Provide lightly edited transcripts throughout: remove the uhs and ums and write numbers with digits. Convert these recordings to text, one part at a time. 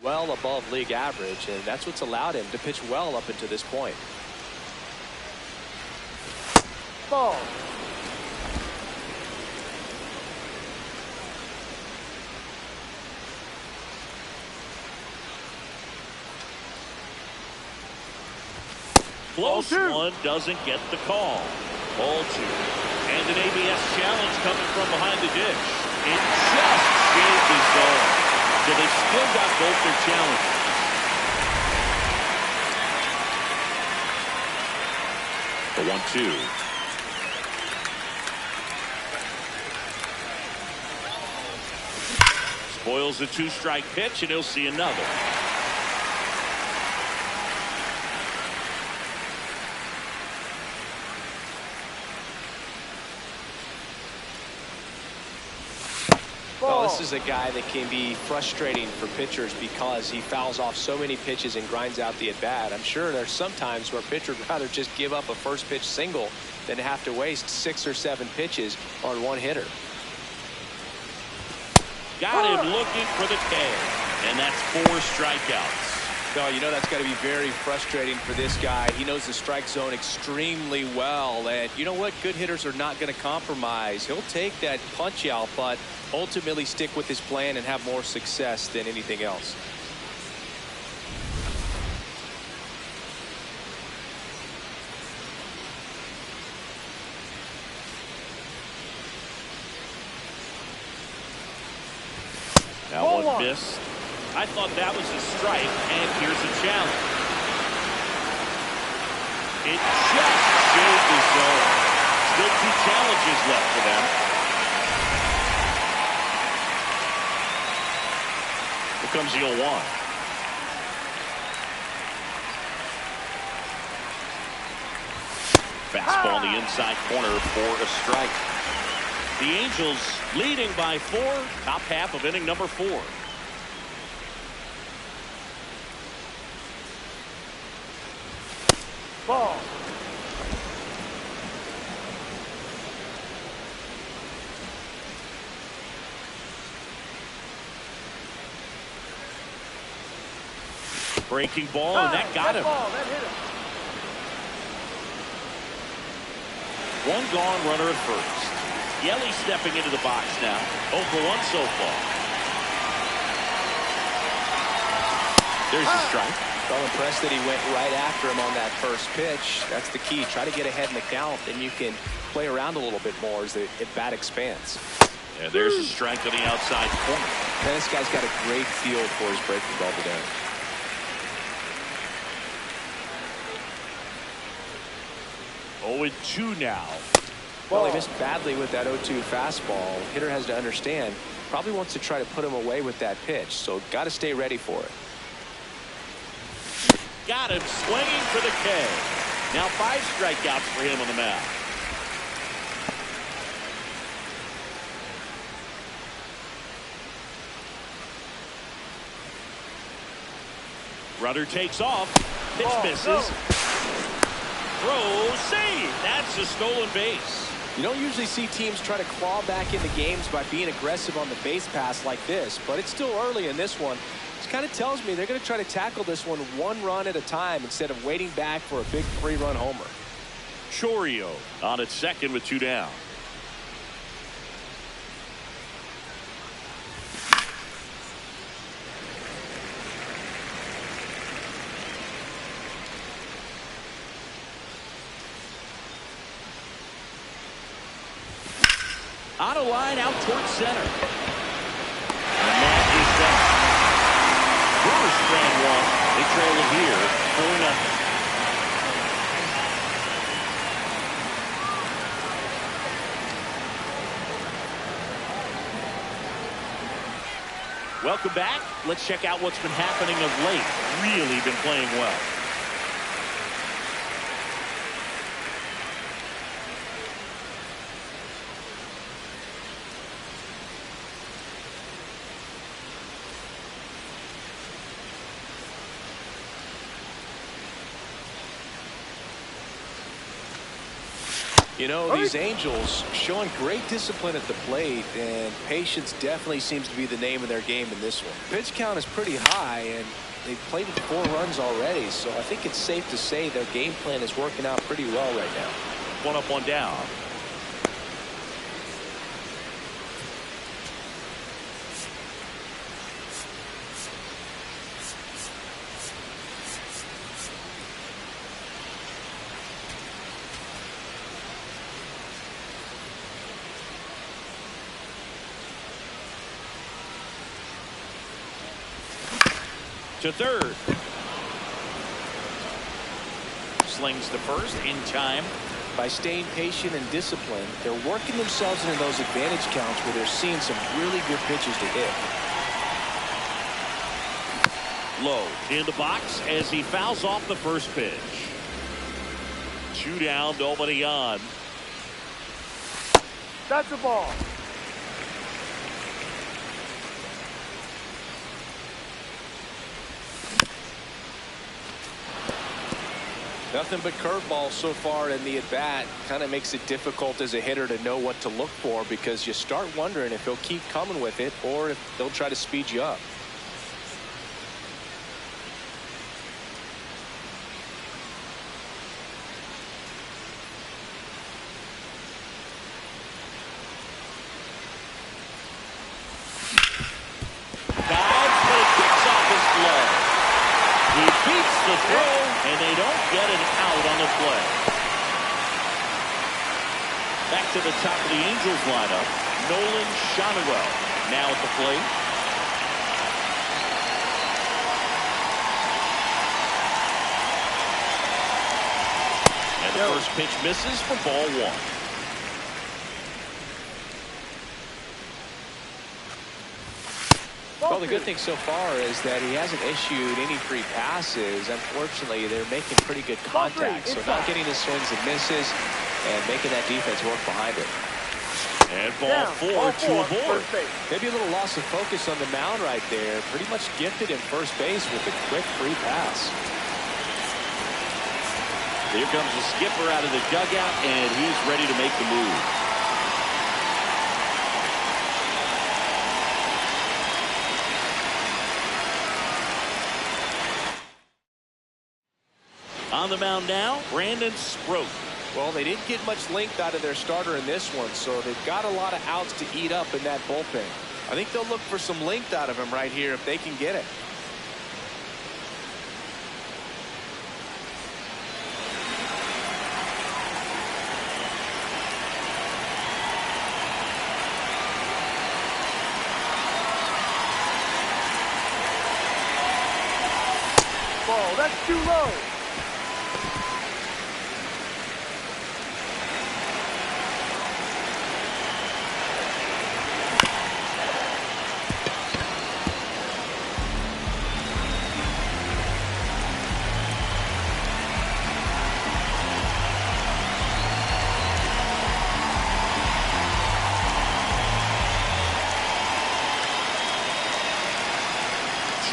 well above league average, and that's what's allowed him to pitch well up until this point. Ball. Close one, doesn't get the call. Ball 2. And an ABS challenge coming from behind the dish. It just shaved his zone. So they've still got both their challenges. The 1-2. Spoils a 2-strike pitch, and he'll see another. Well, this is a guy that can be frustrating for pitchers because he fouls off so many pitches and grinds out the at-bat. I'm sure there's some times where pitchers would rather just give up a first pitch single than have to waste 6 or 7 pitches on one hitter. Got him looking for the K, and that's 4 strikeouts. No, you know that's got to be very frustrating for this guy. He knows the strike zone extremely well, and you know what? Good hitters are not going to compromise. He'll take that punch out, but ultimately stick with his plan and have more success than anything else. That one missed. I thought that was a strike, and here's a challenge. It just shaved his zone. Still 2 challenges left for them. Here comes the 0-1. Fastball in the inside corner for a strike. The Angels leading by 4, top half of inning number 4. Ball. Breaking ball, and that got him. That hit him. 1 gone, runner at first. Yelly stepping into the box now. 0 for 1 so far. There's a strike. Well, impressed that he went right after him on that first pitch. That's the key. Try to get ahead in the count, then you can play around a little bit more as the at-bat expands. And there's a strike on the outside corner. And this guy's got a great feel for his breaking ball today. Oh, 2 now. Well, he missed badly with that 0-2 fastball. Hitter has to understand, probably wants to try to put him away with that pitch, so got to stay ready for it. Got him swinging for the K. Now 5 strikeouts for him on the mound. Runner takes off. Pitch misses. No. Throw, save. That's a stolen base. You don't usually see teams try to claw back into games by being aggressive on the base pass like this, but it's still early in this one. This kind of tells me they're going to try to tackle this one 1 run at a time instead of waiting back for a big 3-run homer. Chorio on at second with 2 down. On a line out towards center. And that is that. Brewers strand 1. They trail it here 4-0. Welcome back. Let's check out what's been happening of late. Really been playing well. You know, these Angels showing great discipline at the plate, and patience definitely seems to be the name of their game in this one. Pitch count is pretty high, and they've played with 4 runs already, so I think it's safe to say their game plan is working out pretty well right now. 1 up, 1 down. To third. Slings the first in time. By staying patient and disciplined, they're working themselves into those advantage counts where they're seeing some really good pitches to hit. Low in the box as he fouls off the first pitch. 2 down, nobody on. That's a ball. Nothing but curveballs so far in the at-bat. Kind of makes it difficult as a hitter to know what to look for, because you start wondering if he'll keep coming with it or if they'll try to speed you up. Dives, but it kicks off his glove. He beats the throw, and they don't get an out on the play. Back to the top of the Angels lineup. Nolan Shonwell now at the plate. And the first pitch misses for ball 1. Well, the good thing so far is that he hasn't issued any free passes. Unfortunately, they're making pretty good contact, so not getting the swings and misses and making that defense work behind it. And ball 4 to a board. Maybe a little loss of focus on the mound right there. Pretty much gifted in first base with a quick free pass. Here comes the skipper out of the dugout, and he's ready to make the move. On the mound now, Brandon Sproat. Well, they didn't get much length out of their starter in this one, so they've got a lot of outs to eat up in that bullpen. I think they'll look for some length out of him right here if they can get it. Ball, that's too low.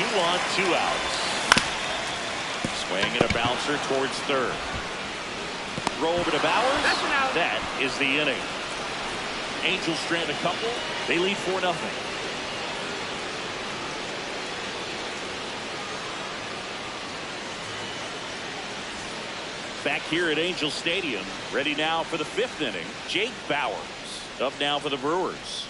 On, 2 outs. Swing and a bouncer towards third. Throw over to Bowers. That's an out. That is the inning. Angels strand a couple. They lead 4-0. Back here at Angel Stadium, ready now for the 5th inning. Jake Bowers up now for the Brewers.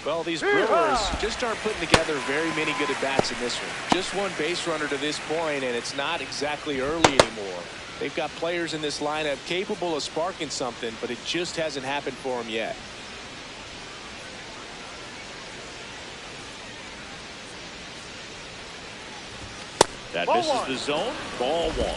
Well, these Brewers just aren't putting together very many good at-bats in this one. Just one base runner to this point, and it's not exactly early anymore. They've got players in this lineup capable of sparking something, but it just hasn't happened for them yet. That Ball misses 1. the zone. Ball 1.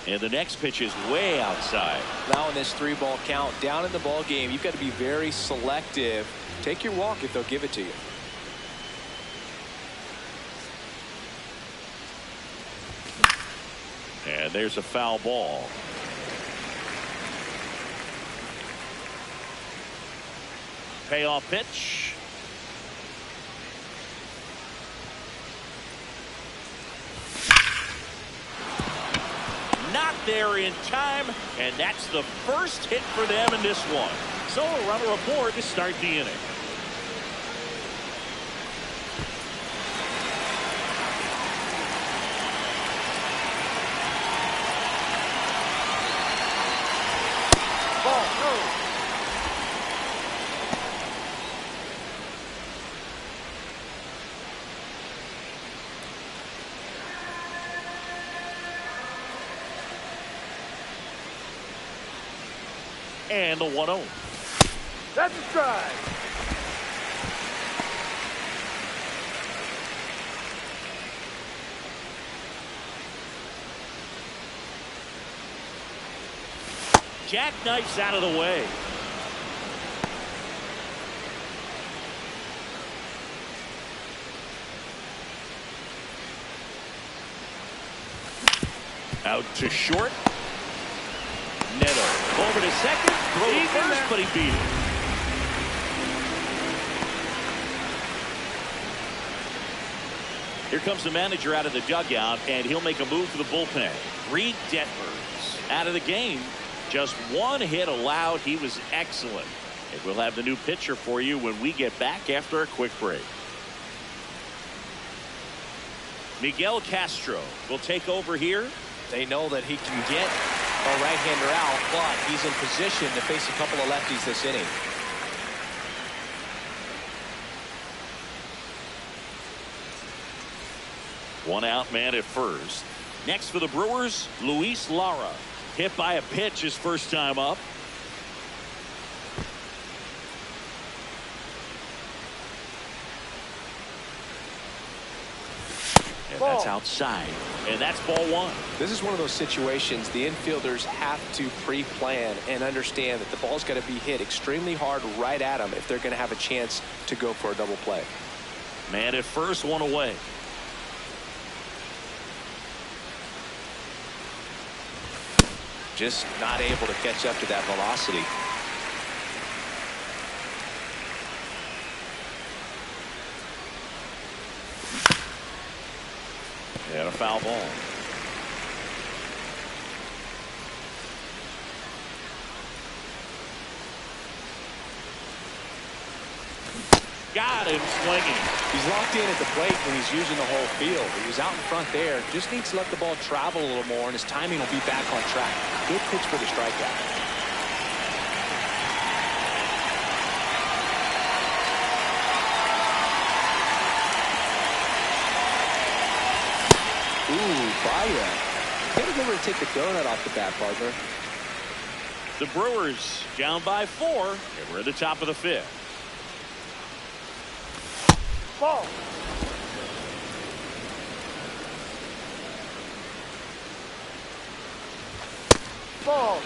And the next pitch is way outside. Now in this 3-ball count, down in the ball game, you've got to be very selective. Take your walk if they'll give it to you. And there's a foul ball. Payoff pitch. Not there in time, and that's the first hit for them in this one. So a runner aboard to start the inning. Ball, no. And the 1-0. That's a strike. Jackknifes out of the way. Out to short. Neto over to second. Throw to first, but he beat it. Here comes the manager out of the dugout, and he'll make a move to the bullpen. Reed Detmers out of the game. Just one hit allowed. He was excellent. And we'll have the new pitcher for you when we get back after a quick break. Miguel Castro will take over here. They know that he can get a right-hander out, but he's in position to face a couple of lefties this inning. One out man at first. Next for the Brewers, Luis Lara. Hit by a pitch his first time up. And that's outside. And that's ball 1. This is one of those situations the infielders have to pre-plan and understand that the ball's got to be hit extremely hard right at them if they're going to have a chance to go for a double play. Man at first, one away. Just not able to catch up to that velocity. And a foul ball. Got him swinging. He's locked in at the plate when he's using the whole field. He was out in front there. Just needs to let the ball travel a little more, and his timing will be back on track. Good pitch for the strikeout. Ooh, Baya. Gotta remember to take the donut off the bat, partner. The Brewers down by 4, and we're at the top of the 5th. Ball. Ball.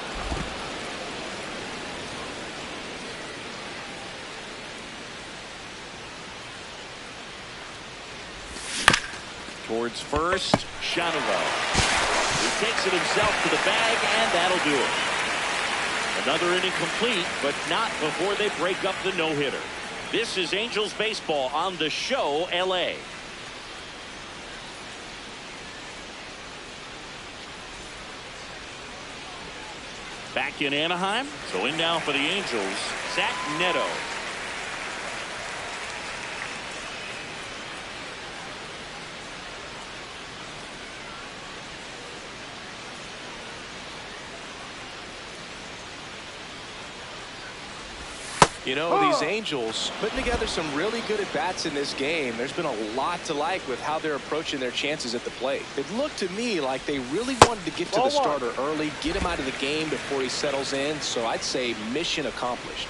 Towards first, Shadowell. He takes it himself to the bag, and that'll do it. Another inning complete, but not before they break up the no-hitter. This is Angels baseball on the show, LA. Back in Anaheim, so in now for the Angels, Zach Neto. You know, these Angels putting together some really good at-bats in this game. There's been a lot to like with how they're approaching their chances at the plate. It looked to me like they really wanted to get to the starter early, get him out of the game before he settles in. So I'd say mission accomplished.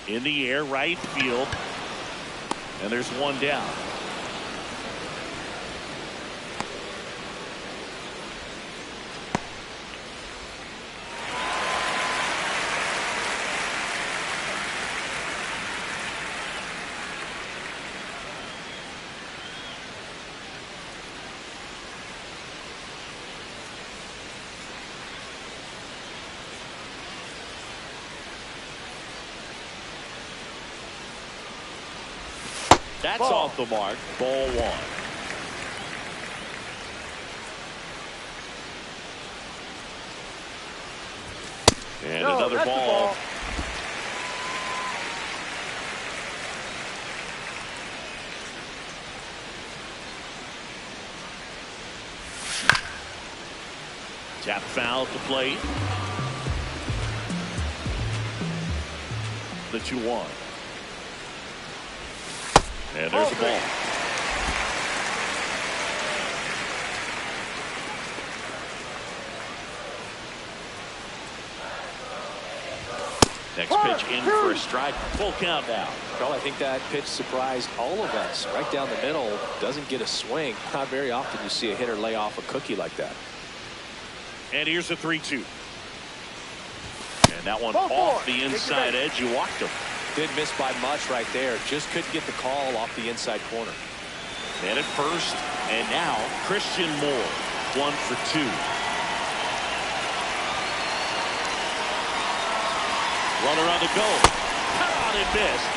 In the air, right field. And there's one down. That's Ball. off the mark. Ball one. And No, another that's the ball. ball. Tap foul at the plate. The 2-1. And there's the ball. Next pitch in for a strike. Full count now. Well, I think that pitch surprised all of us. Right down the middle, doesn't get a swing. Not very often you see a hitter lay off a cookie like that. And here's a 3-2. And that one Ball off four. the inside edge. You walked him. Didn't miss by much right there. Just couldn't get the call off the inside corner. And at first, and now Christian Moore, 1 for 2. Runner on the go. Cut on and missed.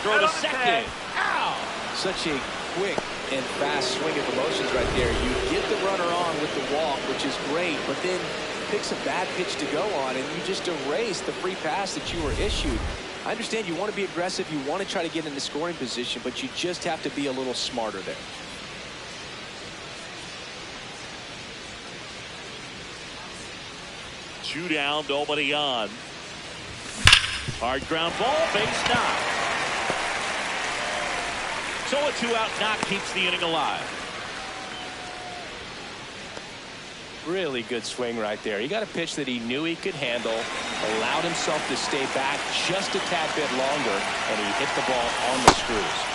Throw to second. Ow! Such a quick and fast swing of emotions right there. You get the runner on with the walk, which is great, but then picks a bad pitch to go on, and you just erase the free pass that you were issued. I understand you want to be aggressive, you want to try to get in the scoring position, but you just have to be a little smarter there. Two down, nobody on. Hard ground ball, base knock. So a 2-out knock keeps the inning alive. Really good swing right there. He got a pitch that he knew he could handle, allowed himself to stay back just a tad bit longer, and he hit the ball on the screws.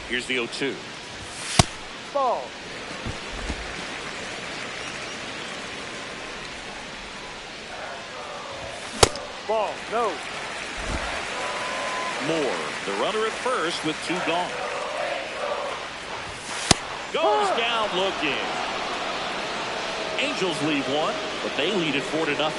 Here's the 0-2. Ball. Ball. No. Moore, the runner at first with 2 gone. Goes down looking. Angels leave 1, but they lead it 4-0.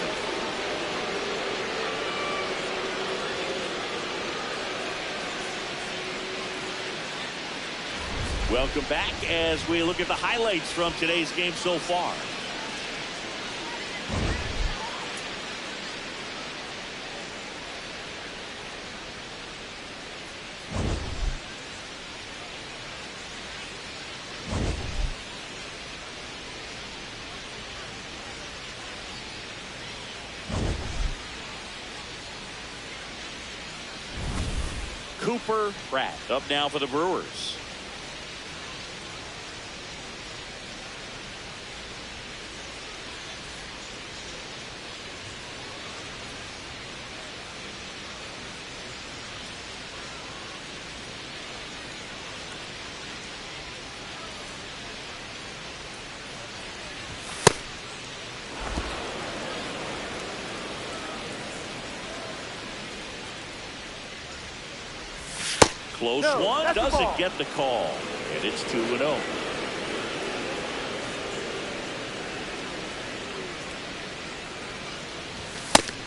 Welcome back as we look at the highlights from today's game so far. Cooper Pratt up now for the Brewers. Close one, doesn't get the call, and it's 2-0.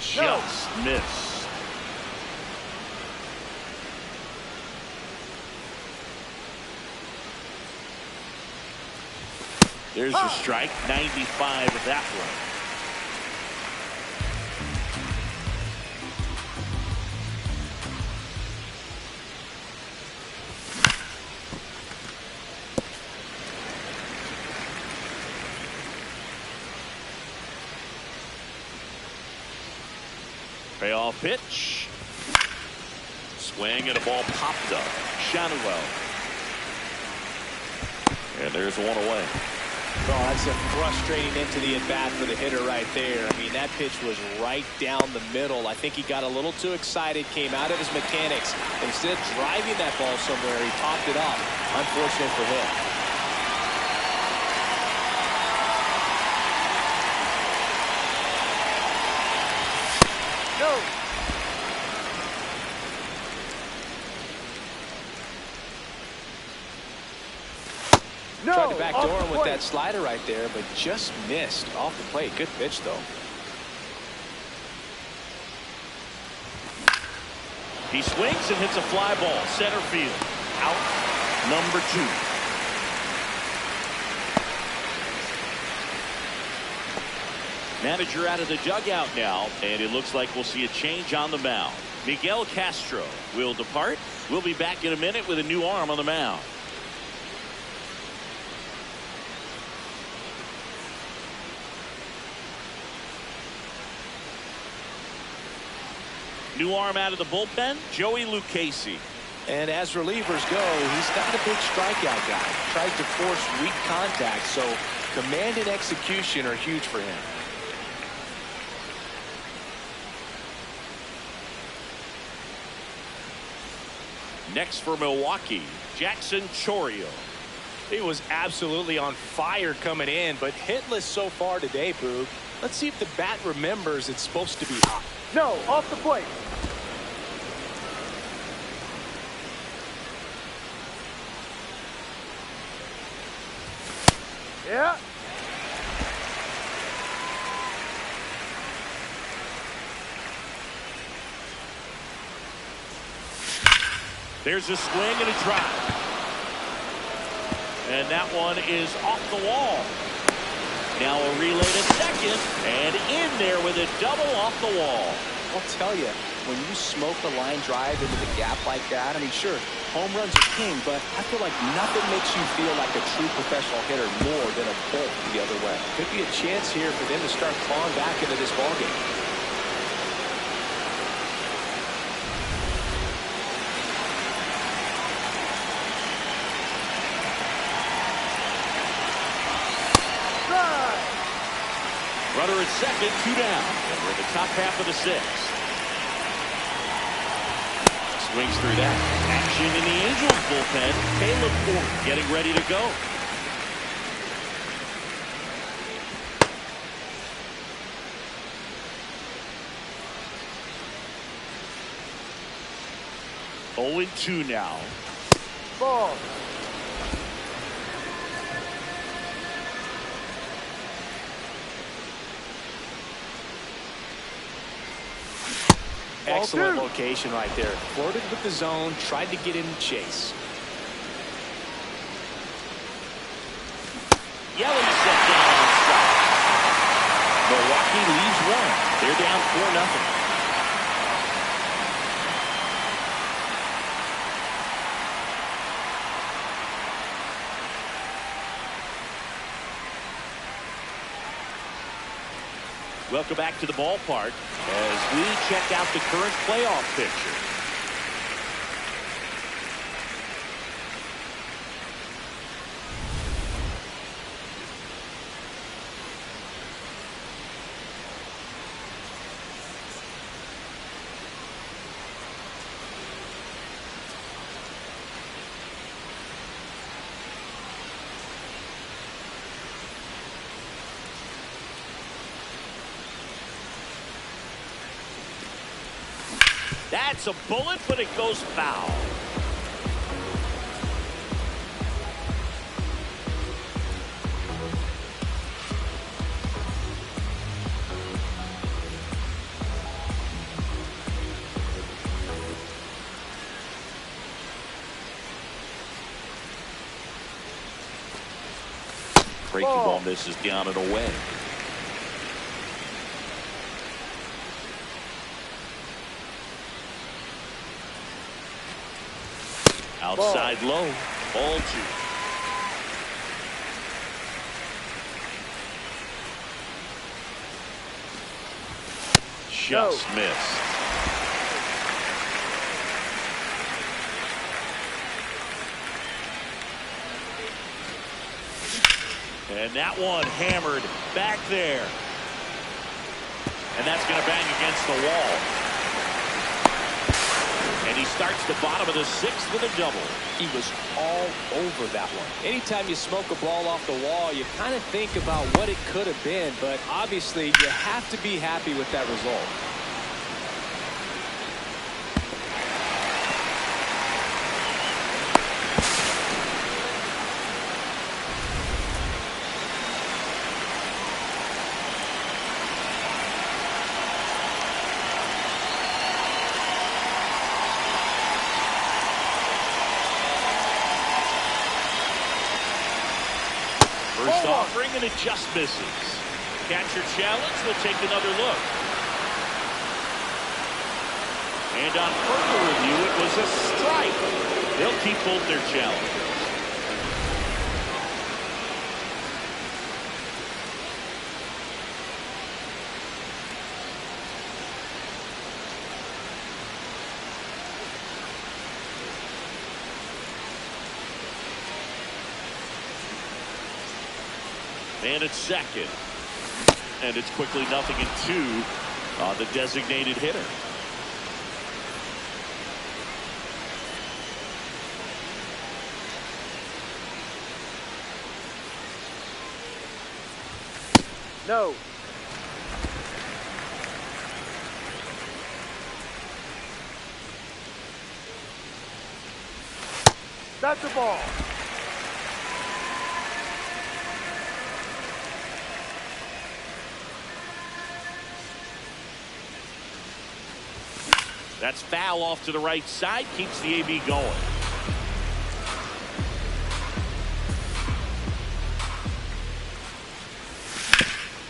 Just missed. There's a strike, 95 of that one. Payoff pitch. swing and a ball popped up. Shadowell. And there's one away. Oh, that's a frustrating end to the at-bat for the hitter right there. I mean, that pitch was right down the middle. I think he got a little too excited, came out of his mechanics. Instead of driving that ball somewhere, he popped it up. Unfortunate for him. No. No. Tried to backdoor him with plate. that slider right there, but just missed off the plate. Good pitch, though. He swings and hits a fly ball. Center field. Out number 2. Manager out of the dugout now, and it looks like we'll see a change on the mound. Miguel Castro will depart. We'll be back in a minute with a new arm on the mound. New arm out of the bullpen, Joey Lucchesi. And as relievers go, he's not a big strikeout guy. Tried to force weak contact, so command and execution are huge for him. Next for Milwaukee, Jackson Chourio. He was absolutely on fire coming in, but hitless so far today, Boog. Let's see if the bat remembers it's supposed to be hot. No, off the plate. Yeah. There's a swing and a drive. And that one is off the wall. Now a relay to second, and in there with a double off the wall. I'll tell you, when you smoke a line drive into the gap like that, I mean, sure, home runs are king, but I feel like nothing makes you feel like a true professional hitter more than a bolt the other way. Could be a chance here for them to start clawing back into this ballgame. Runner at second, 2 down. And we're in the top half of the 6th. Swings through that. Action in the Angels bullpen. Caleb Ford getting ready to go. Oh and 2 now. Ball. Excellent location right there. Flirted with the zone, tried to get in the chase. Yelly set down on strike. Milwaukee leads 1. They're down 4-0. Welcome back to the ballpark as we check out the current playoff picture. That's a bullet, but it goes foul. Breaking ball misses down and away. Outside low, ball 2. Just missed. And that one hammered back there. And that's going to bang against the wall. And he starts the bottom of the sixth with a double. He was all over that one. Anytime you smoke a ball off the wall, you kind of think about what it could have been, but obviously you have to be happy with that result. First offering, and it just misses. Catcher challenge, will take another look. And on further review, it was a strike. They'll keep both their challenges. And it's second. And it's quickly 0-2 on the designated hitter. No. That's the ball. That's foul off to the right side, keeps the AB going.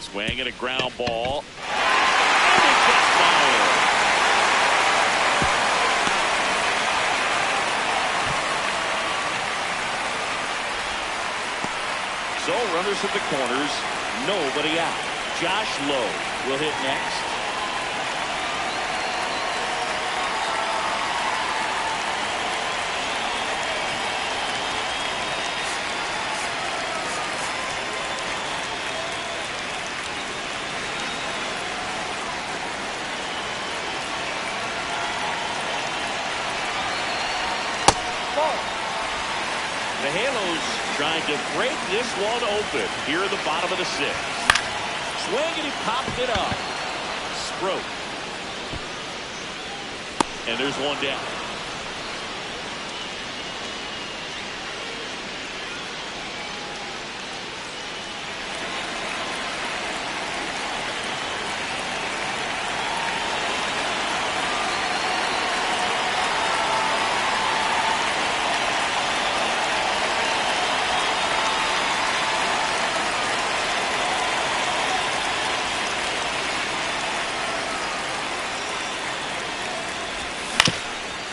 Swing and a ground ball. And it gets fouled. So runners at the corners, nobody out. Josh Lowe will hit next. The Halos trying to break this one open here in the bottom of the sixth. Swing, and he popped it up. Stroke. And there's one down.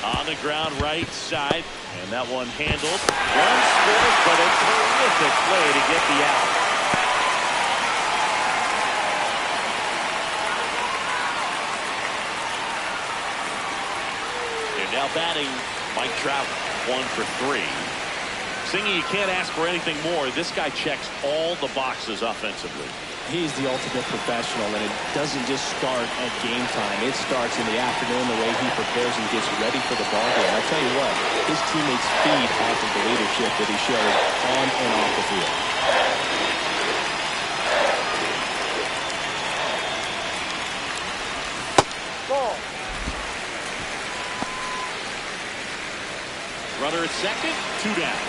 On the ground right side, and that one handled. One scored, but a terrific play to get the out. And now batting, Mike Trout, 1 for 3. Singy, you can't ask for anything more. This guy checks all the boxes offensively. He's the ultimate professional, and it doesn't just start at game time. It starts in the afternoon, the way he prepares and gets ready for the ball game. I'll tell you what, his teammates feed off of the leadership that he shows on and off the field. Ball. Runner at second, 2 down.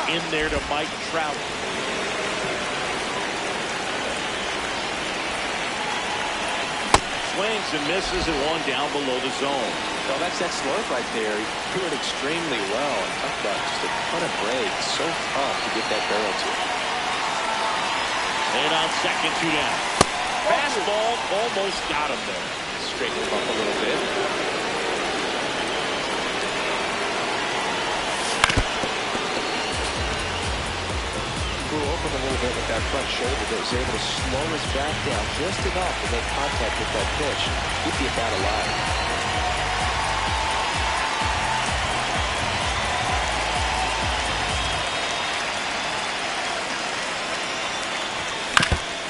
In there to Mike Trout. Swings and misses, and one down below the zone. Well, that's that slope right there. He threw it extremely well. And talk about just a ton of breaks. So tough to get that barrel to. And on second, 2 down. Fastball almost got him there. Straighten him up a little bit. Grew open a little hit with that front shoulder that was able to slow his back down just enough to make contact with that pitch. Keep the at-bat alive.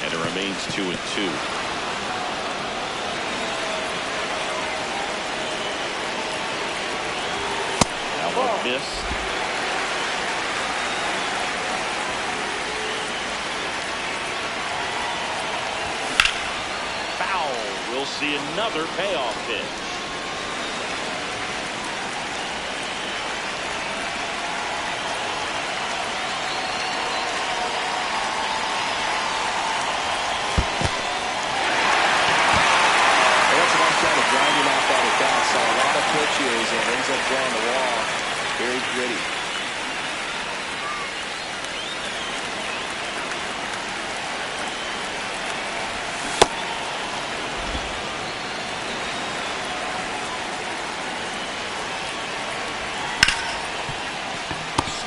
And it remains 2-2. That one missed. We'll see another payoff pitch. That's what I'm trying to grind him off that at bat. Saw a lot of pitches and ends up drawing the wall. Very gritty.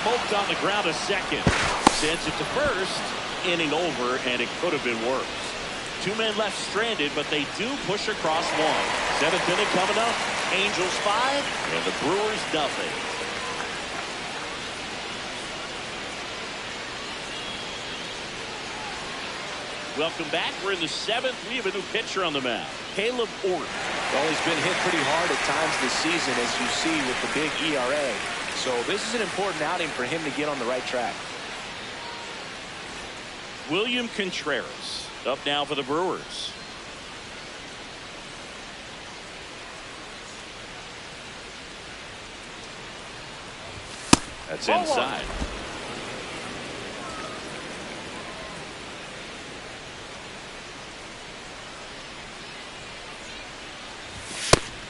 Smoked on the ground a second. Sends it to first. Inning over, and it could have been worse. Two men left stranded, but they do push across one. Seventh inning coming up. Angels 5 and the Brewers nothing. Welcome back. We're in the seventh. We have a new pitcher on the mound. Caleb Orton. Well, he's been hit pretty hard at times this season, as you see with the big ERA. So this is an important outing for him to get on the right track. William Contreras up now for the Brewers. That's inside.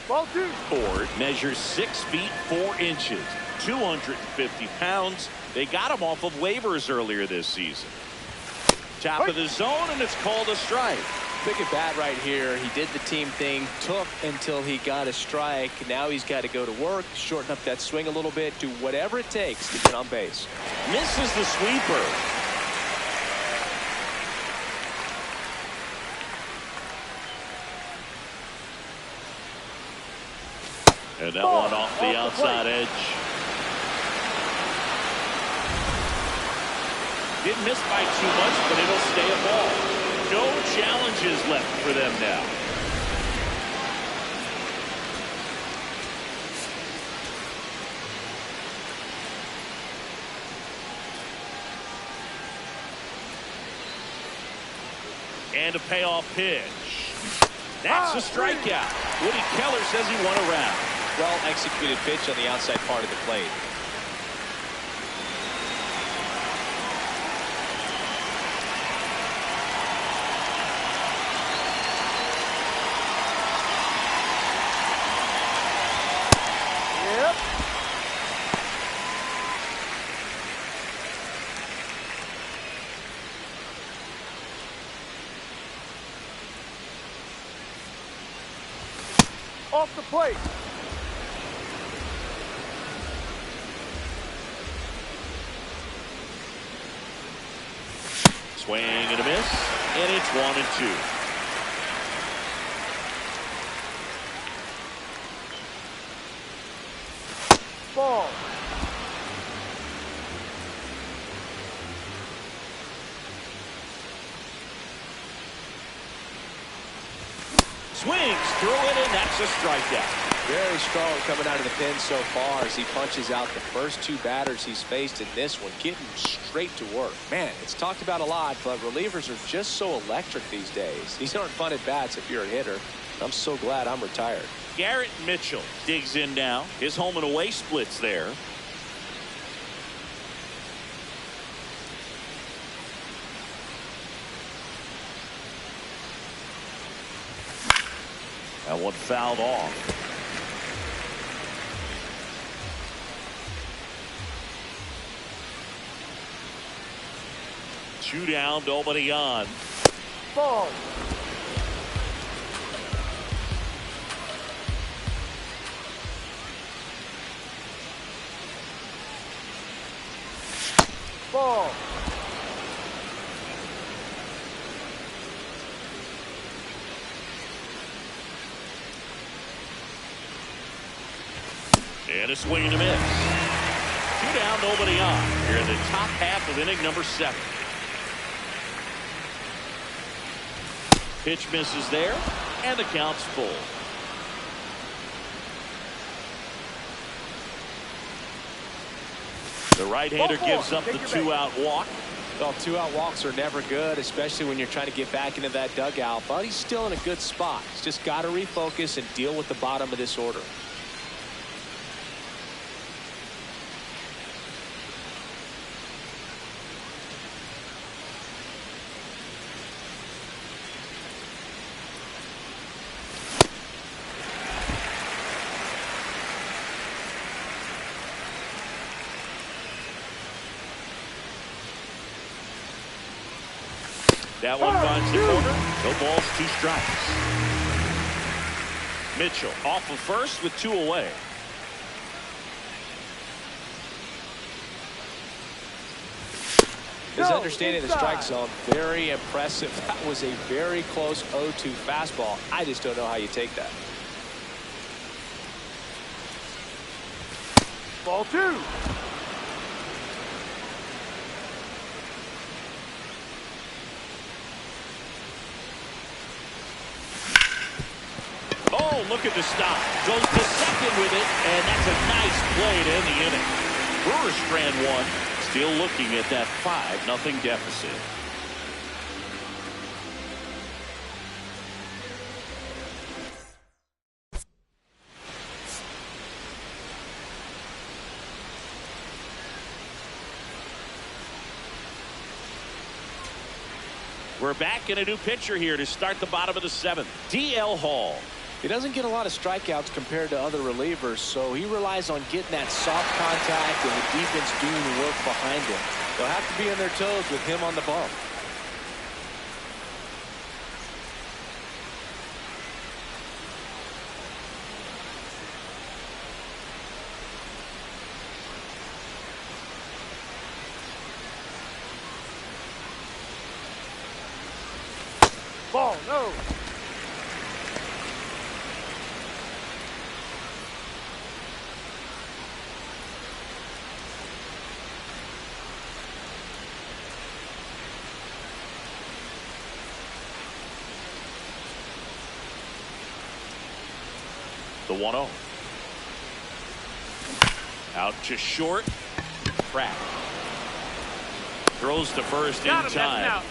Ball 2. Ford measures 6 feet 4 inches, 250 pounds. They got him off of waivers earlier this season. Top of the zone, and it's called a strike. Big at bat right here. He did the team thing, took until he got a strike. Now he's got to go to work, shorten up that swing a little bit, do whatever it takes to get on base. Misses the sweeper. And that one off the outside edge. Didn't miss by too much, but it'll stay a ball. No challenges left for them now. And a payoff pitch. That's a strikeout. Woody Keller says he won a round. Well executed pitch on the outside part of the plate. Yep. Off the plate. Swing and a miss, and it's 1-2. Ball. Swings through it, and that's a strikeout. Very strong coming out of the pen so far as he punches out the first two batters he's faced in this one, getting straight to work. Man, it's talked about a lot, but relievers are just so electric these days. These aren't fun at bats if you're a hitter. I'm so glad I'm retired. Garrett Mitchell digs in now. His home and away splits there. That one fouled off. Two down, nobody on. Ball. Ball. And a swing and a miss. 2 down, nobody on. Here in the top half of inning number 7. Pitch misses there, and the count's full. The right-hander gives up the 2-out walk. Well, 2-out walks are never good, especially when you're trying to get back into that dugout. But he's still in a good spot. He's just got to refocus and deal with the bottom of this order. That one finds the corner. No balls, 2 strikes. Mitchell off of first with 2 away. His understanding of the strike zone, very impressive. That was a very close 0-2 fastball. I just don't know how you take that. Ball 2. Oh, look at the stop. Goes to second with it, and that's a nice play to end the inning. Brewers strand 1. Still looking at that 5-0 deficit. We're back in a new pitcher here to start the bottom of the 7th. D.L. Hall. He doesn't get a lot of strikeouts compared to other relievers, so he relies on getting that soft contact and the defense doing the work behind him. They'll have to be on their toes with him on the bump. Ball, no. The 1-0. Out to short. Pratt. Throws to first in time.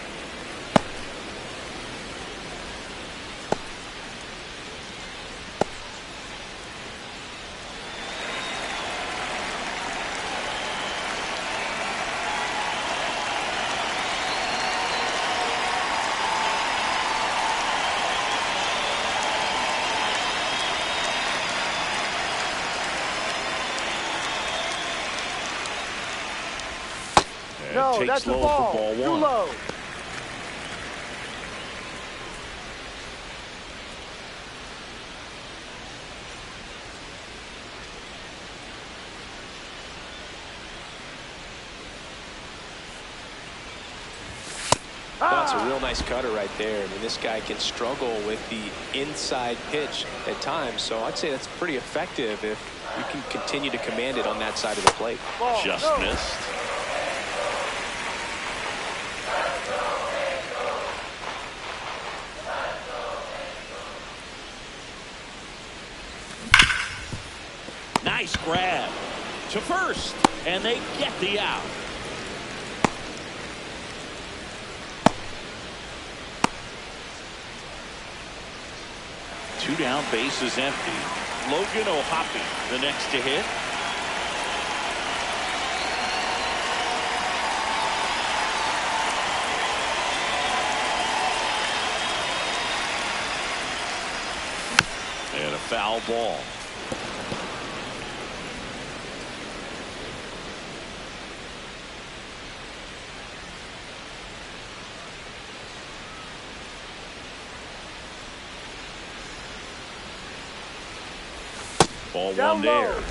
No, that's a ball. Too low. That's a real nice cutter right there. I mean, this guy can struggle with the inside pitch at times, so I'd say that's pretty effective if you can continue to command it on that side of the plate. Ball, just no. missed. Nice grab to first, and they get the out. Two down, bases empty. Logan O'Hoppe, the next to hit. And a foul ball. Ball Down one low. there.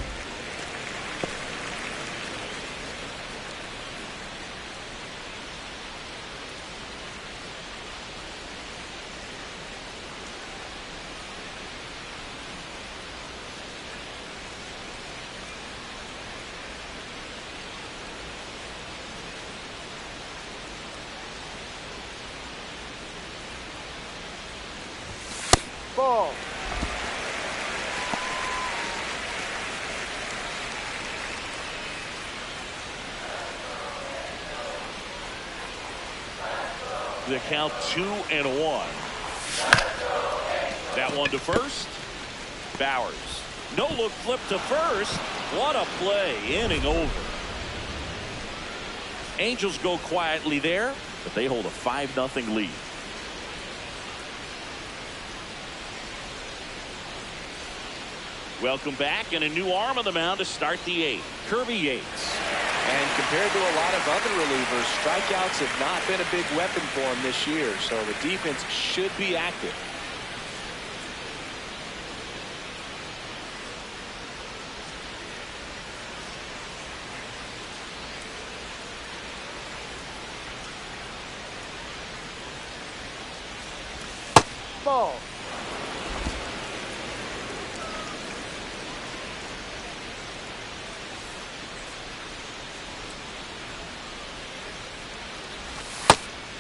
Ball. The count 2-1. That one to first. Bowers. No look flip to first. What a play. Inning over. Angels go quietly there, but they hold a 5-0 lead. Welcome back, and a new arm on the mound to start the 8th. Kirby Yates. And compared to a lot of other relievers, strikeouts have not been a big weapon for him this year, so the defense should be active. Ball.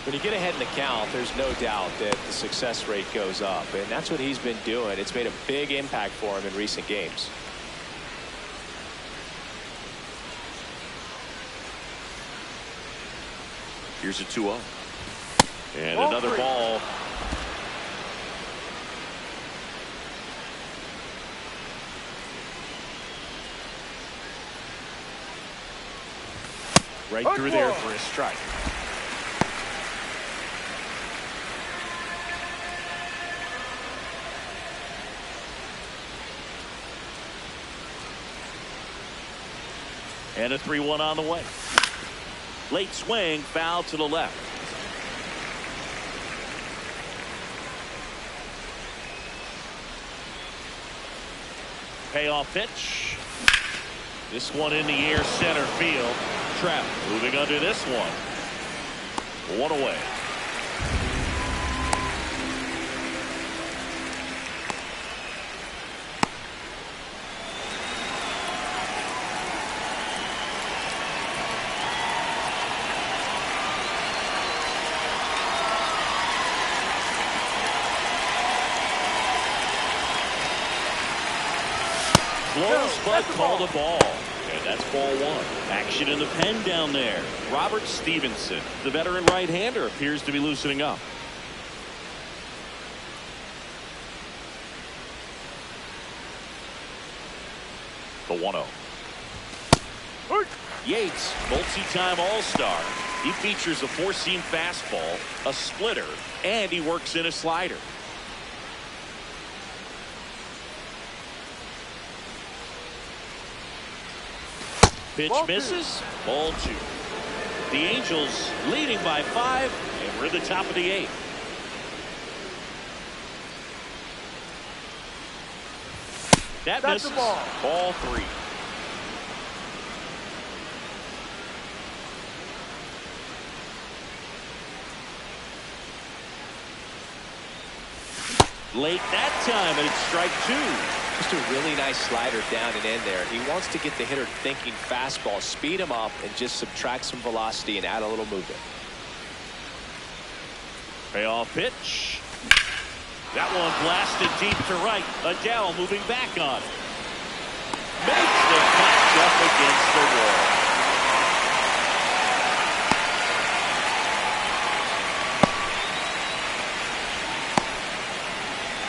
When you get ahead in the count, there's no doubt that the success rate goes up, and that's what he's been doing. It's made a big impact for him in recent games. Here's a 2-0. And another ball. Right through there for a strike. And a 3-1 on the way. Late swing, foul to the left. Payoff pitch. This one in the air, center field. Trap moving under this one. One away. Close, but called a ball. And that's ball 1. Action in the pen down there. Robert Stevenson, the veteran right-hander, appears to be loosening up. The 1-0. Yates, multi-time All-Star. He features a 4-seam fastball, a splitter, and he works in a slider. Pitch misses. Ball 2. The Angels leading by 5, and we're at the top of the 8th. That misses. Ball 3. Late that time, and it's strike 2. Just a really nice slider down and in there. He wants to get the hitter thinking fastball, speed him up, and just subtract some velocity and add a little movement. Payoff pitch. That one blasted deep to right. Adele moving back on it. Makes the catch up against the wall.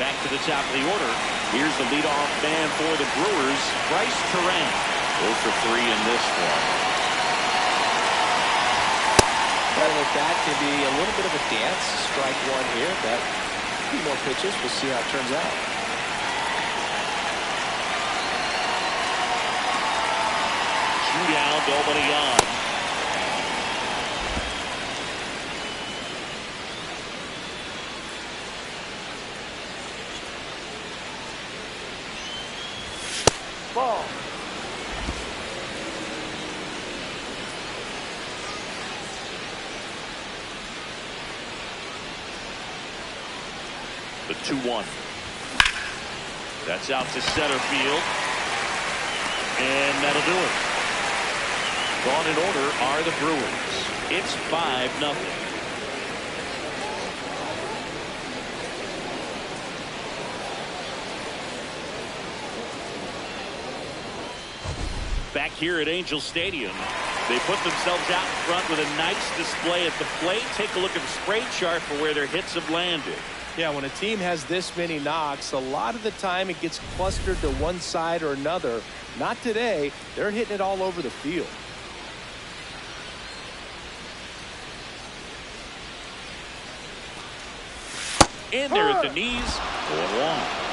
Back to the top of the order. Here's the leadoff man for the Brewers, Bryce Terang. 0 for 3 in this one. Well, that can be a little bit of a dance. Strike 1 here. That a few more pitches. We'll see how it turns out. Two down, nobody on. Ball. The 2-1. That's out to center field. And that'll do it. Gone in order are the Brewers. It's 5-0. Back here at Angel Stadium, they put themselves out in front with a nice display at the plate. Take a look at the spray chart for where their hits have landed. Yeah, when a team has this many knocks, a lot of the time it gets clustered to one side or another. Not today. They're hitting it all over the field. In there at the knees, 0-1.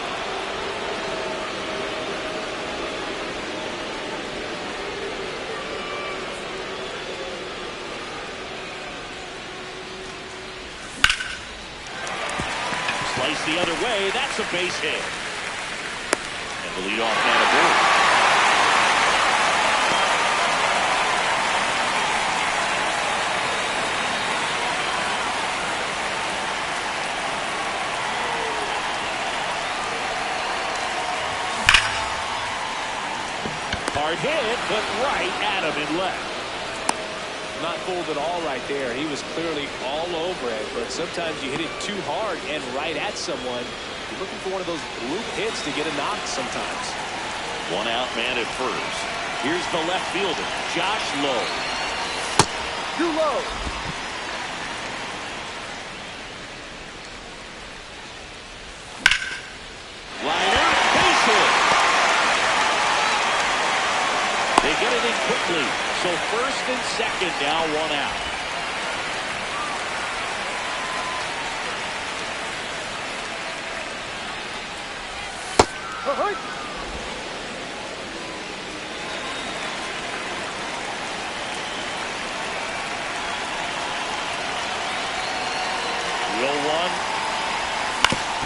Slice the other way. That's a base hit. And the leadoff man aboard. Hard hit, but right at him and left. Not fooled at all right there. He was clearly all over it, but sometimes you hit it too hard and right at someone. You're looking for one of those loop hits to get a knock sometimes. One out man at first. Here's the left fielder, Josh Lowe. Too low. Liner, base hit. They get it in quickly. So first and second now, one out.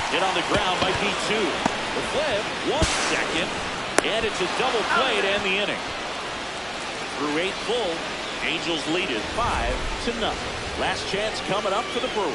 Hit on the ground might be two. The flip, 1 second, and it's a double play to end the inning. Through 8 full, Angels lead it 5-0. Last chance coming up for the Brewers.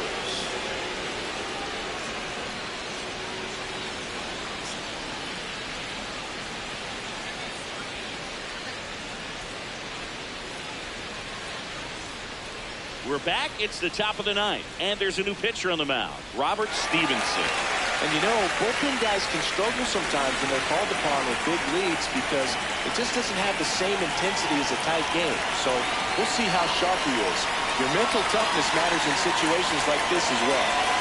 We're back. It's the top of the ninth, and there's a new pitcher on the mound, Robert Stevenson. And you know, bullpen guys can struggle sometimes when they're called upon with big leads because it just doesn't have the same intensity as a tight game. So we'll see how sharp he is. Your mental toughness matters in situations like this as well.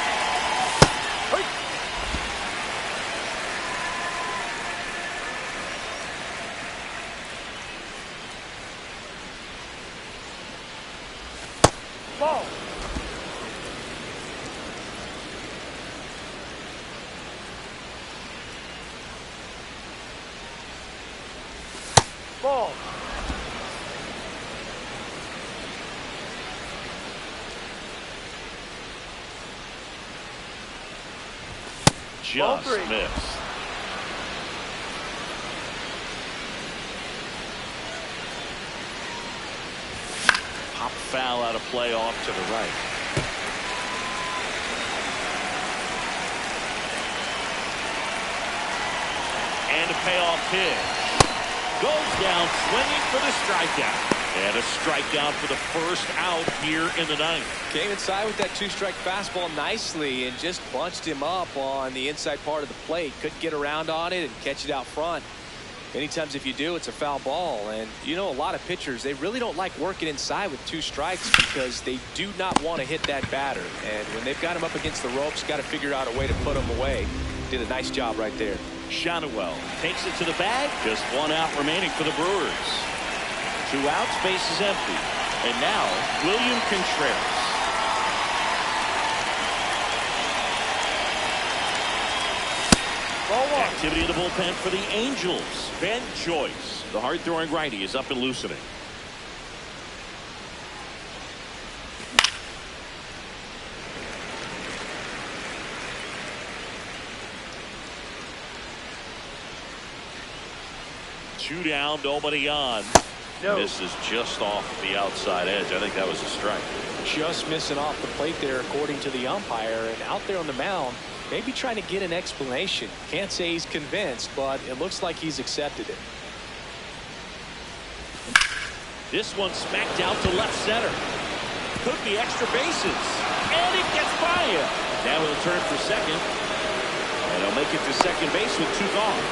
Ball. Ball. Just missed. Pop foul out of play off to the right. And a payoff pitch. Goes down swinging for the strikeout. And a strikeout for the first out here in the ninth. Came inside with that 2-strike fastball nicely and just bunched him up on the inside part of the plate. Couldn't get around on it and catch it out front. Many times if you do, it's a foul ball. And you know, a lot of pitchers, they really don't like working inside with 2 strikes because they do not want to hit that batter. And when they've got him up against the ropes, got to figure out a way to put him away. Did a nice job right there. Shonewell takes it to the bag. Just 1 out remaining for the Brewers. 2 outs, base is empty. And now, William Contreras. Activity in the bullpen for the Angels. Ben Joyce, the hard-throwing righty, is up and loosening. Two down, nobody on. No. Misses just off the outside edge. I think that was a strike. Just missing off the plate there according to the umpire, and out there on the mound maybe trying to get an explanation. Can't say he's convinced, but it looks like he's accepted it. This one smacked out to left center. Could be extra bases, and it gets by him. Now he'll turn for second, and he'll make it to second base with 2 gone.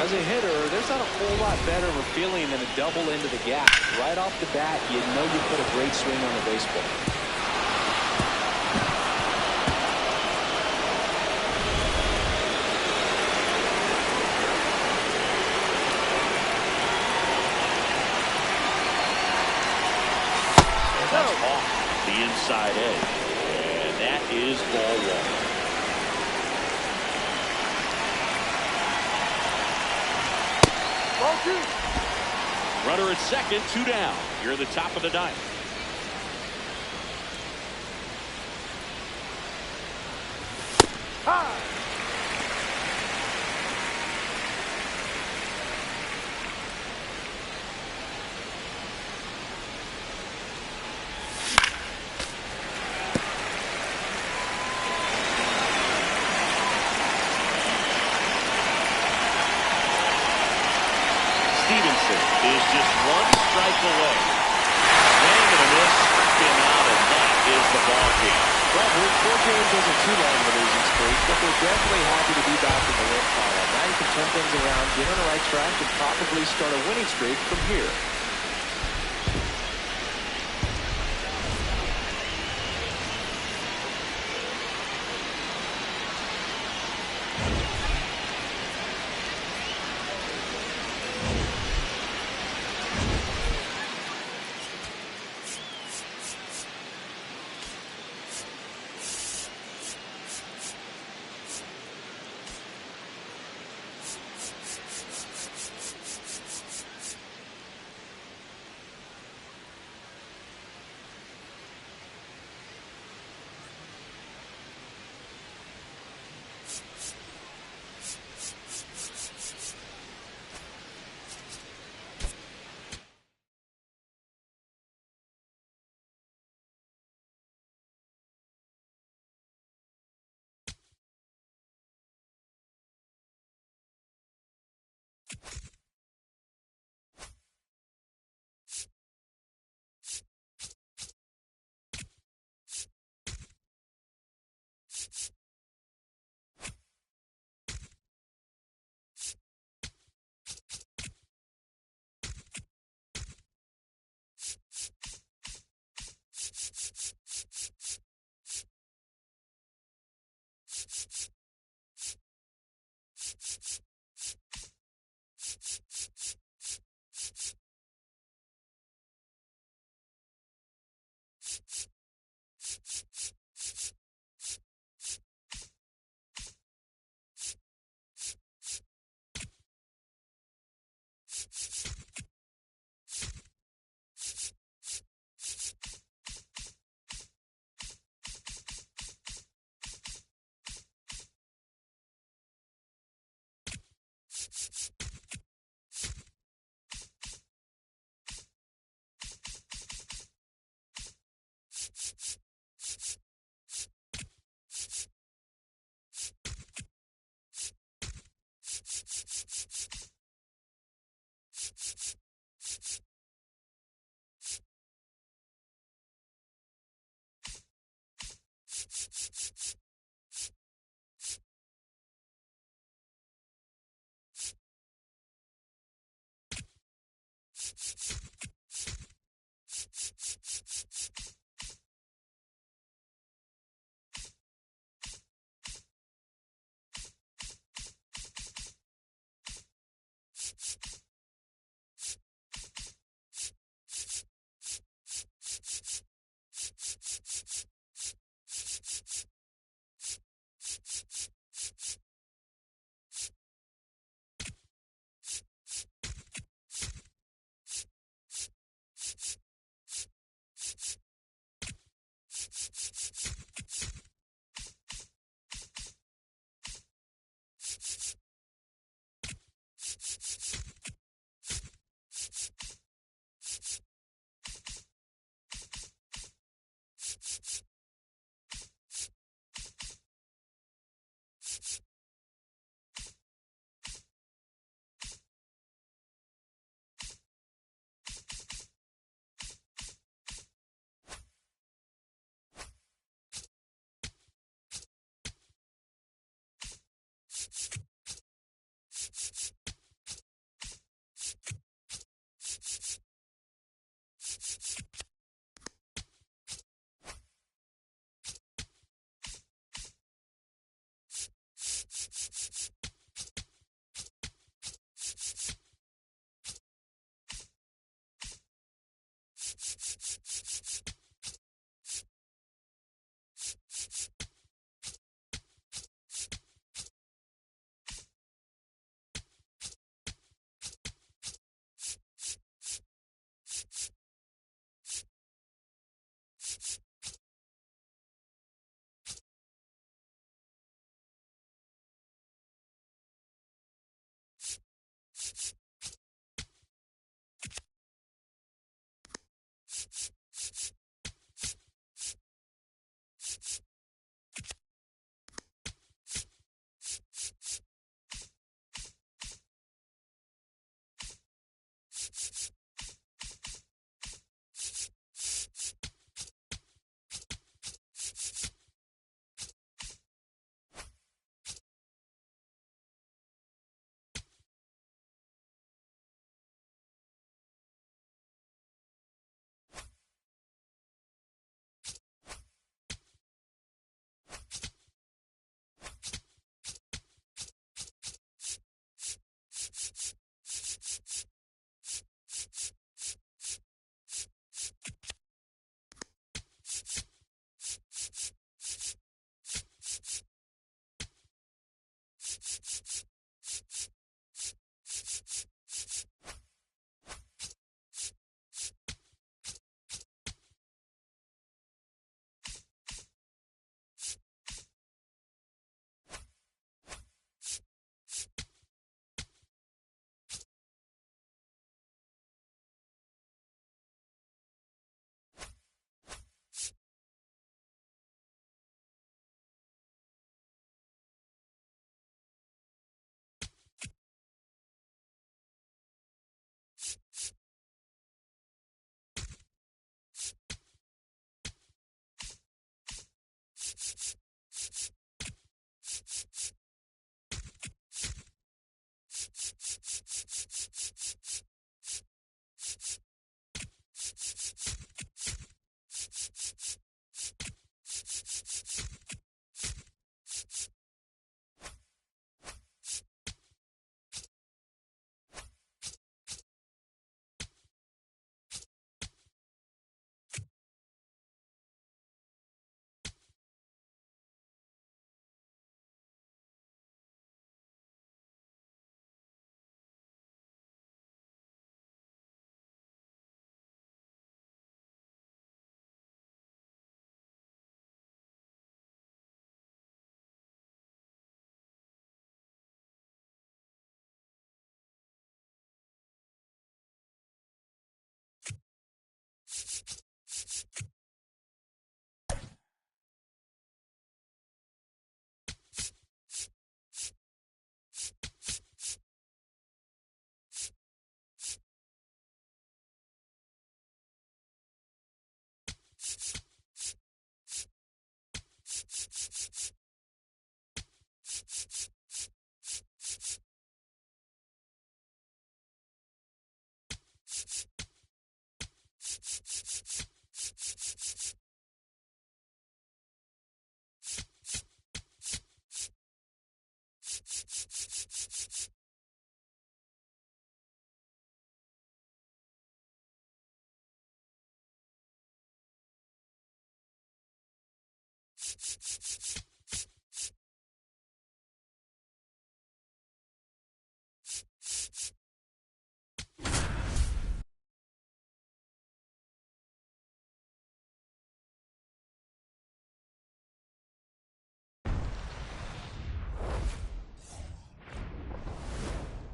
As a hitter, there's not a whole lot better of a feeling than a double into the gap. Right off the bat, you know you put a great swing on the baseball. And that's off the inside edge. And that is ball one. Ball two. Runner at second, 2 down. You're in the top of the ninth. High. Is just 1 strike away. Swing and a miss, struck him out, and that is the ball game. Well, 4 games isn't too long of a losing streak, but they're definitely happy to be back in the win column. Now you can turn things around, get on the right track, and probably start a winning streak from here.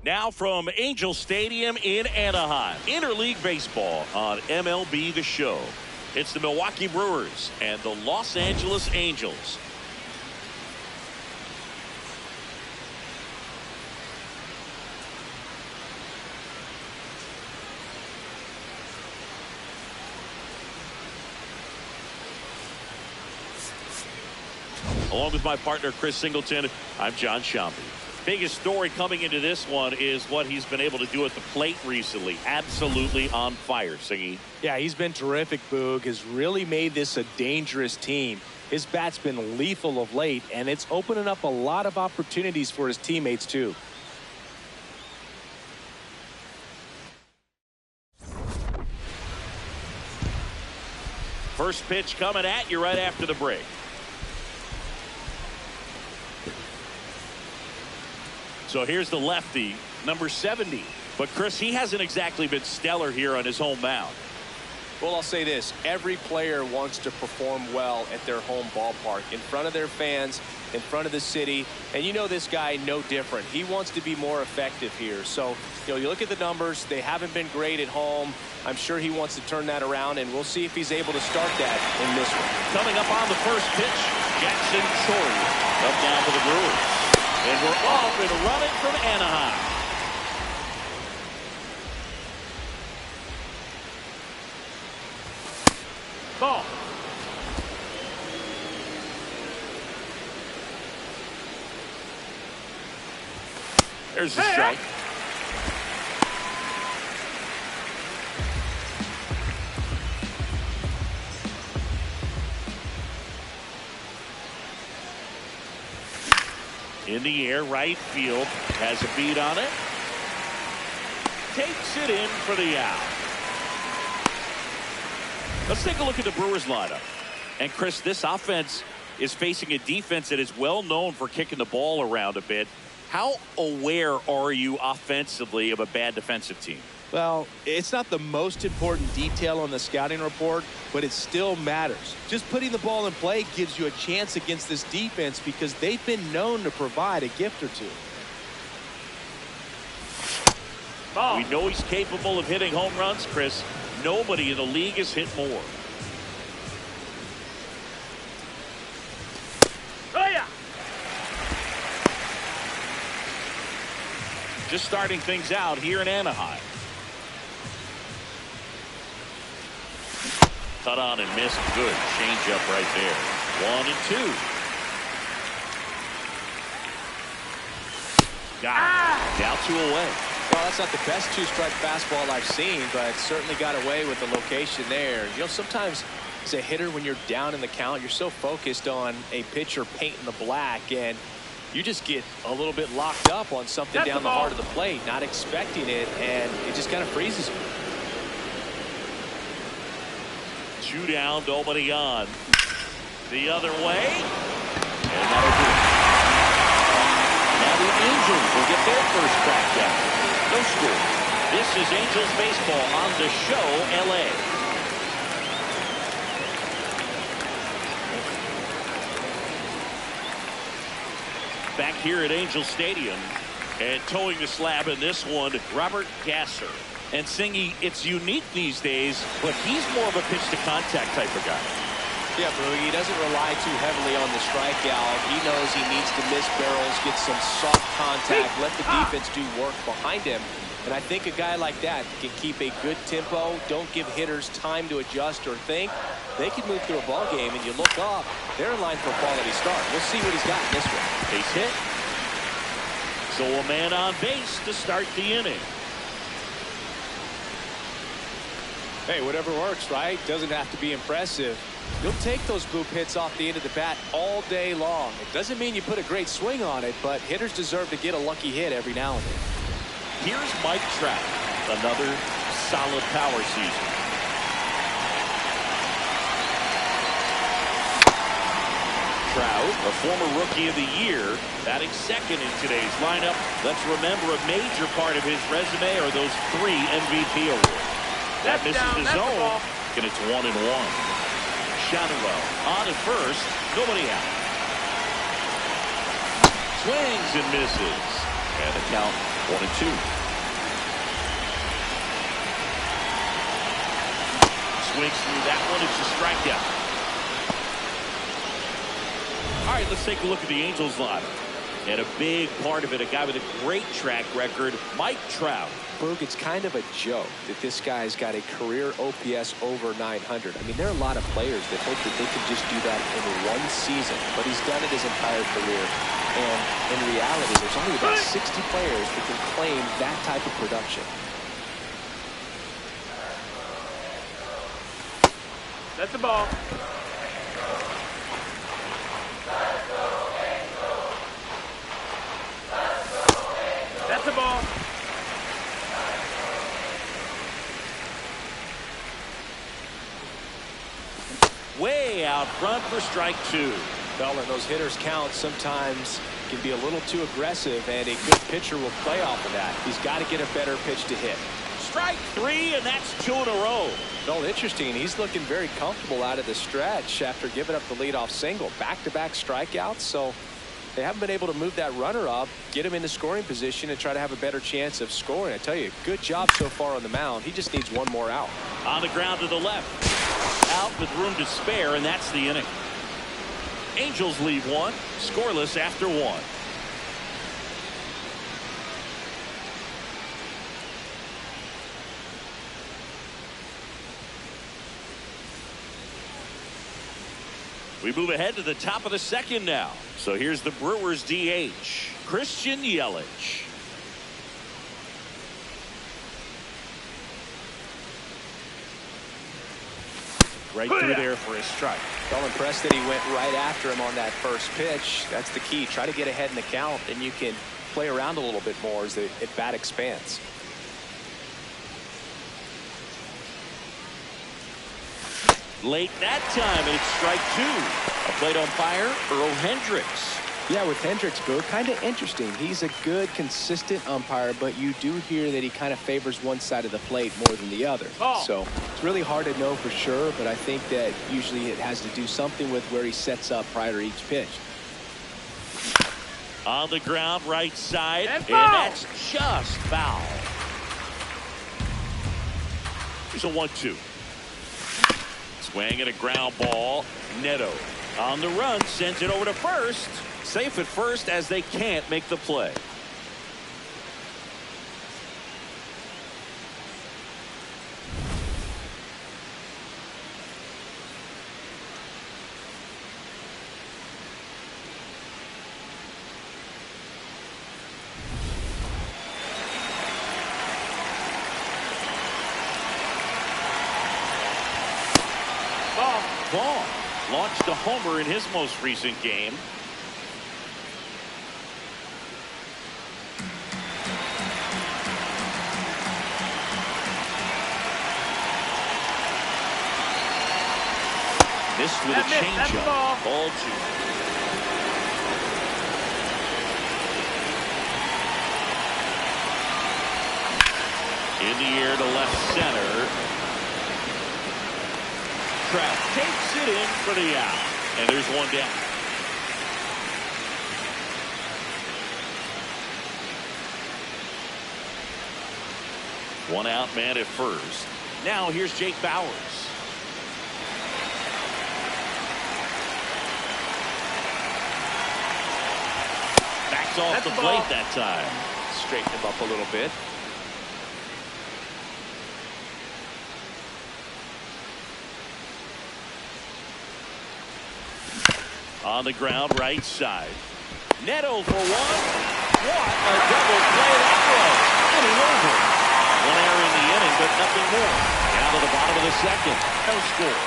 Now from Angel Stadium in Anaheim, interleague baseball on MLB The Show. It's the Milwaukee Brewers and the Los Angeles Angels. Along with my partner, Chris Singleton, I'm John Shambi. Biggest story coming into this one is what he's been able to do at the plate recently. Absolutely on fire, Singy. Yeah, he's been terrific, Boog. Has really made this a dangerous team. His bat's been lethal of late, and it's opening up a lot of opportunities for his teammates, too. First pitch coming at you right after the break. So here's the lefty, number 70. But, Chris, he hasn't exactly been stellar here on his home mound. Well, I'll say this. Every player wants to perform well at their home ballpark, in front of their fans, in front of the city. And you know this guy no different. He wants to be more effective here. So, you look at the numbers. They haven't been great at home. I'm sure he wants to turn that around, and we'll see if he's able to start that in this one. Coming up on the first pitch, Jackson Chourio up down for the Brewers. And we're off and running from Anaheim. Ball. There's the strike. In the air, right field has a beat on it. Takes it in for the out. Let's take a look at the Brewers lineup. And Chris, this offense is facing a defense that is well known for kicking the ball around a bit. How aware are you offensively of a bad defensive team? Well, it's not the most important detail on the scouting report, but it still matters. Just putting the ball in play gives you a chance against this defense because they've been known to provide a gift or two. We know he's capable of hitting home runs, Chris. Nobody in the league has hit more. Oh, yeah. Just starting things out here in Anaheim. Cut on and missed. Good change up right there. 1-2. Got it. Now 2 away. Well, that's not the best two-strike fastball I've seen, but certainly got away with the location there. Sometimes as a hitter, when you're down in the count, you're so focused on a pitcher painting the black, and you just get a little bit locked up on something down the heart of the plate, not expecting it, and it just kind of freezes you. 2 down, nobody on. The other way. And that'll do it. Now the Angels will get their first crack down. No score. This is Angels baseball on The Show, LA. Back here at Angel Stadium, and towing the slab in this one, Robert Gasser. And Singy, it's unique these days, but he's more of a pitch-to-contact type of guy. Yeah, Brew, he doesn't rely too heavily on the strikeout. He knows he needs to miss barrels, get some soft contact, let the defense do work behind him. And I think a guy like that can keep a good tempo, don't give hitters time to adjust or think. They can move through a ball game, and you look up, they're in line for a quality start. We'll see what he's got in this one. Base hit. So a man on base to start the inning. Hey, whatever works, right? Doesn't have to be impressive. You'll take those boop hits off the end of the bat all day long. It doesn't mean you put a great swing on it, but hitters deserve to get a lucky hit every now and then. Here's Mike Trout. Another solid power season. Trout, a former Rookie of the Year, batting second in today's lineup. Let's remember a major part of his resume are those 3 MVP awards. That misses the zone, and it's 1-1. Shadowell on at first, nobody out. Swings and misses. And the count 1-2. Swings through that one. It's a strikeout. All right, let's take a look at the Angels lineup. And a big part of it, a guy with a great track record, Mike Trout. Boog, it's kind of a joke that this guy's got a career OPS over 900. I mean, there are a lot of players that hope that they could just do that in one season, but he's done it his entire career. And in reality, there's only about 60 players that can claim that type of production. That's the ball. That's the ball. Way out front for strike 2. Well, and those hitters count sometimes can be a little too aggressive, and a good pitcher will play off of that. He's got to get a better pitch to hit. Strike 3, and that's 2 in a row. Well, interesting. He's looking very comfortable out of the stretch after giving up the leadoff single. Back-to-back strikeouts, so they haven't been able to move that runner up, get him into scoring position, and try to have a better chance of scoring. I tell you, good job so far on the mound. He just needs one more out. On the ground to the left. Out with room to spare, and that's the inning. Angels leave one, scoreless after 1. We move ahead to the top of the second now. So here's the Brewers DH, Christian Yelich. Right through there for a strike. Well, impressed that he went right after him on that first pitch. That's the key. Try to get ahead in the count, and you can play around a little bit more as the at-bat expands. Late that time, and it's strike 2. A plate umpire, Earl Hendricks. Yeah, with Hendricks, Bill, kind of interesting. He's a good, consistent umpire, but you do hear that he kind of favors one side of the plate more than the other. Oh. So it's really hard to know for sure, but I think that usually it has to do something with where he sets up prior to each pitch. On the ground, right side, and that's just foul. Here's a 1-2. Swing and a ground ball. Neto on the run, sends it over to first. Safe at first as they can't make the play. Vaughn launched a homer in his most recent game. Missed with a changeup. Ball 2. In the air to left center. Trout takes it in for the out. And there's one down. One out man at first. Now here's Jake Bauers. Backs off the plate that time. Straighten him up a little bit. On the ground, right side. Neto for 1. What a double play that was. Getting over. 1 error in the inning, but nothing more. Down to the bottom of the second. No score.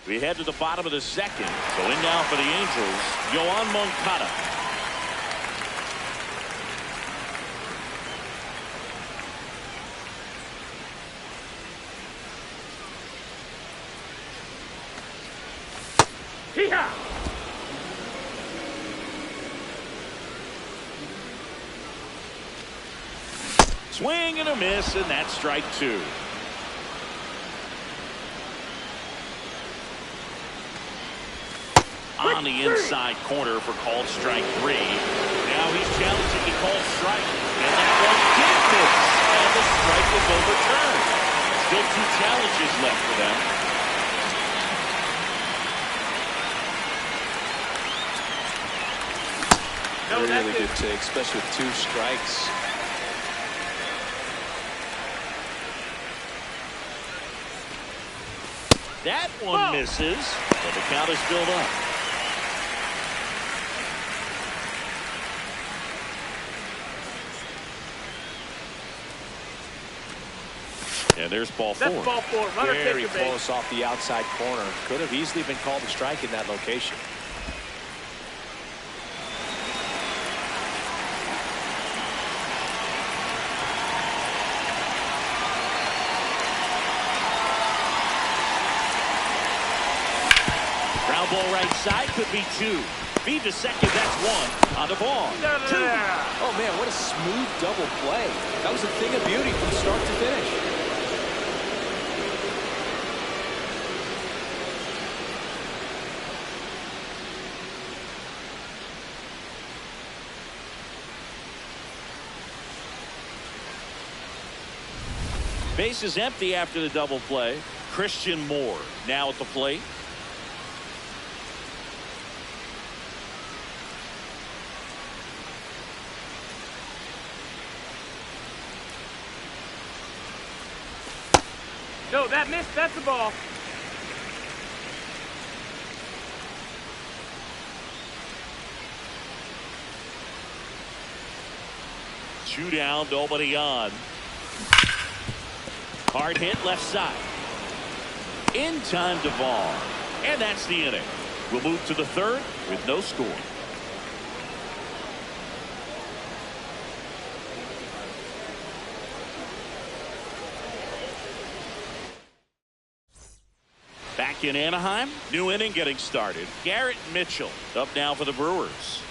We head to the bottom of the second. So in now for the Angels, Yoan Moncada. Swing and a miss, and that's strike 2. on the inside corner for called strike 3. Now he's challenging the called strike. And that one did miss. And the strike was overturned. Still 2 challenges left for them. Really good take, especially with 2 strikes. That one misses, but the count is filled up. And there's ball 4. That's ball 4. Runner Very take your base. close off the outside corner. Could have easily been called a strike in that location. Ground ball right side, could be 2. Feed to second, that's 1. On the ball, 2. Oh man, what a smooth double play. That was a thing of beauty from start to finish. Base is empty after the double play. Christian Moore now at the plate. No, that missed. That's a ball. Two down, nobody on. Hard hit left side. In time to ball. And that's the inning. We'll move to the 3rd with no score. Back in Anaheim, new inning getting started. Garrett Mitchell up now for the Brewers.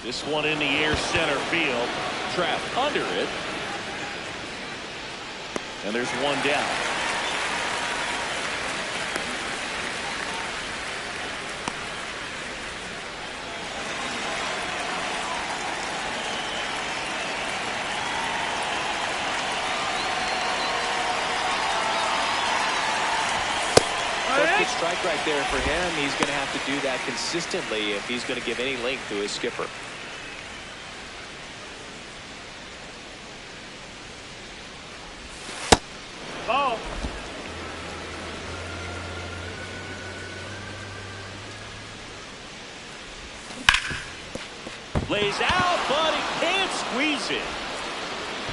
This one in the air, center field. Trapped under it. And there's 1 down. Good strike right there for him. He's going to have to do that consistently if he's going to give any length to his skipper. Ball. Lays out, but he can't squeeze it.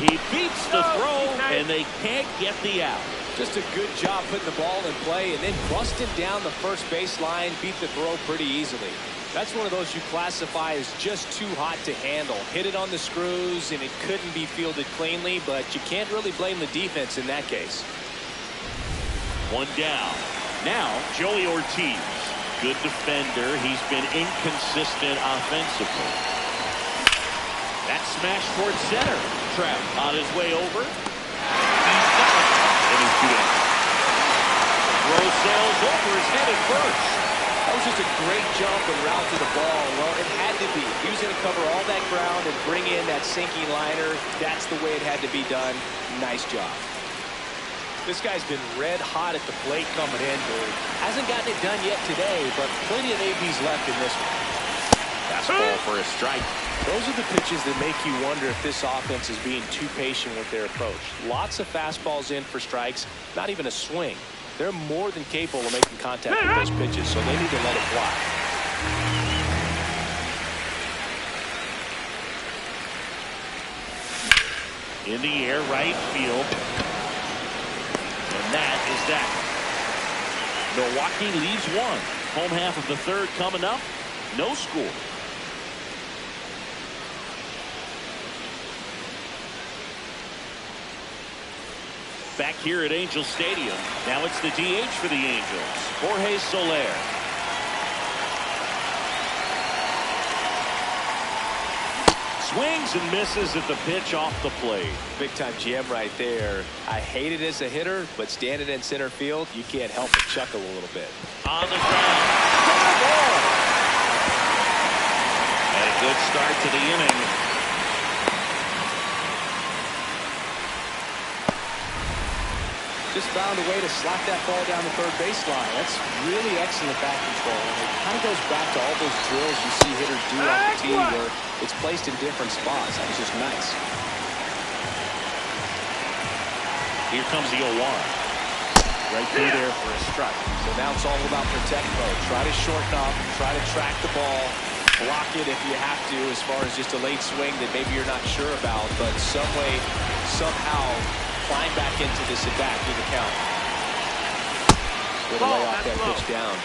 He beats the throw, and they can't get the out. Just a good job putting the ball in play and then busting down the first baseline, beat the throw pretty easily. That's one of those you classify as just too hot to handle. Hit it on the screws, and it couldn't be fielded cleanly, but you can't really blame the defense in that case. 1 down. Now, Joey Ortiz. Good defender. He's been inconsistent offensively. That smash towards center. Trap on his way over. And he's 2 down. Throw sails over his head at first. That was just a great jump and route to the ball. Well, it had to be. He was going to cover all that ground and bring in that sinking liner. That's the way it had to be done. Nice job. This guy's been red hot at the plate coming in, dude. Hasn't gotten it done yet today, but plenty of ABs left in this one. Fastball for a strike. Those are the pitches that make you wonder if this offense is being too patient with their approach. Lots of fastballs in for strikes, not even a swing. They're more than capable of making contact with those pitches, so they need to let it fly. In the air, right field. And that is that. Milwaukee leads 1. Home half of the 3rd coming up. No score. Back here at Angel Stadium. Now it's the DH for the Angels, Jorge Soler. Swings and misses at the pitch off the plate. Big time GM right there. I hate it as a hitter, but standing in center field, you can't help but chuckle a little bit. On the ground. Fly ball. And a good start to the inning. Just found a way to slap that ball down the third baseline. That's really excellent bat control. And it kind of goes back to all those drills you see hitters do off the tee where it's placed in different spots. That was just nice. Here comes the 0-1. Right through there for a strike. So now it's all about protect mode. Try to shorten up, try to track the ball, block it if you have to as far as just a late swing that maybe you're not sure about, but some way, somehow climb back into this at bat through the count. Good lay off that pitch down.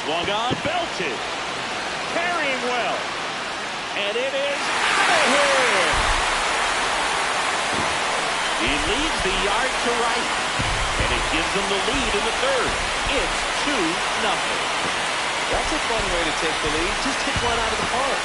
Swung on, belted. Carrying well. And it is out of here. He leads the yard to right. And it gives him the lead in the third. It's 2-0. That's a fun way to take the lead. Just hit one out of the park.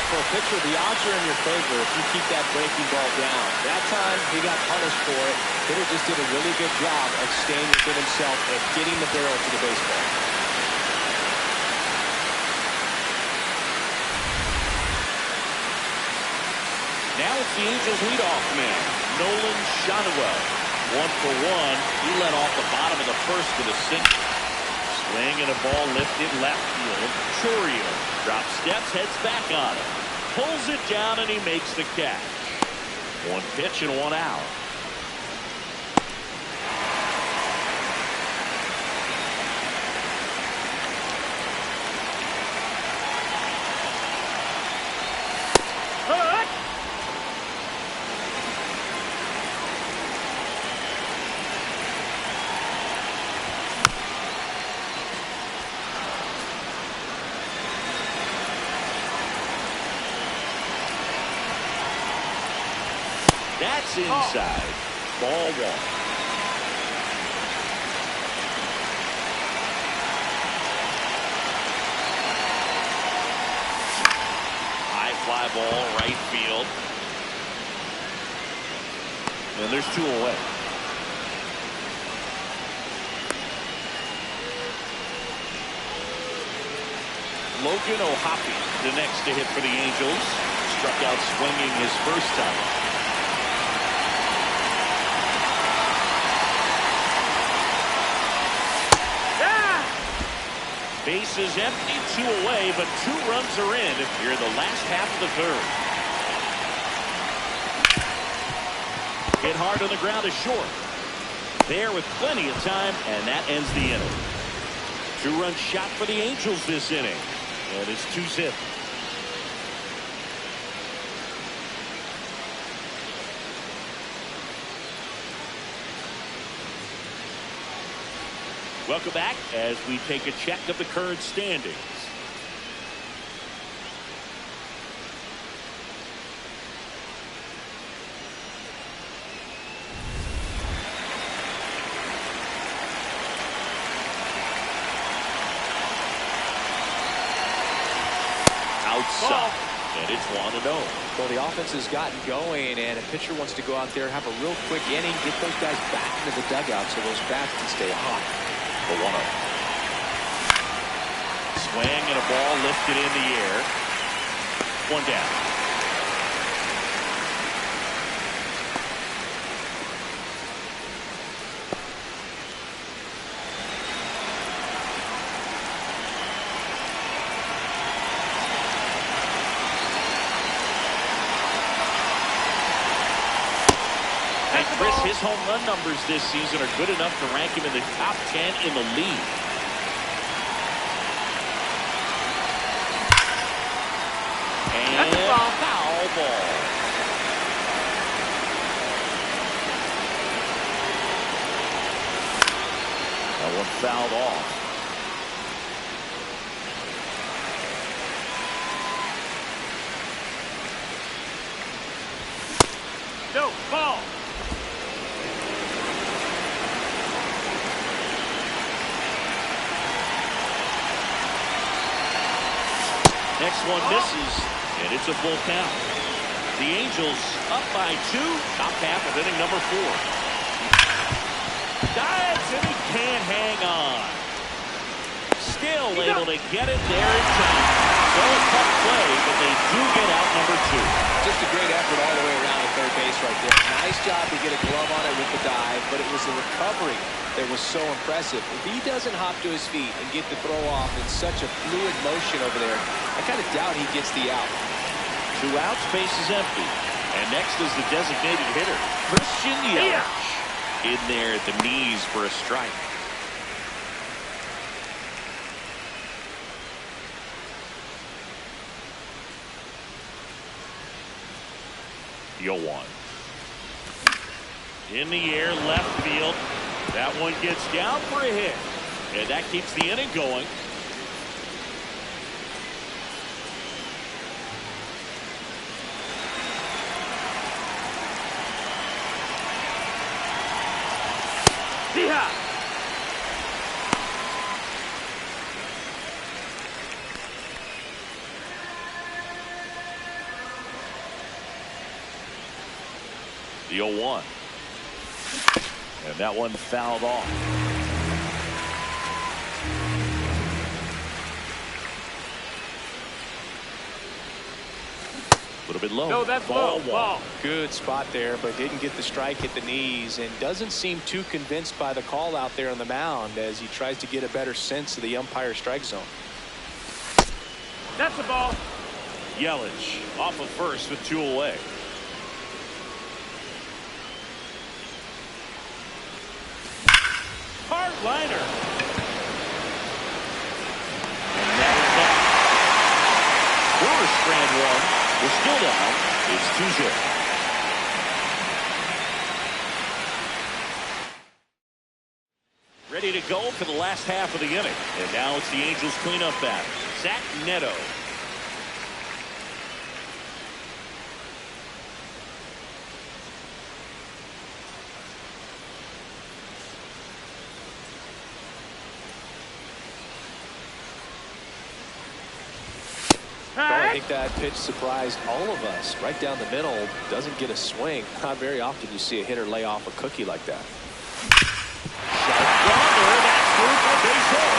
For a pitcher, the odds are in your favor if you keep that breaking ball down. That time, he got punished for it. Hitter just did a really good job of staying within himself and getting the barrel to the baseball. Now it's the Angels leadoff man, Nolan Shotwell. 1-for-1. He led off the bottom of the first with a single. Swing and a ball lifted left field. Churio drops steps, heads back on it. Pulls it down and he makes the catch. 1 pitch and 1 out. That's inside. Ball 1. High fly ball, right field. And there's 2 away. Logan O'Hoppe, the next to hit for the Angels. Struck out swinging his first time. Bases empty, 2 away, but 2 runs are in here in the last half of the third. Hit hard on the ground is short. There with plenty of time, and that ends the inning. 2-run shot for the Angels this inning. And it's 2-zip. Welcome back as we take a check of the current standings. Outside, and it's 1-0. Well, the offense has gotten going, and a pitcher wants to go out there, have a real quick inning, get those guys back into the dugout so those bats can stay hot. The 1-0. Swing and a ball lifted in the air. 1 down. Chris, his home run numbers this season are good enough to rank him in the top 10 in the league. And foul ball. one fouled off. No, ball. Next one misses, and it's a full count. The Angels up by 2, top half of inning number 4. Dives, and he can't hang on. Still able to get it there in time. So a tough play, but they do get out number 2. Just a great effort all the way around at third base right there. Nice job to get a glove on it with the dive, but it was the recovery that was so impressive. If he doesn't hop to his feet and get the throw off in such a fluid motion over there, I kind of doubt he gets the out. 2 outs, base is empty. And next is the designated hitter, Christian Yelich. In there at the knees for a strike. The 0-1. In the air, left field. That one gets down for a hit. And that keeps the inning going. Yeah. The 0-1. And that one fouled off. A little bit low. No, that's low. Ball. Good spot there, but didn't get the strike at the knees, and doesn't seem too convinced by the call out there on the mound as he tries to get a better sense of the umpire strike zone. That's a ball. Yelich off of first with 2 away. Hard liner. And that is that. Brewers strand 1. We're still down. It's 2-0. Ready to go for the last half of the inning. And now it's the Angels cleanup batter, Zach Neto. Well, I think that pitch surprised all of us. Right down the middle, doesn't get a swing. Not very often you see a hitter lay off a cookie like that. Grounder, that's through for a base hit.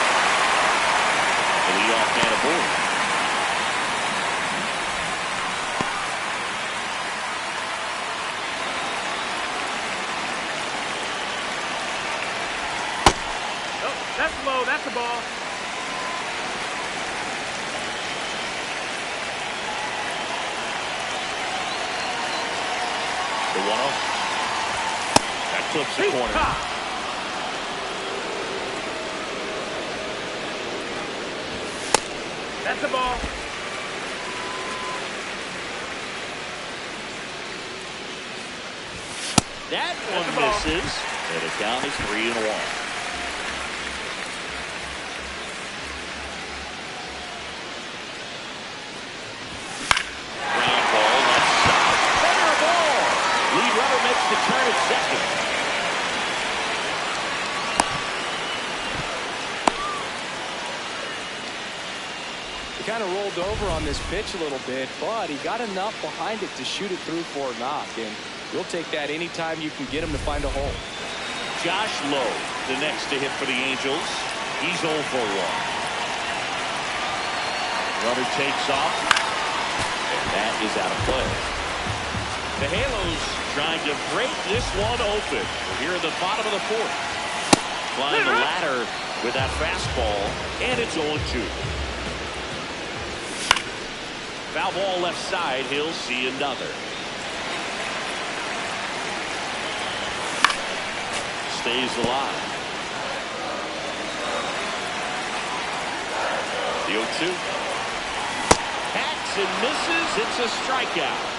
The leadoff man aboard. Oh, that's low. That's a ball. The 1-0. That clips the corner. That's a ball. That one misses. And the count is 3-1. The turn at second. He kind of rolled over on this pitch a little bit, but he got enough behind it to shoot it through for a knock, and you'll take that anytime you can get him to find a hole. Josh Lowe, the next to hit for the Angels. He's 0 for 1. Runner takes off, and that is out of play. The Halos trying to break this one open. We're here in the bottom of the 4th. Flying the ladder with that fastball, and it's 0-2. Foul ball left side. He'll see another. Stays alive. The 0-2. Hacks and misses. It's a strikeout.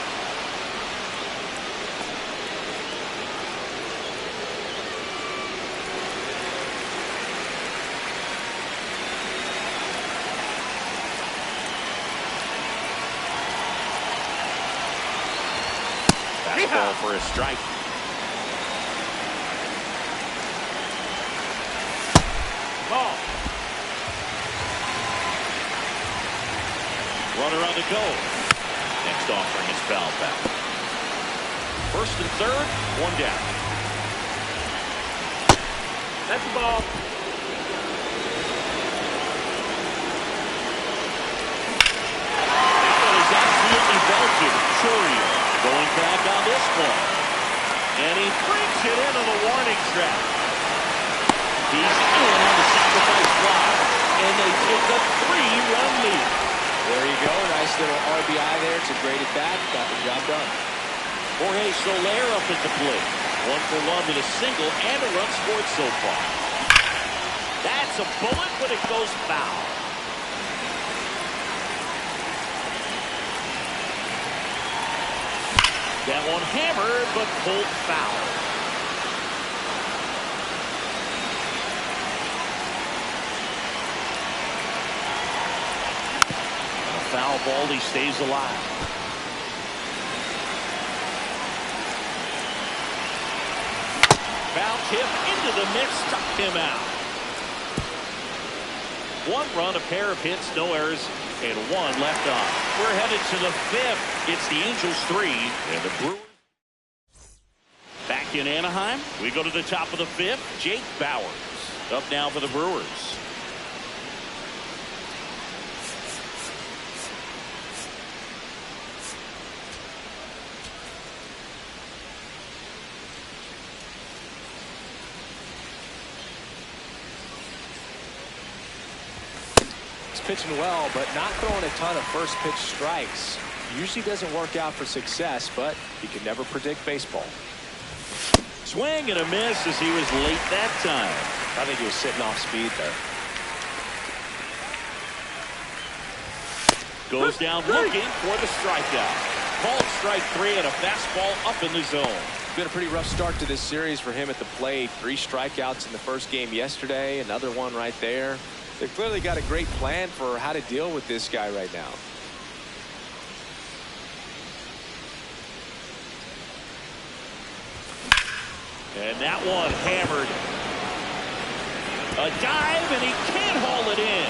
the ball for a strike. Ball. Runner on the go. Next offering is foul back. First and third, one down. That's the ball. That one is absolutely belted. Chorio going back on this one. And he brings it into the warning track. He's in on the sacrifice fly. And they take a 3-run lead. There you go. Nice little RBI there. It's a great at bat. Got the job done. Jorge Soler up at the plate. 1-for-1 with a single and a run scored so far. That's a bullet, but it goes foul. That one hammered, but pulled foul. A foul ball, he stays alive. Foul tip into the mix, struck him out. 1 run, a pair of hits, no errors, and 1 left on. We're headed to the 5th. It's the Angels 3 and the Brewers. Back in Anaheim, we go to the top of the 5th. Jake Bauers up now for the Brewers. Pitching well, but not throwing a ton of first pitch strikes. Usually doesn't work out for success, but you can never predict baseball. Swing and a miss as he was late that time. I think he was sitting off speed there. Goes down looking for the strikeout. Called strike 3 and a fastball up in the zone. It's been a pretty rough start to this series for him at the plate. 3 strikeouts in the first game yesterday. Another one right there. They've clearly got a great plan for how to deal with this guy right now. And that one hammered. A dive, and he can't haul it in.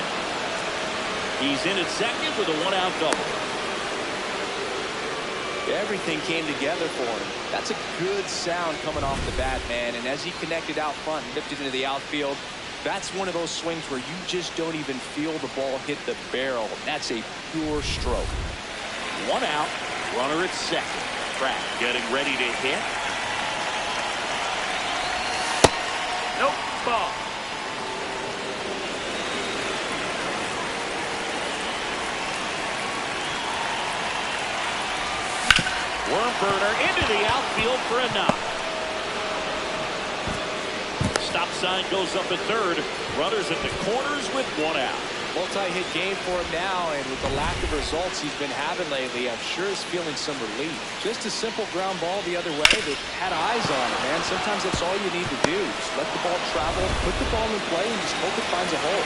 He's in at second with a 1-out double. Everything came together for him. That's a good sound coming off the bat, man. And as he connected out front and lifted into the outfield, that's one of those swings where you just don't even feel the ball hit the barrel. That's a pure stroke. 1 out, runner at second. Pratt getting ready to hit. Nope, ball. Worm burner into the outfield for a knock. Stop sign goes up at third. Runners at the corners with 1 out. Multi-hit game for him now, and with the lack of results he's been having lately, I'm sure he's feeling some relief. Just a simple ground ball the other way that had eyes on it, man. Sometimes that's all you need to do. Just let the ball travel, put the ball in play, and just hope it finds a hole.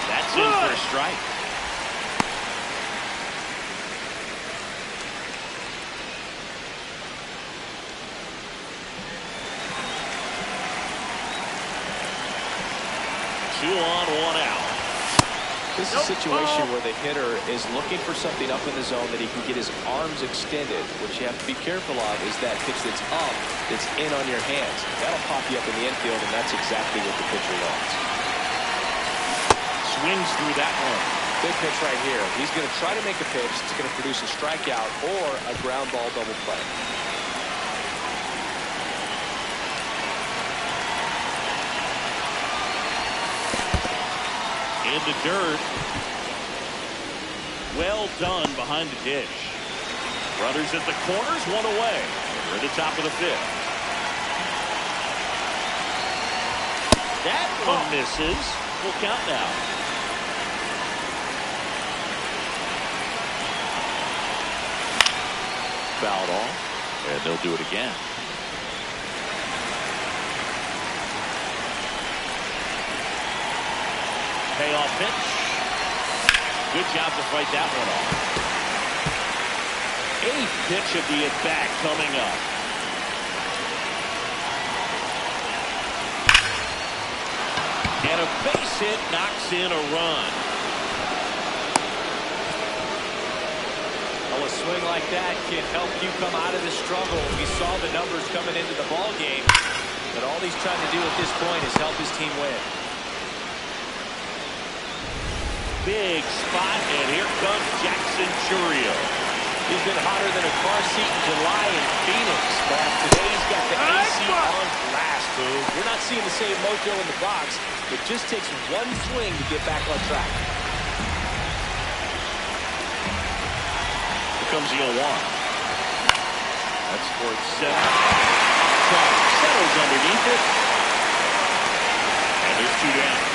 That's in for a strike. Two on, 1 out. This is a situation where the hitter is looking for something up in the zone that he can get his arms extended. What you have to be careful of is that pitch that's up, that's in on your hands. That'll pop you up in the infield, and that's exactly what the pitcher wants. Swings through that one. Big pitch right here. He's going to try to make a pitch that's going to produce a strikeout or a ground ball double play. In the dirt. Well done behind the dish. Runners at the corners, 1 away. We're at the top of the 5th. That one misses. Full count now. Fouled off, and they'll do it again. Payoff pitch. Good job to fight that one off. Eighth pitch of the at-bat coming up. And a base hit knocks in a run. Well, a swing like that can help you come out of the struggle. We saw the numbers coming into the ball game, but all he's trying to do at this point is help his team win. Big spot, and here comes Jackson Chourio. He's been hotter than a car seat in July in Phoenix, but today he's got the AC on blast, Boo. You're not seeing the same mojo in the box. It just takes one swing to get back on track. Here comes the 0-1. That's towards center. Trout settles underneath it. And there's 2 down.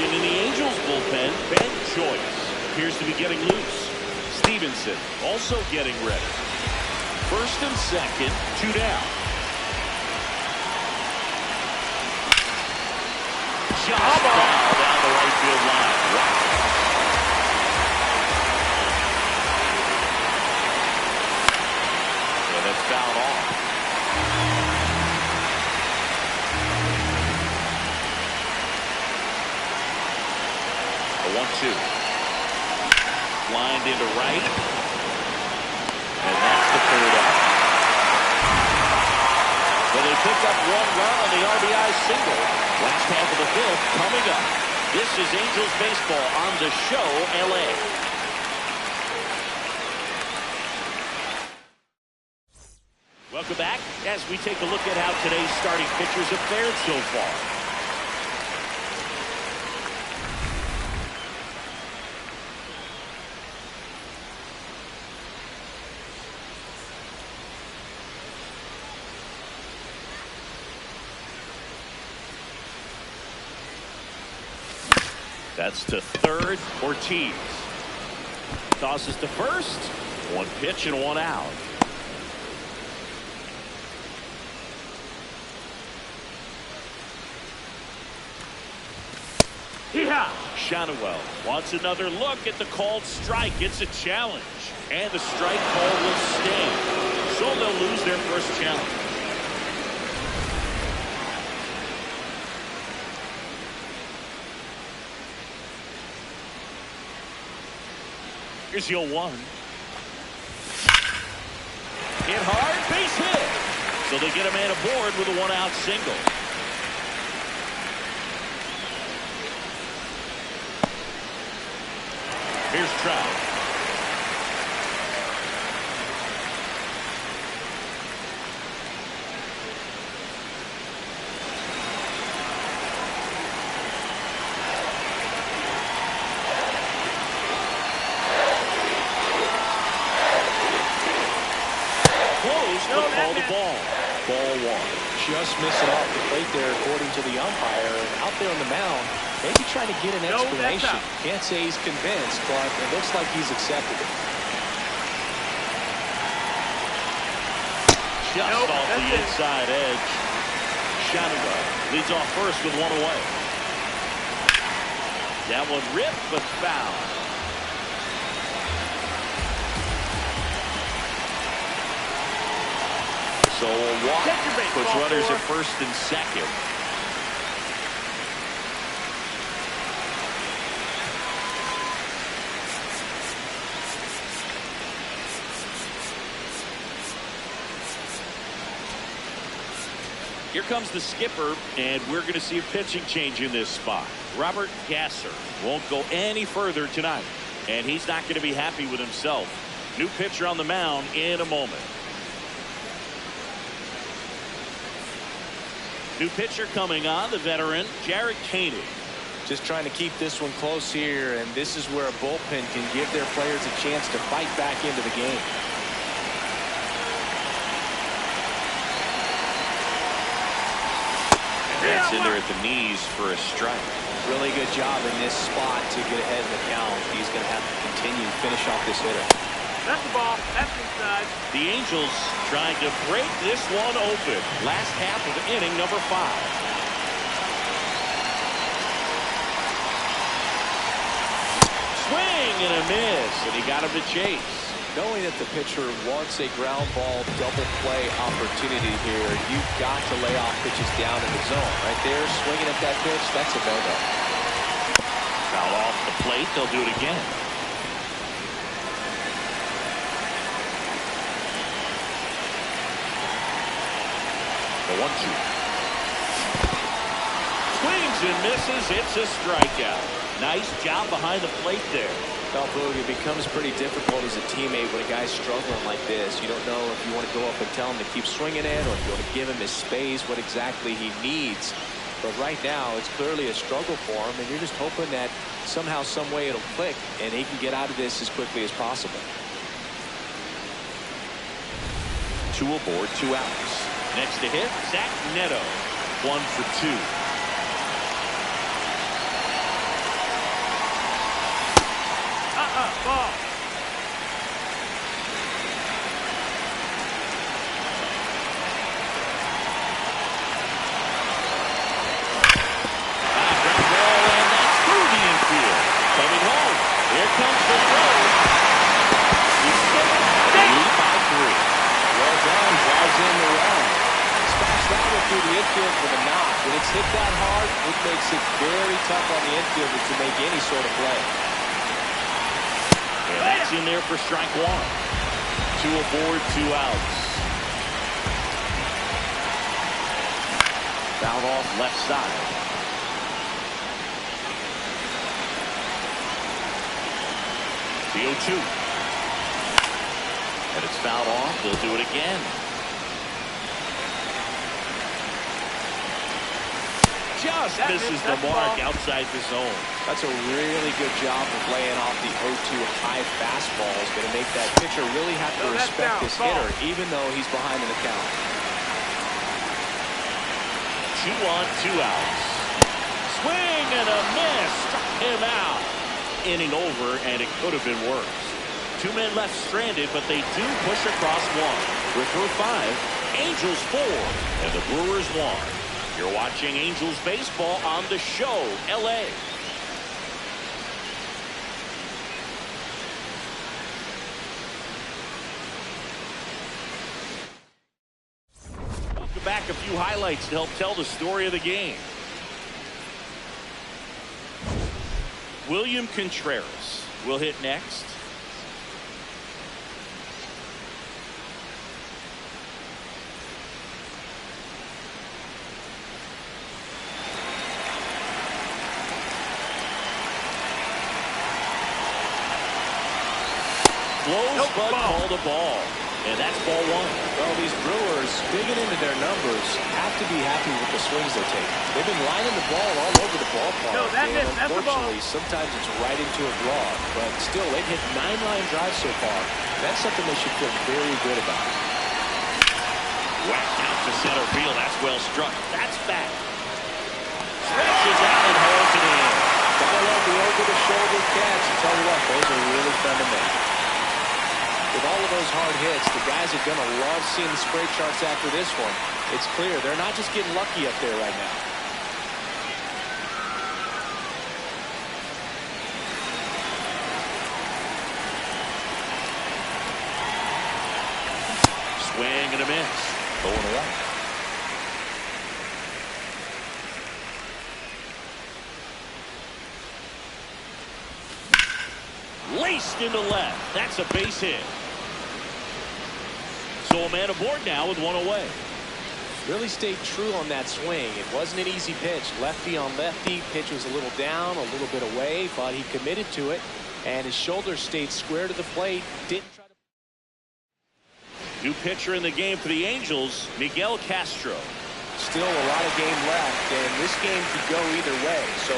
In the Angels bullpen, Ben Choice appears to be getting loose. Stevenson also getting ready. First and second, 2 down. Just foul down the right field line. Wow. And it's fouled off. A 1-2. Lined into right. And that's the 3rd out. Well, they picked up 1 run on the RBI single. Last half of the 5th coming up. This is Angels baseball on the show, LA. Welcome back as we take a look at how today's starting pitchers have fared so far. That's to third, Ortiz. Tosses to first. 1 pitch and 1 out. Yeah. Shadowell wants another look at the called strike. It's a challenge. And the strike call will stand. So they'll lose their first challenge. Here's the 0-1. Hit hard, base hit. So they get a man aboard with a 1-out single. Here's Trout. Call the ball. Ball 1. Just missing off the plate there, according to the umpire. And out there on the mound, maybe trying to get an explanation. Can't say he's convinced, but it looks like he's accepted it. Just off the inside edge. Shadowell leads off first with 1 away. That one ripped, but foul. So a walk puts runners at first and second. Here comes the skipper, and we're going to see a pitching change in this spot. Robert Gasser won't go any further tonight, and he's not going to be happy with himself. New pitcher on the mound in a moment. New pitcher coming on, the veteran, Jarred Koenig. Just trying to keep this one close here, and this is where a bullpen can give their players a chance to fight back into the game. That's Gets in there at the knees for a strike. Really good job in this spot to get ahead in the count. He's going to have to continue to finish off this hitter. That's the ball. That's inside. The Angels trying to break this one open. Last half of inning number 5. Swing and a miss, and he got him to chase. Knowing that the pitcher wants a ground ball double play opportunity here, you've got to lay off pitches down in the zone. Right there, swinging at that pitch, that's a no-no. Foul off the plate, they'll do it again. The 1-2. Swings and misses, it's a strikeout. Nice job behind the plate there. Well, Boog, it becomes pretty difficult as a teammate when a guy's struggling like this. You don't know if you want to go up and tell him to keep swinging it, or if you want to give him his space, what exactly he needs. But right now, it's clearly a struggle for him, and you're just hoping that somehow, some way it'll click, and he can get out of this as quickly as possible. 2 aboard, 2 outs. Next to hit, Zach Neto. 1 for 2. Ball. Coming home. Here comes the throw. He's safe. Lead by 3. Well done. Drives in the run. Smash that one through the infield for the knock. When it's hit that hard, it makes it very tough on the infielder to make any sort of play. And that's in there for strike 1. 2 aboard, 2 outs. Fouled off left side. The 0-2. And it's fouled off. They'll do it again. Just misses the mark outside the zone. That's a really good job of laying off the 0-2 high fastball. Is going to make that pitcher really have to respect this hitter, even though he's behind in the count. 2 on, 2 outs. Swing and a miss. Struck him out. Inning over, and it could have been worse. 2 men left stranded, but they do push across 1. We're through 5. Angels 4, and the Brewers 1. You're watching Angels baseball on the show, LA. We'll go back a few highlights to help tell the story of the game. William Contreras will hit next. Close, but called a ball. And that's ball 1. Well, these Brewers, digging into their numbers, have to be happy with the swings they take. They've been lining the ball all over the ballpark. No, that's unfortunately, sometimes it's right into a draw. But still, they've hit 9-line drives so far. That's something they should feel very good about. Whacked out to center field. That's well struck. That's back. Stretches out and holds it in. Gotta love the over-the-shoulder catch. I tell you what, those are really fun to make. With all of those hard hits, the guys are going to love seeing the spray charts after this one. It's clear they're not just getting lucky up there right now. Swing and a miss. Going away. Laced into left. That's a base hit. So a man aboard now with 1 away. Really stayed true on that swing. It wasn't an easy pitch. Lefty on lefty. Pitch was a little down, a little bit away, but he committed to it, and his shoulder stayed square to the plate. Didn't try to. New pitcher in the game for the Angels, Miguel Castro. Still a lot of game left, and this game could go either way. So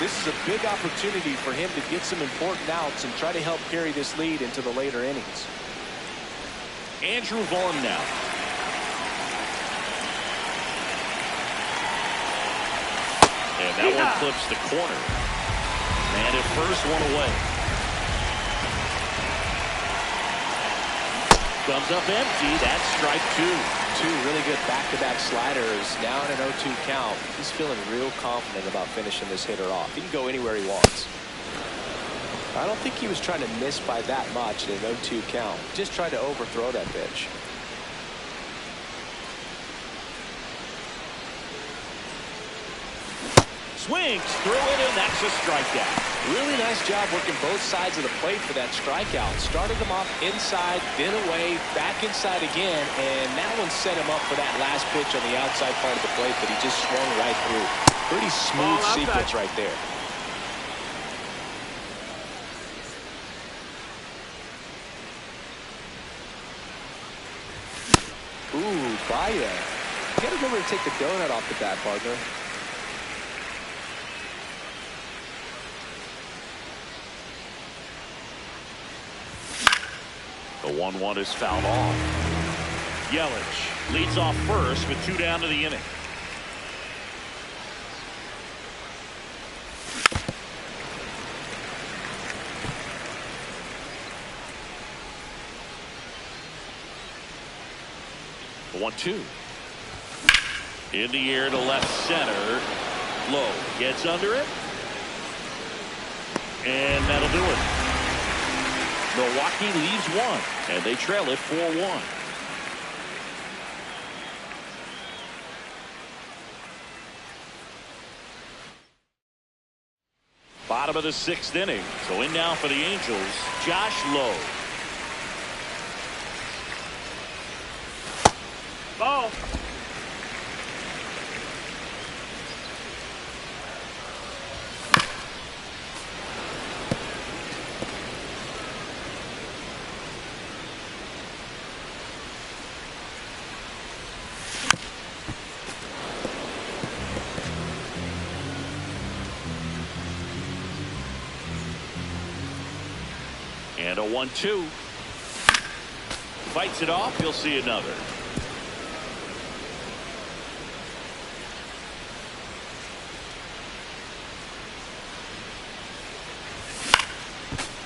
this is a big opportunity for him to get some important outs and try to help carry this lead into the later innings. Andrew Vaughn now. And that one clips the corner. And at first, one away. Comes up empty. That's strike two. Two really good back-to-back sliders. Now in an 0-2 count. He's feeling real confident about finishing this hitter off. He can go anywhere he wants. I don't think he was trying to miss by that much in an 0-2 count. Just tried to overthrow that pitch. Swings through it, and that's a strikeout. Really nice job working both sides of the plate for that strikeout. Started him off inside, then away, back inside again, and that one set him up for that last pitch on the outside part of the plate that he just swung right through. Pretty smooth sequence right there. Ooh, Baez. You gotta remember to take the donut off the bat, partner. The 1-1 is fouled off. Yelich leads off first with 2 down to the inning. The 1-2. In the air to left center. Low gets under it. And that'll do it. Milwaukee leaves one, and they trail it 4-1. Bottom of the 6th inning. So in now for the Angels, Josh Lowe. Ball. And a 1-2. Fights it off. You'll see another.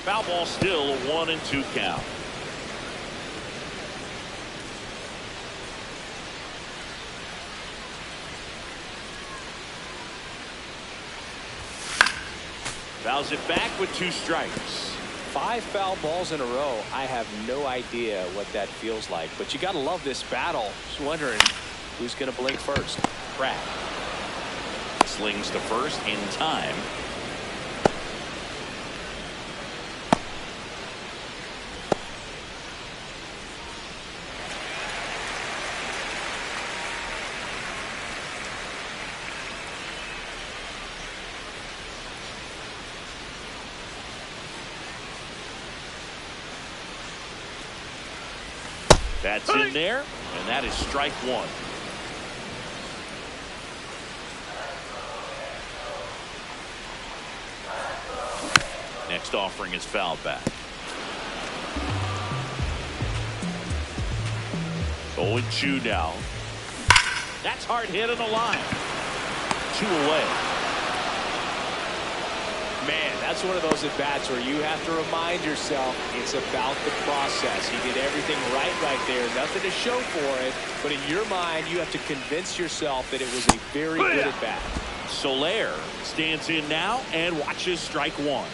Foul ball, still a 1-2 count. Fouls it back with 2 strikes. 5 foul balls in a row. I have no idea what that feels like, but you got to love this battle. Just wondering who's going to blink first. Pratt Slings to first in time. That's in there, and that is strike 1. Next offering is fouled back. 0-2 now. That's hard hit on the line. 2 away. Man, that's one of those at-bats where you have to remind yourself it's about the process. He did everything right there. Nothing to show for it. But in your mind, you have to convince yourself that it was a very good at-bat. Soler stands in now and watches strike 1.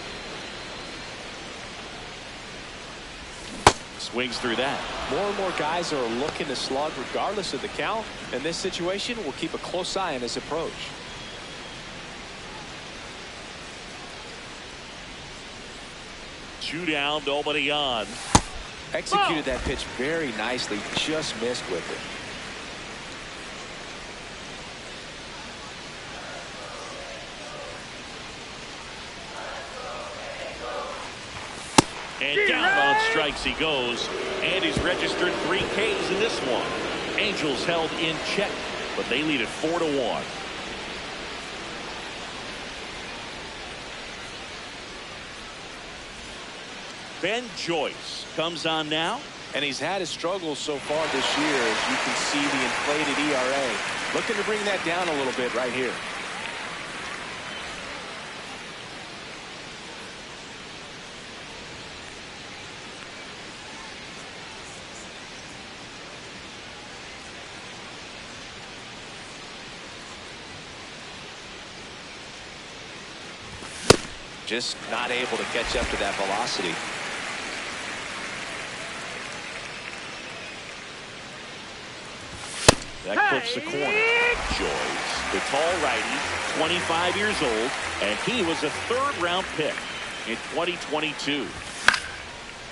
Swings through that. More and more guys are looking to slug regardless of the count. In this situation, we'll keep a close eye on his approach. Two down, nobody on. Executed that pitch very nicely, just missed with it. And down on strikes he goes, and he's registered 3 Ks in this one. Angels held in check, but they lead it 4-1. Ben Joyce comes on now. And he's had his struggles so far this year, as you can see the inflated ERA. Looking to bring that down a little bit right here. just not able to catch up to that velocity. That clips the corner. Joyce, the tall righty, 25 years old, and he was a third-round pick in 2022.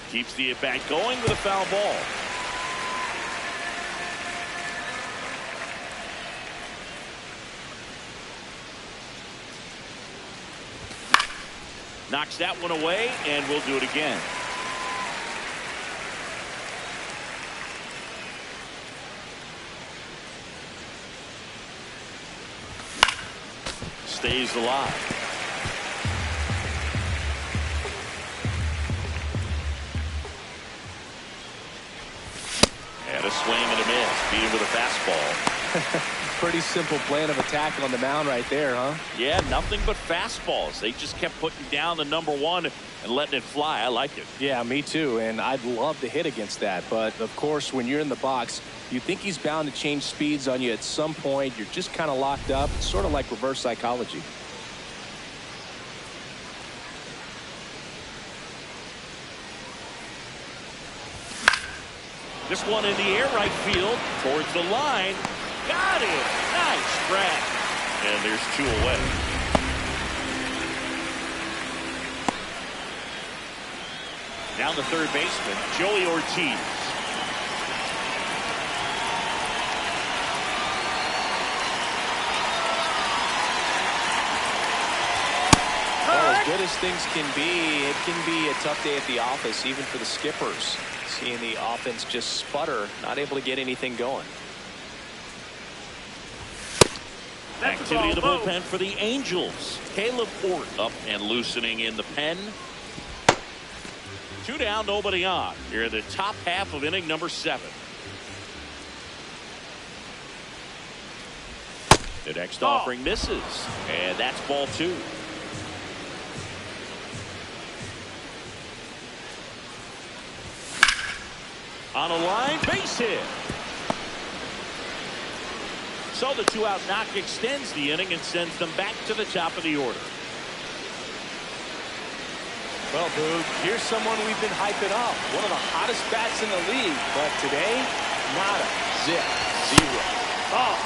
Keeps the at-bat going with a foul ball. Knocks that one away, and we'll do it again. Stays alive. And a swing and a miss. Beat him with a fastball. Pretty simple plan of attack on the mound right there, huh? Yeah, nothing but fastballs. They just kept putting down the #1 and letting it fly. I like it. Yeah, me too. And I'd love to hit against that. But, of course, when you're in the box, you think he's bound to change speeds on you at some point. You're just kind of locked up. It's sort of like reverse psychology. This one in the air, right field, towards the line. Got it. Nice grab. And there's 2 away. Down the third baseman, Joey Ortiz. Well, as good as things can be, it can be a tough day at the office, even for the skippers. Seeing the offense just sputter, not able to get anything going. Activity in the bullpen for the Angels. Caleb Ort up and loosening in the pen. 2 down, nobody on. Here in the top half of inning number 7. The next offering misses, and that's ball 2. On a line, base hit. So the 2-out knock extends the inning and sends them back to the top of the order. Well, Boog, here's someone we've been hyping up. One of the hottest bats in the league. But today, nada. Zip. Zero. Oh.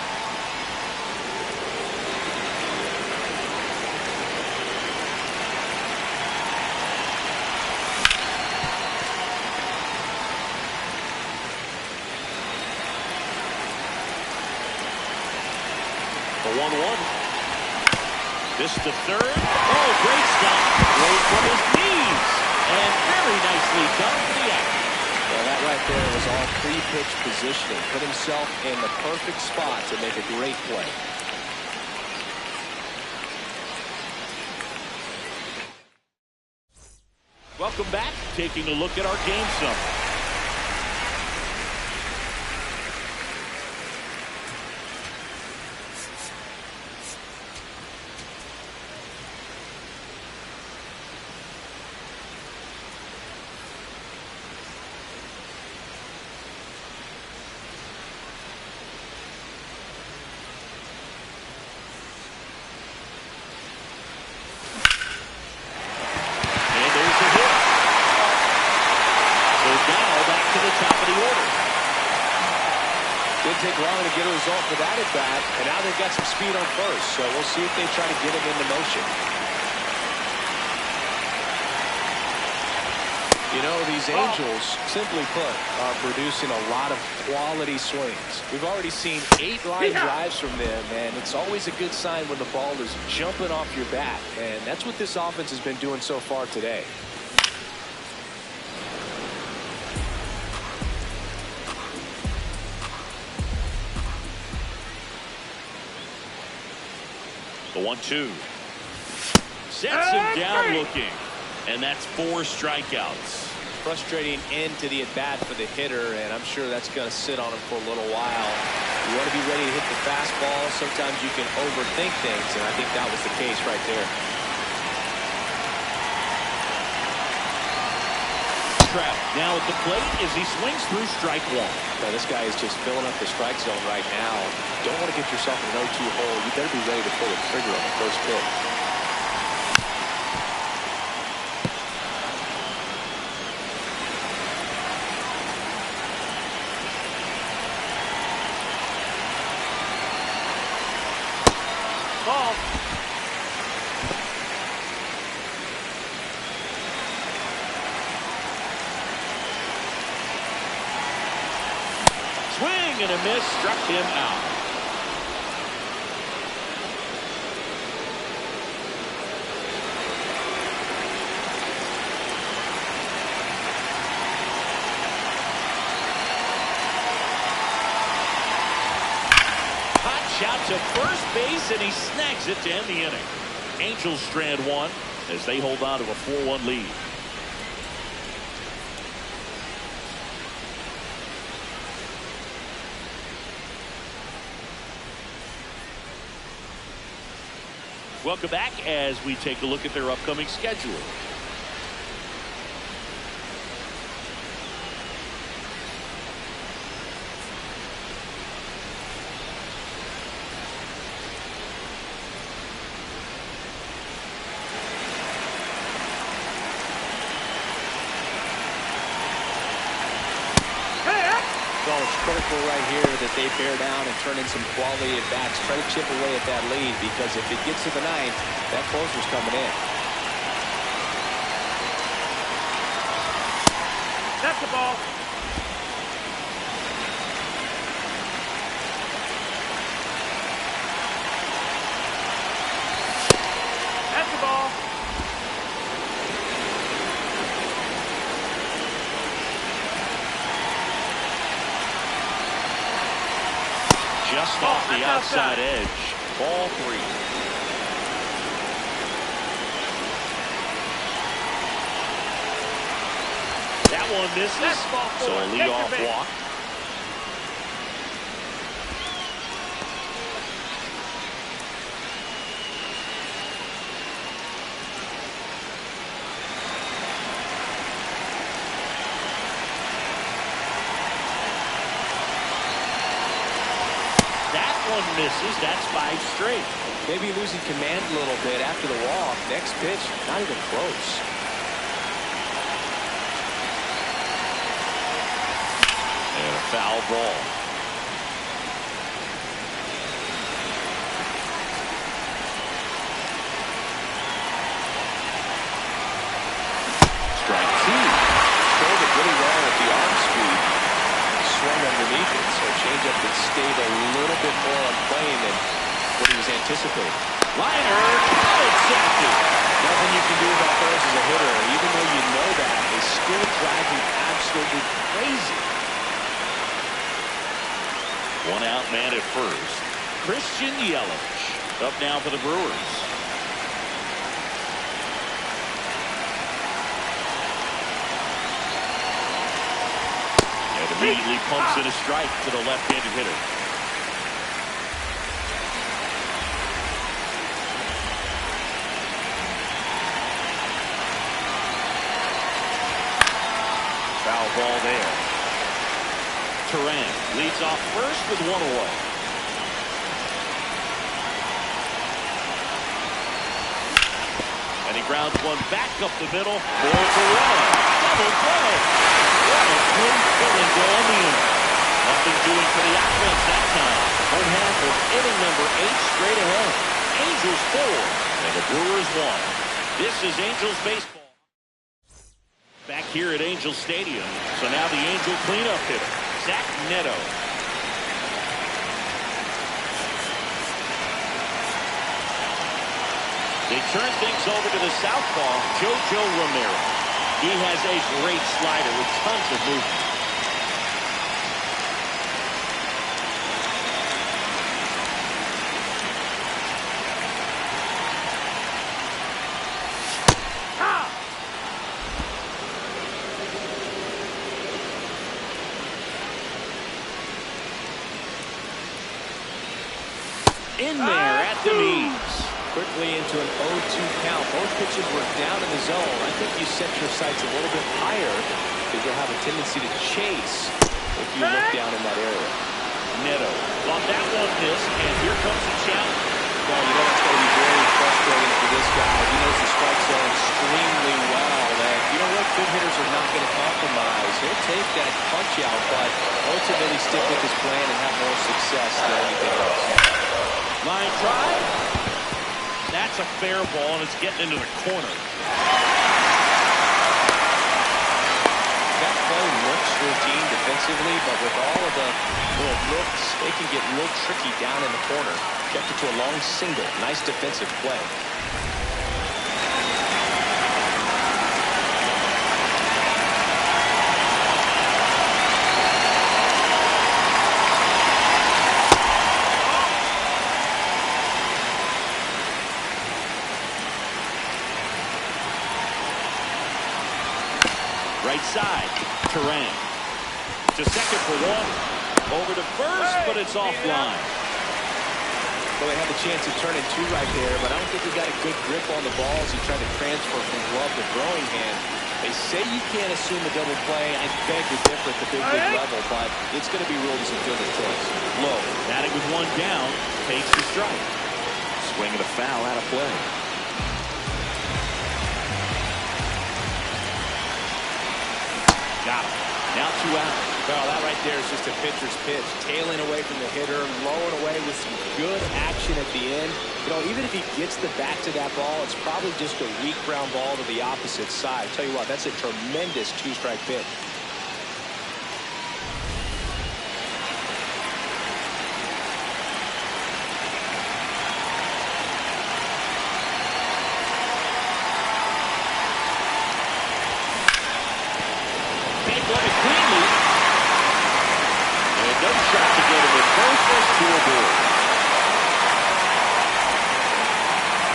The 1-1. This to third. Oh, great stop. Right from his knees. And very nicely done for the out. Well, that right there was all pre-pitch positioning. Put himself in the perfect spot to make a great play. Welcome back. Taking a look at our game summary. Didn't take long to get a result for that at bat, and now they've got some speed on first, so we'll see if they try to get him into motion. You know, these Angels, simply put, are producing a lot of quality swings. We've already seen 8 line drives from them, and it's always a good sign when the ball is jumping off your bat, and that's what this offense has been doing so far today. The 1-2. Sets him down looking. And that's 4 strikeouts. Frustrating end to the at-bat for the hitter, and I'm sure that's going to sit on him for a little while. You want to be ready to hit the fastball. Sometimes you can overthink things, and I think that was the case right there. Trout now at the plate as he swings through strike 1. Now, this guy is just filling up the strike zone right now. Don't want to get yourself in an 0-2 hole. You better be ready to pull the trigger on the first pitch. Ball. Swing and a miss, struck him out. Hot shot to first base, and he snags it to end the inning. Angels strand one as they hold on to a 4-1 lead. Welcome back as we take a look at their upcoming schedule. So it's critical right here that they bear down and turn in some quality at bats. Try to chip away at that lead, because if it gets to the ninth, that closer's coming in. That's the ball. That's the ball. Just off the outside edge. Ball 3. That one misses. So a leadoff walk. One misses. That's 5 straight. Maybe losing command a little bit after the walk. Next pitch, not even close. And a foul ball. Strike 2. Controlled it really well with the arm speed. Swung underneath it, so changeup that stayed a little bit more on plane than what he was anticipating. Liner, it's safety. Nothing you can do about those as a hitter. Even though you know that, they still drive you absolutely crazy. One out man at first. Christian Yelich up now for the Brewers. Immediately pumps in a strike to the left-handed hitter. Foul ball there. Turan leads off first with 1 away. And he grounds one back up the middle for Turan. Double play. What a good filling goal on the inning. Nothing doing for the offense that time. One half of inning number 8 straight ahead. Angels 4 and the Brewers 1. This is Angels baseball. Back here at Angels Stadium. So now the Angel cleanup hitter, Zach Neto. They turn things over to the southpaw, JoJo Romero. He has a great slider with tons of movement. In there at the knees. Quickly into an 0-2 count. Both pitches were down in the zone. I think you set your sights a little bit higher because you'll have a tendency to chase if you look down in that area. Neto. Well, that one missed, and here comes the challenge. Well, you know it's going to be very frustrating for this guy. He knows the strike zone extremely well. And you know what? Good hitters are not going to compromise. He'll take that punch out, but ultimately stick with his plan and have more success than anything else. Line drive. That's a fair ball, and it's getting into the corner. That play looks routine defensively, but with all of the little looks, they can get real tricky down in the corner. Kept it to a long single. Nice defensive play. Right side, Turan. To second for one. Over to first, but it's offline. Well, they had the chance of turning two right there, but I don't think he got a good grip on the ball as he tried to transfer from glove to throwing hand. They say you can't assume a double play. I beg to differ at the big level, but it's going to be ruled as a fielder's choice. Low, batting with one down, takes the strike. Swing and a foul out of play. Got him. Now 2 out. Well, that right there is just a pitcher's pitch. Tailing away from the hitter, lowing away with some good action at the end. You know, even if he gets the bat to that ball, it's probably just a weak ground ball to the opposite side. Tell you what, that's a tremendous two-strike pitch.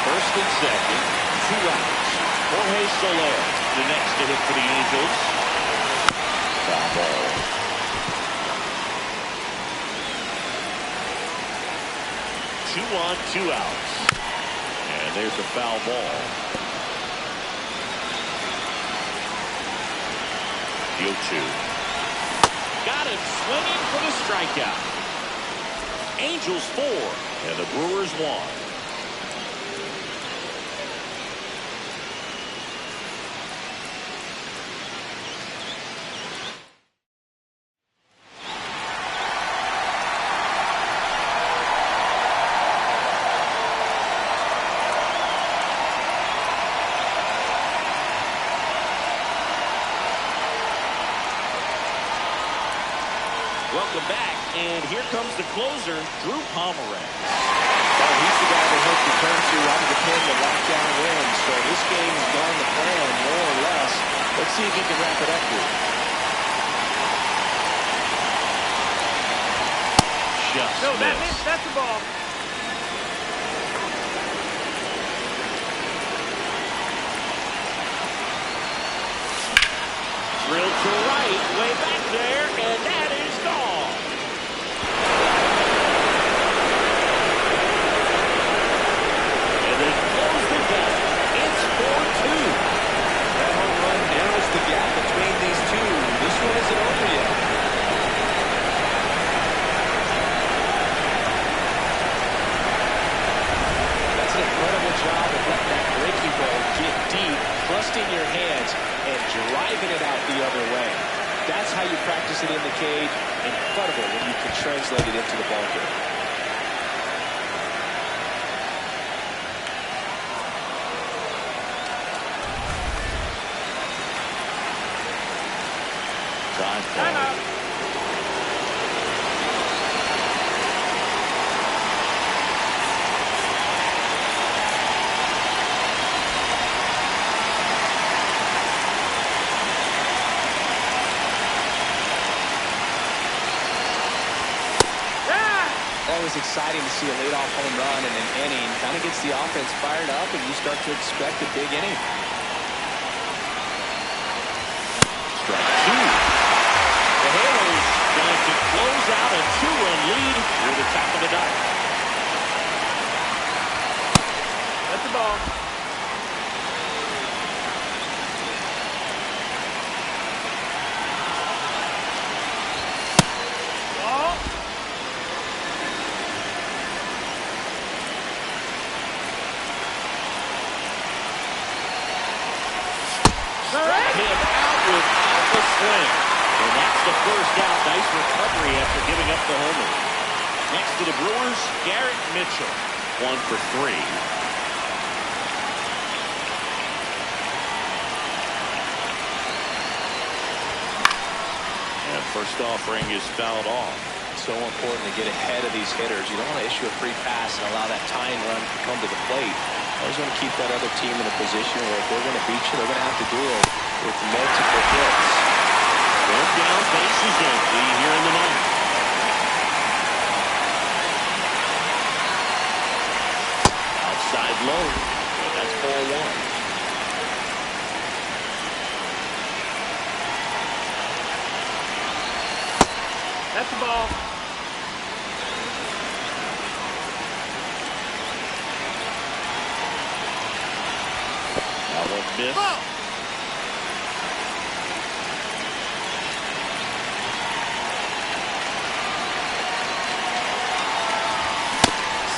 First and second, 2 outs. Jorge Soler, the next to hit for the Angels. Foul ball. Two on, 2 outs. And there's a foul ball. The 0-2. Got him swinging for the strikeout. Angels 4 and the Brewers 1. Welcome back, and here comes the closer, Drew Pomeranz. Well, he's the guy that Hook returned to out of the pen to lock down wins. So this game has gone to plan, more or less. Let's see if he can wrap it up here. Just No, missed. that's the ball. Drilled to right, way back there, and that is gone. And they close the gap. It's 4-2. That home run narrows the gap between these two. This one isn't over yet. That's an incredible job of letting that breaking ball get deep, trusting your hands, and driving it out the other way. That's how you practice it in the cage. Incredible when you can translate it into the ball game. Time out. That was exciting to see a leadoff home run in an inning. Kind of gets the offense fired up, and you start to expect a big inning. Strike 2. The Halos going to close out a 2-run lead near the top of the ninth. That's the ball. Ball. Struck him out without a swing. And that's the first out. Nice recovery after giving up the homer. Next to the Brewers, Garrett Mitchell. 1 for 3. First offering is fouled off. So important to get ahead of these hitters. You don't want to issue a free pass and allow that tying run to come to the plate. You always want to keep that other team in a position where if they're going to beat you, they're going to have to do it with multiple hits. One down, bases empty here in the ninth. Outside low. That's ball one. That's the ball. That one missed. Ball.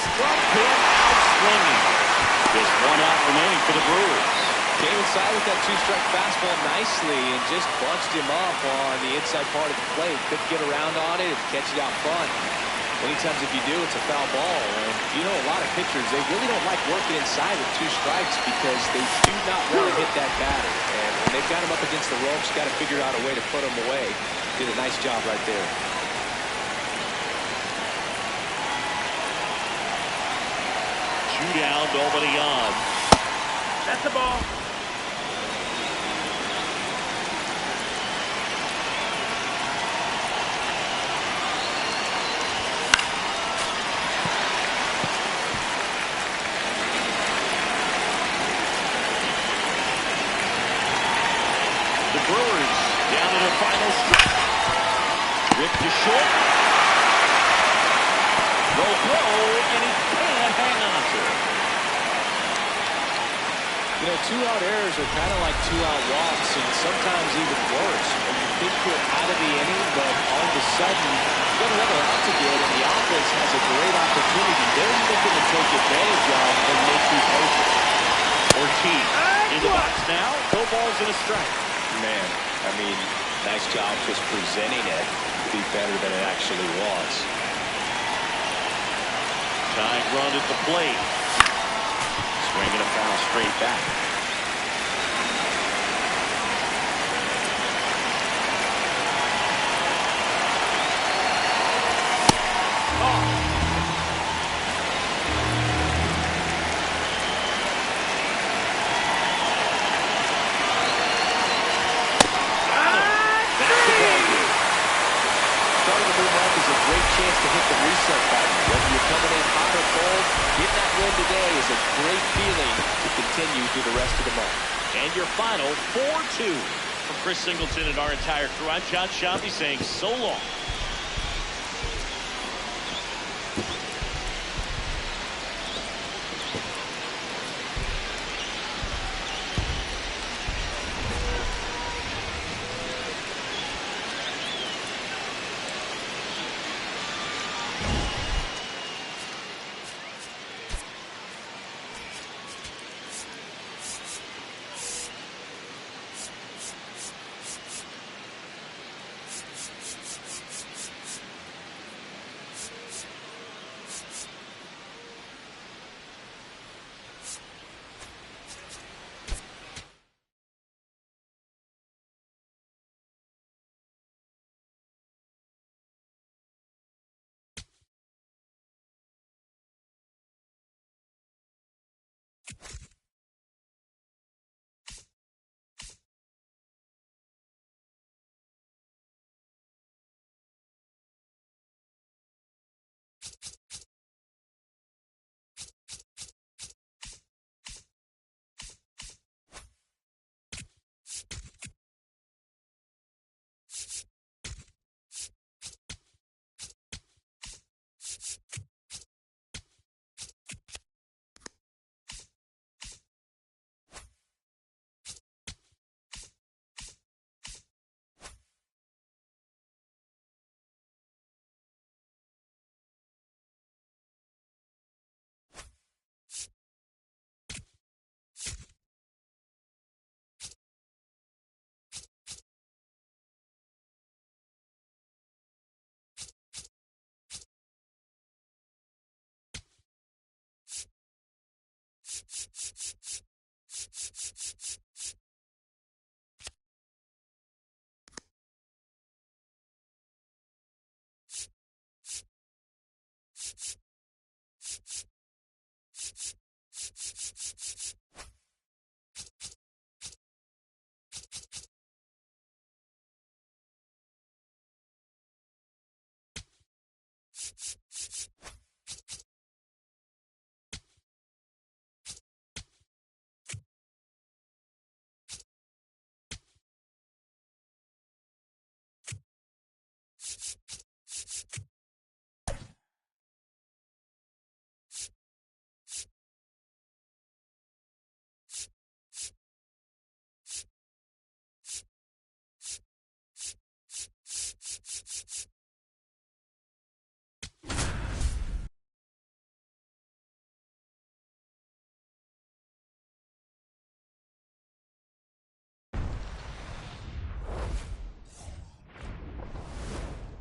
Struck him out swinging. Just one out remaining for the Brewers. Came inside with that two-strike fastball nicely and just bunched him up on the inside part of the plate. Couldn't get around on it and catch it out front. Many times if you do, it's a foul ball. And you know, a lot of pitchers, they really don't like working inside with two strikes because they do not want to hit that batter. And when they've got him up against the ropes, got to figure out a way to put him away. Did a nice job right there. Shootout, nobody on. That's the ball. The Brewers down to their final stretch. Ripped to short. Low blow, and he can't hang on to it. You know, two-out errors are kind of like two-out walks, and sometimes even worse. When you think you're out of the inning, but all of a sudden, you got another out to get, and the offense has a great opportunity. They're looking to take advantage of and make you pay for it. Ortiz in the box now. No balls and a strike. Man, I mean, nice job just presenting it to be better than it actually was. Tying run at the plate. Swinging a foul straight back. Chance to hit the reset button. Whether you're coming in hot or cold, getting that win today is a great feeling to continue through the rest of the month. And your final 4-2 from Chris Singleton and our entire crew. I'm John Shambi saying so long.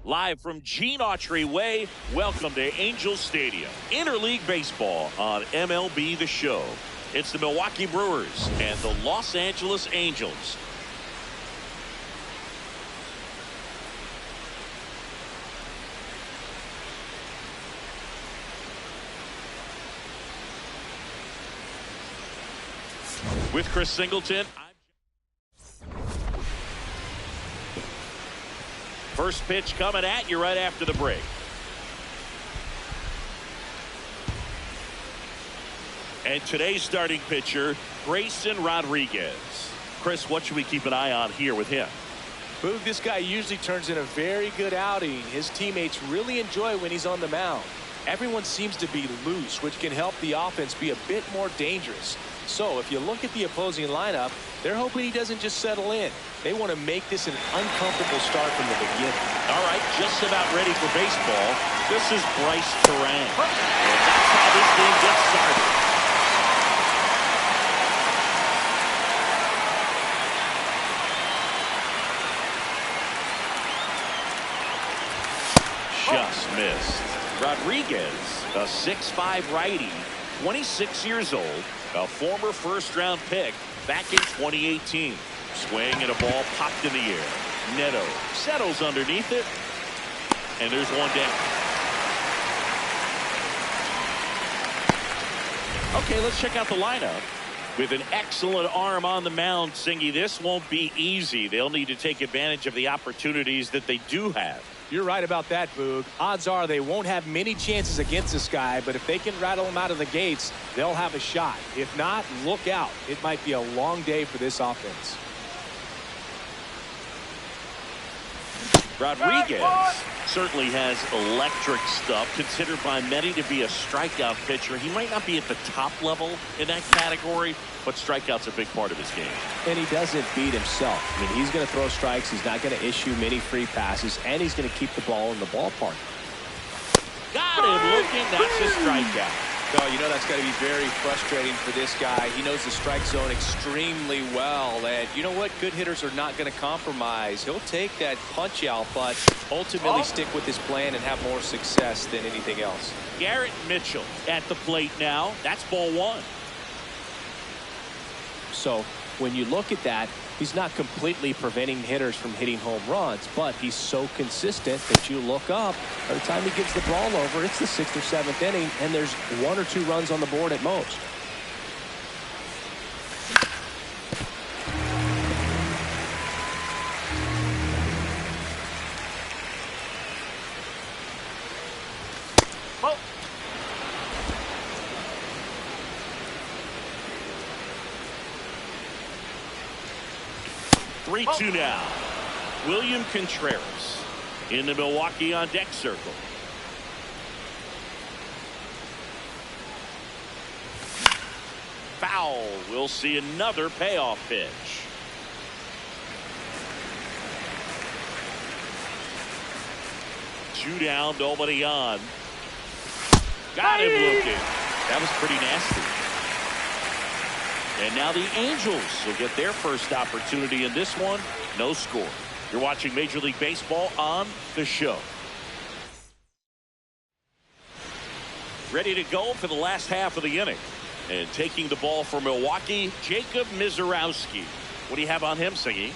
Live from Gene Autry Way, welcome to Angels Stadium. Interleague Baseball on MLB The Show. It's the Milwaukee Brewers and the Los Angeles Angels. With Chris Singleton. First pitch coming at you right after the break. And today's starting pitcher, Grayson Rodriguez. Chris, what should we keep an eye on here with him? Boog, this guy usually turns in a very good outing. His teammates really enjoy when he's on the mound. Everyone seems to be loose, which can help the offense be a bit more dangerous. So if you look at the opposing lineup, they're hoping he doesn't just settle in. They want to make this an uncomfortable start from the beginning. All right, just about ready for baseball. This is Bryce Terang. And that's how this game gets started. Just missed. Rodriguez, a 6'5" righty, 26 years old, a former first-round pick back in 2018. Swing and a ball popped in the air. Neto settles underneath it, and there's one down. Okay, let's check out the lineup. With an excellent arm on the mound, Singy, this won't be easy. They'll need to take advantage of the opportunities that they do have. You're right about that, Boog. Odds are they won't have many chances against this guy, but if they can rattle him out of the gates, they'll have a shot. If not, look out. It might be a long day for this offense. Rodriguez certainly has electric stuff, considered by many to be a strikeout pitcher. He might not be at the top level in that category, but strikeout's a big part of his game. And he doesn't beat himself. I mean, he's going to throw strikes. He's not going to issue many free passes, and he's going to keep the ball in the ballpark. Got him looking. That's a strikeout. No, you know that's got to be very frustrating for this guy. He knows the strike zone extremely well. And you know what? Good hitters are not going to compromise. He'll take that punch out, but ultimately stick with his plan and have more success than anything else. Garrett Mitchell at the plate now. That's ball one. So when you look at that, he's not completely preventing hitters from hitting home runs, but he's so consistent that you look up. By the time he gets the ball over, it's the 6th or 7th inning, and there's 1 or 2 runs on the board at most. Oh. 3-2 now. William Contreras in the Milwaukee on deck circle. Foul. We'll see another payoff pitch. Two down, nobody on. Got him looking. That was pretty nasty. And now the Angels will get their first opportunity in this one. No score. You're watching Major League Baseball on The Show. Ready to go for the last half of the inning. And taking the ball for Milwaukee, Jacob Mizorowski. What do you have on him, Singy?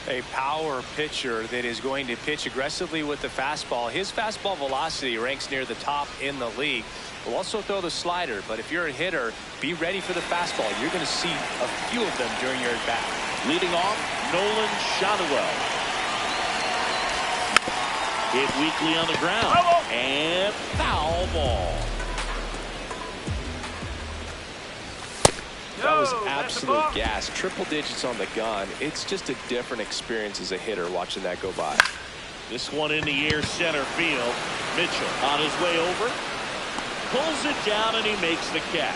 A power pitcher that is going to pitch aggressively with the fastball. His fastball velocity ranks near the top in the league. Will also throw the slider, but if you're a hitter, be ready for the fastball. You're going to see a few of them during your at-bat. Leading off, Nolan Shotwell. Hit weakly on the ground. And foul ball. That was absolute gas. Triple digits on the gun. It's just a different experience as a hitter watching that go by. This one in the air, center field. Mitchell on his way over. Pulls it down, and he makes the catch.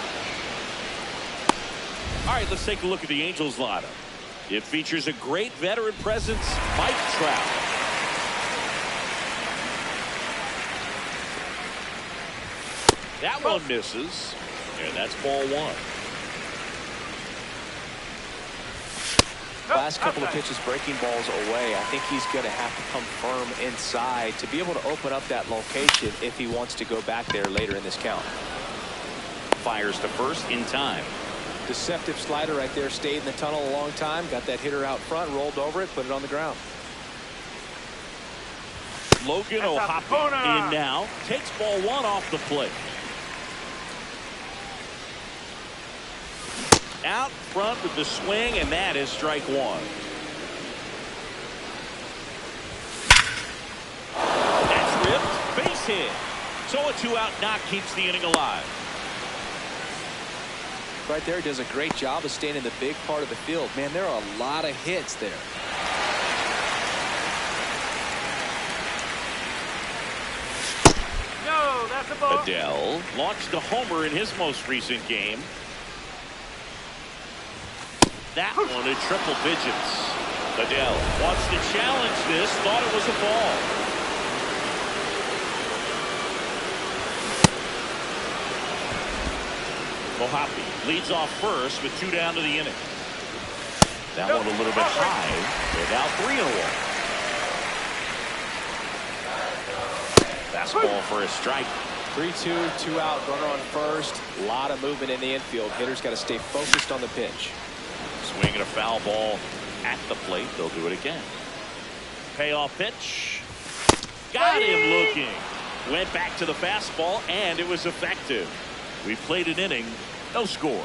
All right, let's take a look at the Angels lineup. It features a great veteran presence, Mike Trout. That one misses, and that's ball one. Last couple of pitches breaking balls away. I think he's going to have to come firm inside to be able to open up that location if he wants to go back there later in this count. Fires to first in time. Deceptive slider right there. Stayed in the tunnel a long time. Got that hitter out front. Rolled over it. Put it on the ground. Logan O'Hoppe in now. Takes ball one off the plate. Out front with the swing, and that is strike one. That's ripped. Base hit. So a 2-out knock keeps the inning alive. Right there, he does a great job of staying in the big part of the field. Man, there are a lot of hits there. No, that's a ball. Adele launched a homer in his most recent game. That one in triple digits. Adele wants to challenge this. Thought it was a ball. O'Hoppe leads off first with 2 down to the inning. That one a little bit high. They're now 3-1. Fastball for a strike. 3-2, 2 out, runner on first. A lot of movement in the infield. Hitter's got to stay focused on the pitch. Swinging a foul ball at the plate. They'll do it again. Payoff pitch. Got him looking. Went back to the fastball, and it was effective. We played an inning. No score.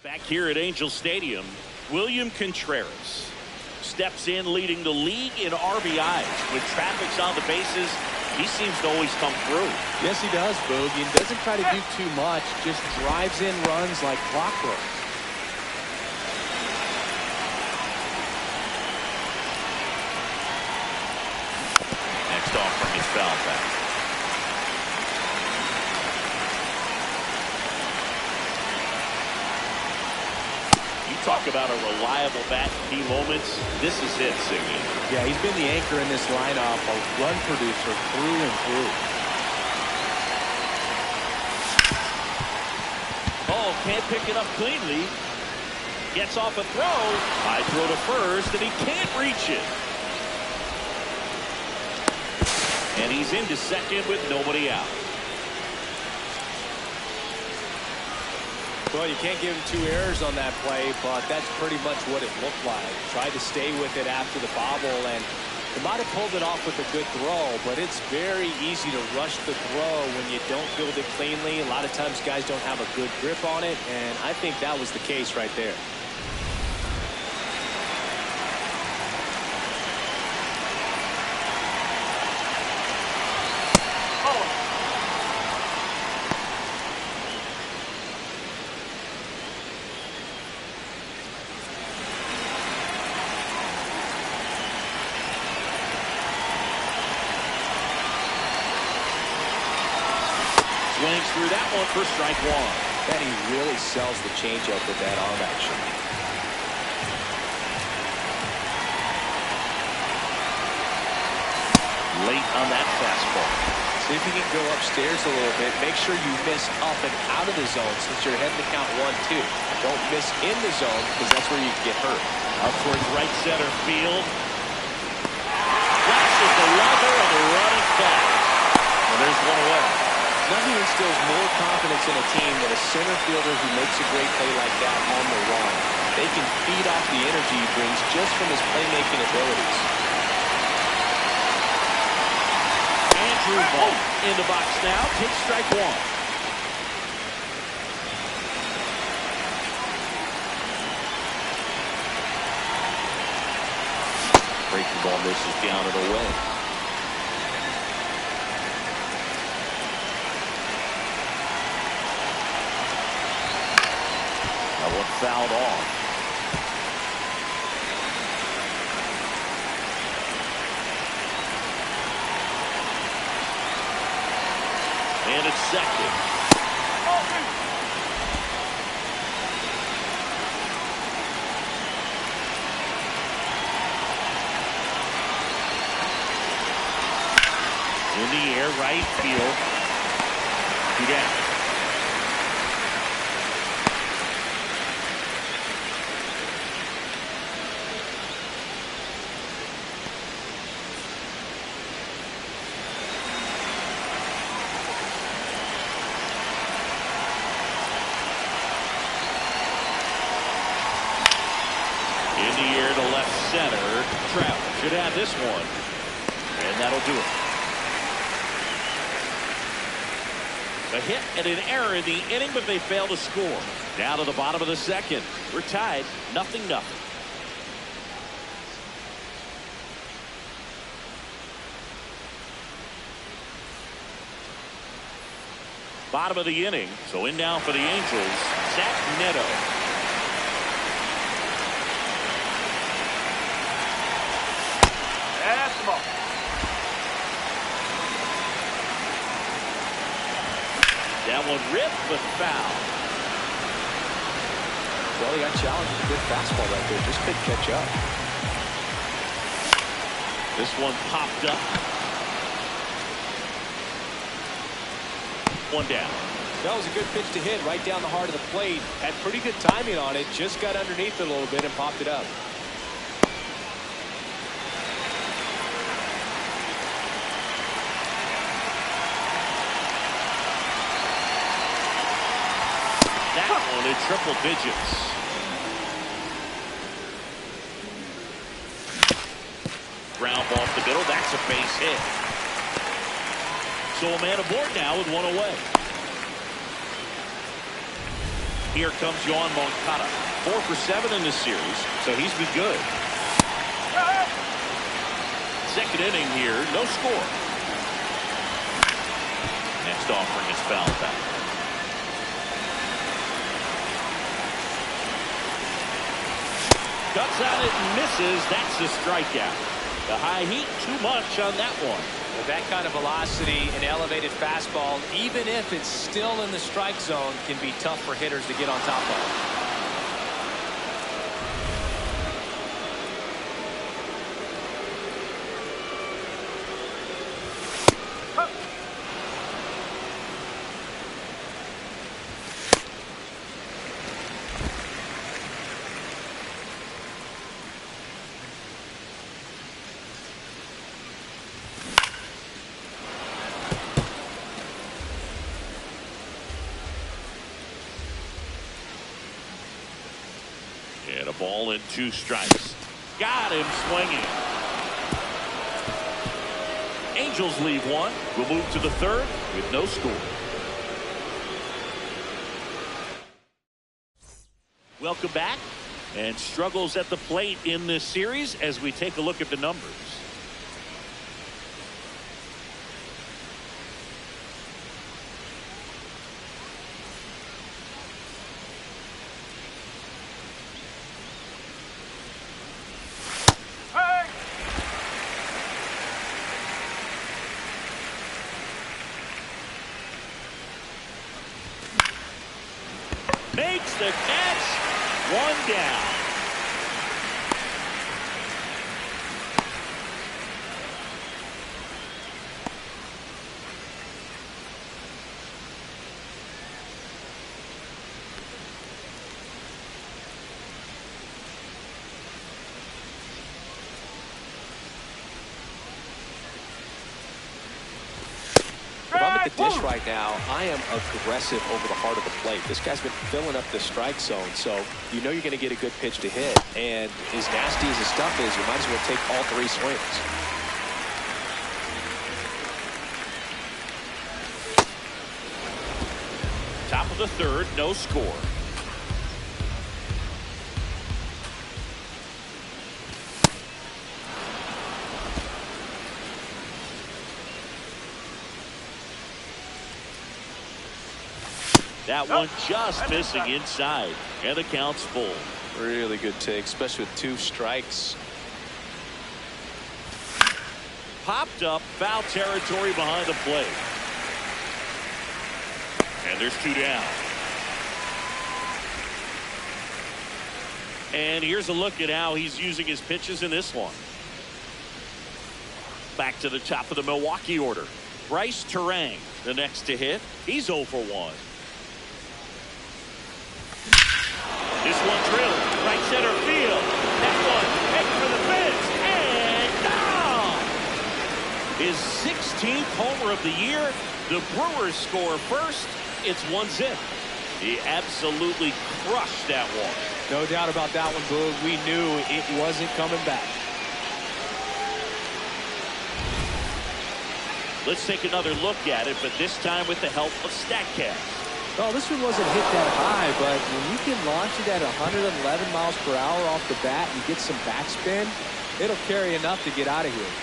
Back here at Angel Stadium, William Contreras steps in, leading the league in RBIs. When traffic's on the bases, he seems to always come through. Yes, he does, Boog. He doesn't try to do too much, just drives in runs like clockwork. Next off from his foul back. Talk about a reliable bat in key moments. This is it, Siggy. Yeah, he's been the anchor in this lineup, a run producer through and through. Oh, can't pick it up cleanly. Gets off a throw. High throw to first, and he can't reach it. And he's into second with nobody out. Well, you can't give him 2 errors on that play, but that's pretty much what it looked like. Tried to stay with it after the bobble, and he might have pulled it off with a good throw, but it's very easy to rush the throw when you don't field it cleanly. A lot of times guys don't have a good grip on it, and I think that was the case right there. Swings through that one for strike one. And he really sells the changeup with that arm action. Late on that fastball. See if you can go upstairs a little bit. Make sure you miss up and out of the zone since you're heading to count 1-2. Don't miss in the zone because that's where you can get hurt. Up towards right center field. Flashes the leather of the running back. Well, there's one away. Nothing instills more confidence in a team than a center fielder who makes a great play like that on the run. They can feed off the energy he brings just from his playmaking abilities. Andrew Vaughn in the box now. Takes strike one. Breaking ball misses down and away. That one fouled off. And it's second. In the air, right field. 2 down. In the air to left center. Trout should have this one. And that'll do it. A hit and an error in the inning, but they fail to score. Down to the bottom of the second. We're tied 0-0. Bottom of the inning. So in now for the Angels, Zach Neto. That's the ball. That one ripped, but foul. Well, he got challenged with a good fastball right there. Just couldn't catch up. This one popped up. 1 down. That was a good pitch to hit right down the heart of the plate. Had pretty good timing on it. Just got underneath it a little bit and popped it up. That one in triple digits. Ground ball up the middle. That's a base hit. So a man aboard now with 1 away. Here comes Yohan Moncada. 4 for 7 in this series, so he's been good. Second inning here, no score. Next offering is fouled back. Cuts on it and misses. That's the strikeout. The high heat, too much on that one. With that kind of velocity and elevated fastball, even if it's still in the strike zone, can be tough for hitters to get on top of. And a ball and 2 strikes. Got him swinging. Angels leave 1. We'll move to the 3rd with no score. Welcome back. And struggles at the plate in this series as we take a look at the numbers. Makes the catch. 1 down. If I'm at the dish right now, I am aggressive over the heart of the plate. This guy's been filling up the strike zone, so you know you're going to get a good pitch to hit. And as nasty as his stuff is, you might as well take all 3 swings. Top of the 3rd, no score. That one just missing inside. And the count's full. Really good take, especially with 2 strikes. Popped up, foul territory behind the plate. And there's 2 down. And here's a look at how he's using his pitches in this one. Back to the top of the Milwaukee order. Bryce Terang, the next to hit. He's 0 for 1. This one drilled right center field. That one heading for the fence and down. His 16th homer of the year. The Brewers score first. It's 1-0. He absolutely crushed that one. No doubt about that one, Boog. We knew it wasn't coming back. Let's take another look at it, but this time with the help of StatCast. Well, this one wasn't hit that high, but when you can launch it at 111 miles per hour off the bat and get some backspin, it'll carry enough to get out of here.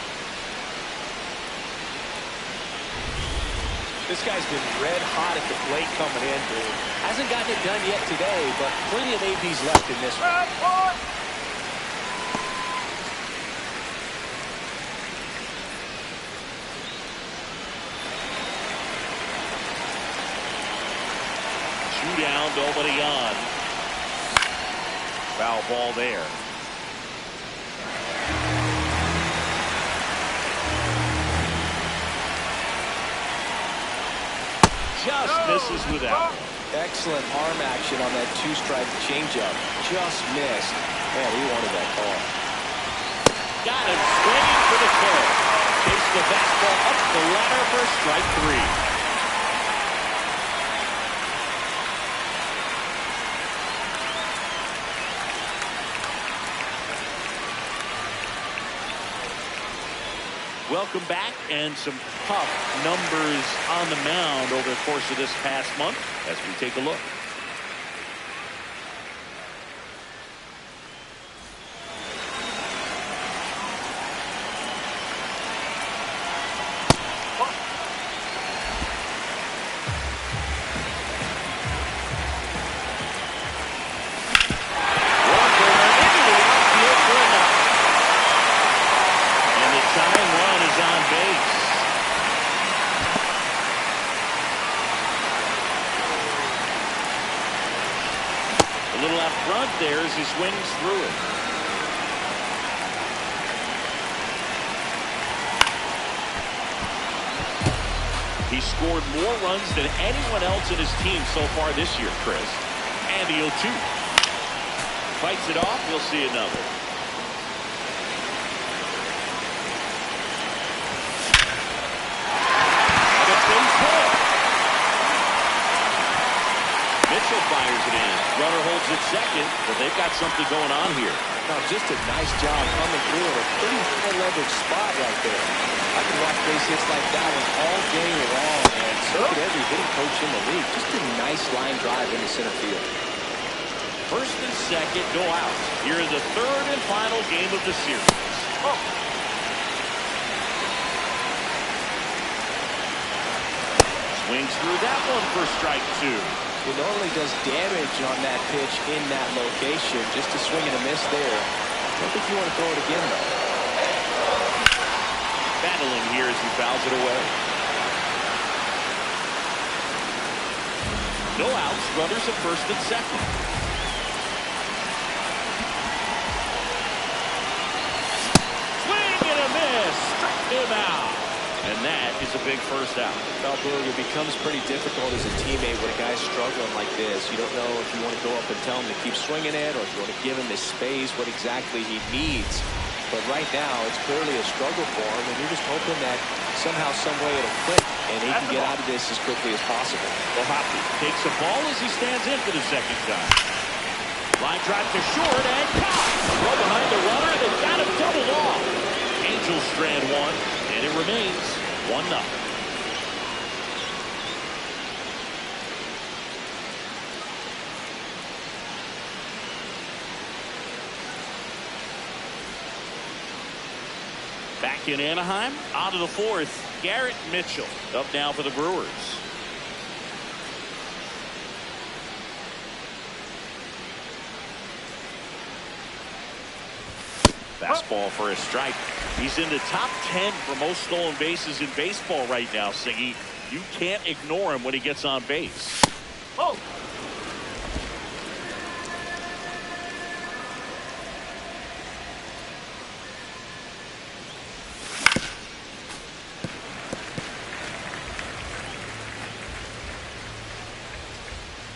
This guy's been red hot at the plate coming in, dude. Hasn't gotten it done yet today, but plenty of ABs left in this one. Down, nobody on. Foul ball there. Just misses without. Excellent arm action on that 2-strike changeup. Just missed. Man, he wanted that call. Got him swinging for the kill. Takes the fastball up the ladder for strike 3. Welcome back, and some tough numbers on the mound over the course of this past month as we take a look. There as he swings through it. He scored more runs than anyone else in his team so far this year, Chris. And the 0-2. Fights it off. We'll see another. And a base hit. Mitchell fires it in. Runner holds it second, but they've got something going on here. Now, just a nice job coming through in a pretty high leverage spot right there. I can watch base hits like that one all game long, and so could every hitting coach in the league. Just a nice line drive into center field. First and second, no out. Here is the third and final game of the series. Swings through that one for strike 2. He normally does damage on that pitch in that location. Just a swing and a miss there. I don't think you want to throw it again, though. Battling here as he fouls it away. No outs. Runners at first and second. Swing and a miss. Struck him out. And that is a big first out. Well, Boog, it becomes pretty difficult as a teammate when a guy's struggling like this. You don't know if you want to go up and tell him to keep swinging it or if you want to give him his space, what exactly he needs. But right now, it's clearly a struggle for him, and you're just hoping that somehow, some way it'll click, and he can get out of this as quickly as possible. Well, Hoppy takes a ball as he stands in for the second time. Line drive to short and caught. Throw behind the runner. They've got him doubled off. Angels strand one, and it remains 1-0. Back in Anaheim, out of the fourth, Garrett Mitchell up now for the Brewers. Fastball for a strike. He's in the top 10 for most stolen bases in baseball right now, Siggy. You can't ignore him when he gets on base. Oh.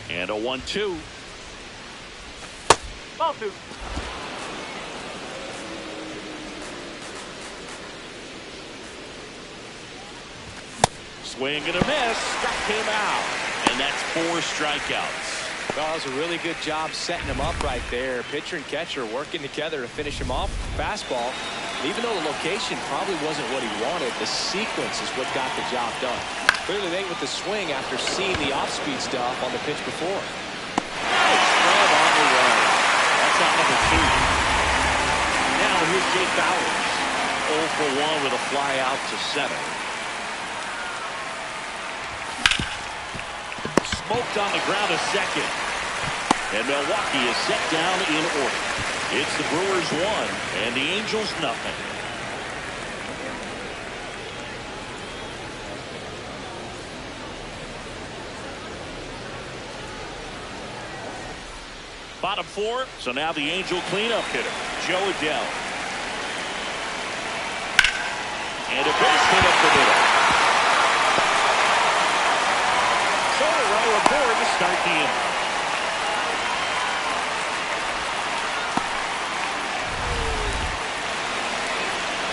And a 1-2. Ball 2. Swing and a miss. Struck him out. And that's 4 strikeouts. Well, that was a really good job setting him up right there. Pitcher and catcher working together to finish him off. Fastball. Even though the location probably wasn't what he wanted, the sequence is what got the job done. Clearly late with the swing after seeing the off-speed stuff on the pitch before. Nice rub on the run. That's out number 2. Now here's Jake Bowers. 0 for 1 with a fly out to center. Smoked on the ground to second. And Milwaukee is set down in order. It's the Brewers 1 and the Angels nothing. Bottom 4, so now the Angel cleanup hitter, Joe Adell. And a base hit up the middle. So a runner aboard to start the inning.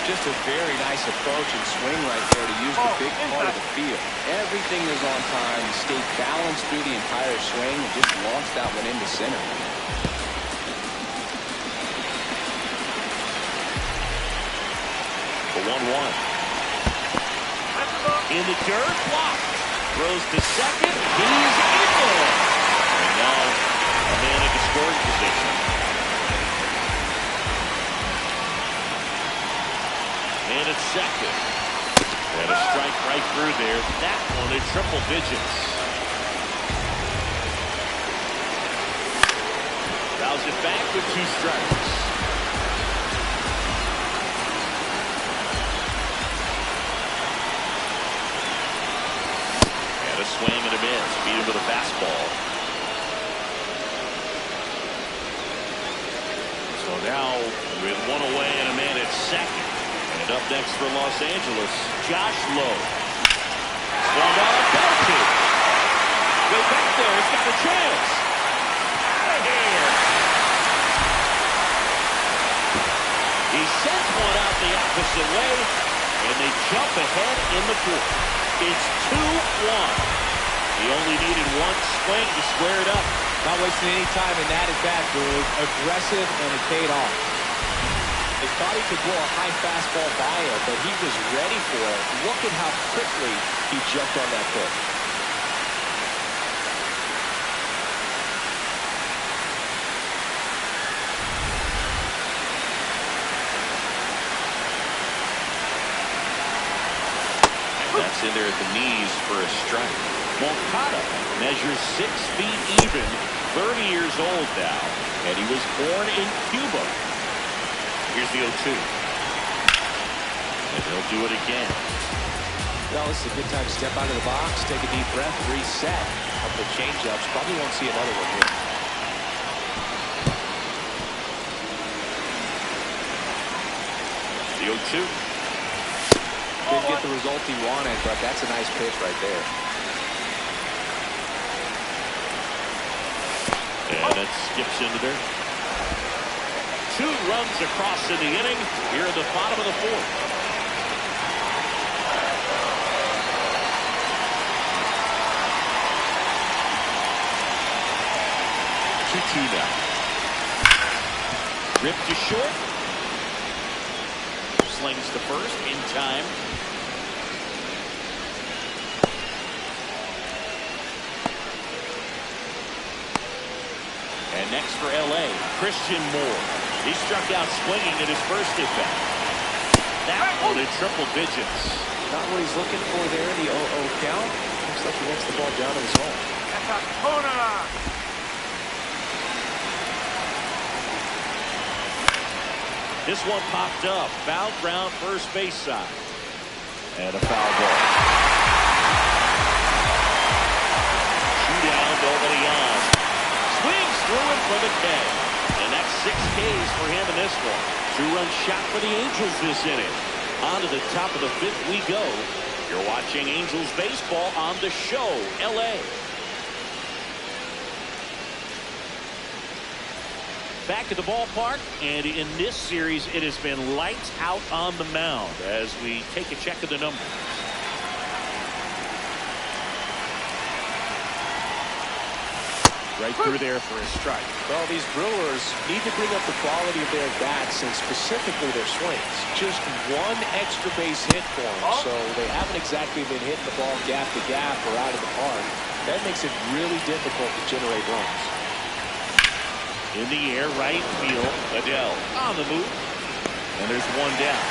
Just a very nice approach and swing right there to use the big part of the field. Everything was on time. He stayed balanced through the entire swing and just launched that one into center. The 1-1. In the dirt, blocked. Throws to second. He's in there. And now a man in the scoring position. And it's second. And a strike right through there. That one in triple digits. Fouls it back with 2 strikes. And a swing and a miss. Beat him with a fastball. So now with 1 away and a man at second. And up next for Los Angeles, Josh Lowe. Swung on, belted. Go back there, he's got a chance. Out of here. He sends one out the opposite way, and they jump ahead in the 4th. It's 2-1. He only needed 1 swing to square it up. Not wasting any time in that at bat, Boog. Aggressive, and it paid off. They thought he could blow a high fastball by him, but he was ready for it. Look at how quickly he jumped on that pitch. And that's in there at the knees for a strike. Moncada measures 6 feet even, 30 years old now, and he was born in Cuba. Here's the 0-2. And he'll do it again. Well, this is a good time to step out of the box, take a deep breath, reset. A couple of change-ups. Probably won't see another one here. The 0-2. Didn't get the result he wanted, but that's a nice pitch right there. And it skips into there. 2 runs across in the inning here at the bottom of the 4th. Two now. Ripped to short. Slings to first in time. And next for LA, Christian Moore. He struck out swinging in his first at-bat. That one in triple digits. Not what he's looking for there in the 0-0 count. Looks like he wants the ball down to his home. That's a corner. This one popped up. Foul ground, first base side. And a foul ball. Two down, nobody on. Swings through it for the K. And that's 6 Ks for him in this one. 2-run shot for the Angels this inning. On to the top of the 5th we go. You're watching Angels baseball on The Show, L.A. Back at the ballpark, and in this series it has been lights out on the mound as we take a check of the numbers. Right through there for a strike. Well, these Brewers need to bring up the quality of their bats and specifically their swings. Just one extra base hit for them, so they haven't exactly been hitting the ball gap to gap or out of the park. That makes it really difficult to generate runs. In the air, right field. Adele on the move, and there's one down.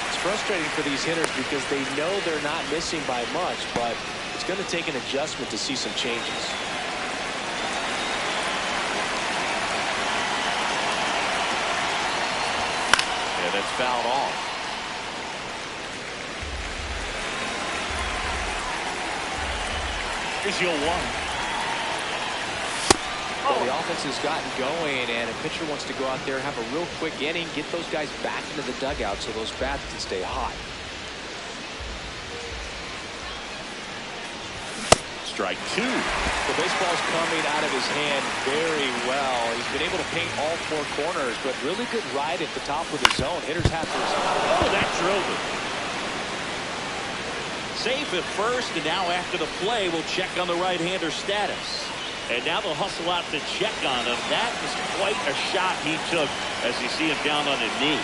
It's frustrating for these hitters because they know they're not missing by much, but it's going to take an adjustment to see some changes. Yeah, that's fouled off. Here's your one. Well, the offense has gotten going, and a pitcher wants to go out there, have a real quick inning, get those guys back into the dugout so those bats can stay hot. Strike 2. The baseball's coming out of his hand very well. He's been able to paint all 4 corners, but really good ride at the top of the zone. Hitters have to respond. Oh, that drove it. Safe at first, and now after the play, we'll check on the right-hander status. And now they'll hustle out to check on him. That was quite a shot he took as you see him down on his knee.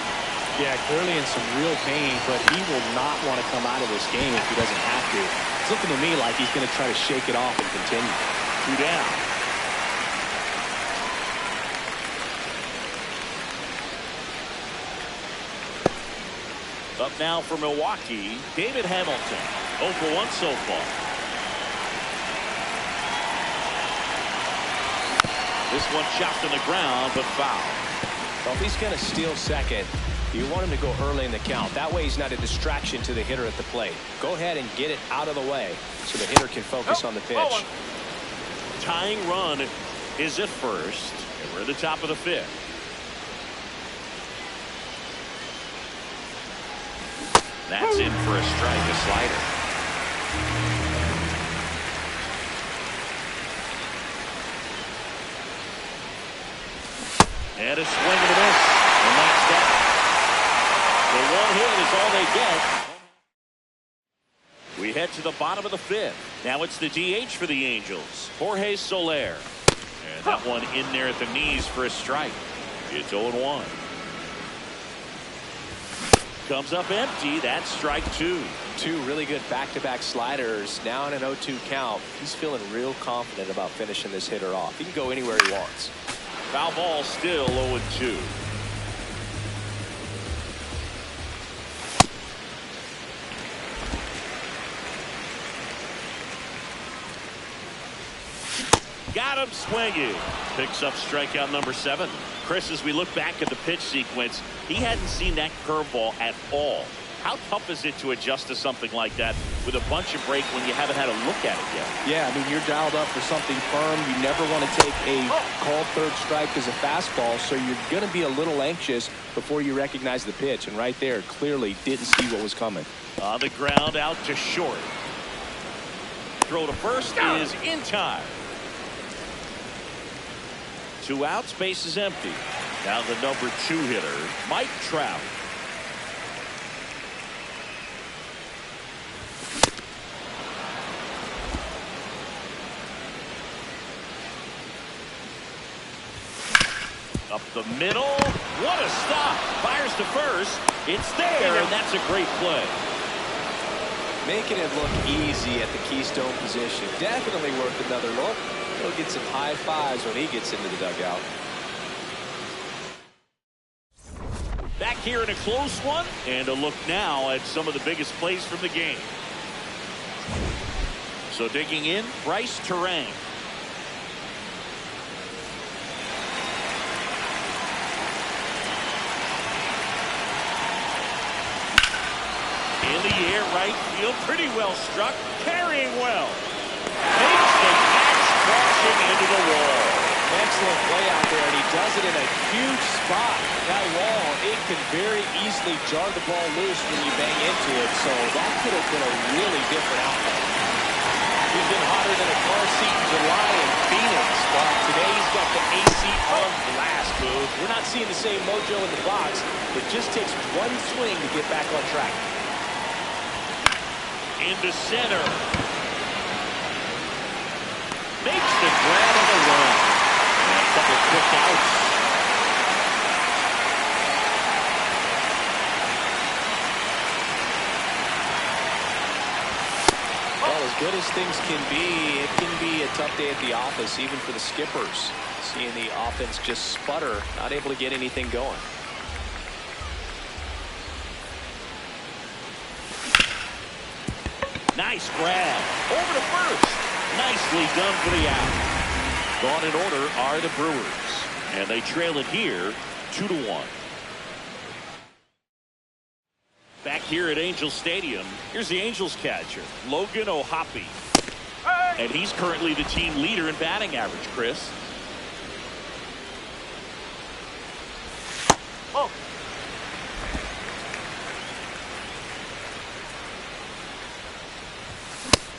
Yeah, clearly in some real pain, but he will not want to come out of this game if he doesn't have to. It's looking to me like he's going to try to shake it off and continue. 2 down. Up now for Milwaukee, David Hamilton. 0 for 1 so far. This one chopped on the ground, but foul. Well, if he's going to steal second, you want him to go early in the count. That way he's not a distraction to the hitter at the plate. Go ahead and get it out of the way so the hitter can focus on the pitch. Tying run is at first, and we're at the top of the 5th. That's in for a strike, a slider. And a swing and a miss. And that's that. The 1 hit is all they get. We head to the bottom of the 5th. Now it's the DH for the Angels, Jorge Soler. And that one in there at the knees for a strike. It's 0-1. Comes up empty. That's strike 2. 2 really good back-to-back sliders. Now in an 0-2 count. He's feeling real confident about finishing this hitter off. He can go anywhere he wants. Foul ball still 0-2. Got him swinging. Picks up strikeout number 7. Chris, as we look back at the pitch sequence, he hadn't seen that curveball at all. How tough is it to adjust to something like that with a bunch of break when you haven't had a look at it yet? Yeah, I mean, you're dialed up for something firm. You never want to take a called third strike as a fastball, so you're going to be a little anxious before you recognize the pitch. And right there, clearly didn't see what was coming. On the ground, out to short. Throw to first is in time. 2 outs, base is empty. Now the number 2 hitter, Mike Trout. Up the middle. What a stop. Fires to first. It's there, and that's a great play. Making it look easy at the keystone position. Definitely worth another look. He'll get some high fives when he gets into the dugout. Back here in a close one, and a look now at some of the biggest plays from the game. So digging in, Bryce Terang. In the air, right field, pretty well struck, carrying well. Makes the catch, crashing into the wall. Excellent play out there, and he does it in a huge spot. That wall, it can very easily jar the ball loose when you bang into it, so that could have been a really different outcome. He's been hotter than a car seat in July in Phoenix, but today he's got the AC on blast, Boo. We're not seeing the same mojo in the box. It just takes one swing to get back on track. Into center. Makes the grab on the run. And a couple quick outs. Well, as good as things can be, it can be a tough day at the office, even for the skippers. Seeing the offense just sputter, not able to get anything going. Nice grab. Over to first. Nicely done for the out. Gone in order are the Brewers. And they trail it here 2-1. Back here at Angels Stadium, here's the Angels catcher, Logan O'Hoppe. And he's currently the team leader in batting average, Chris. Oh.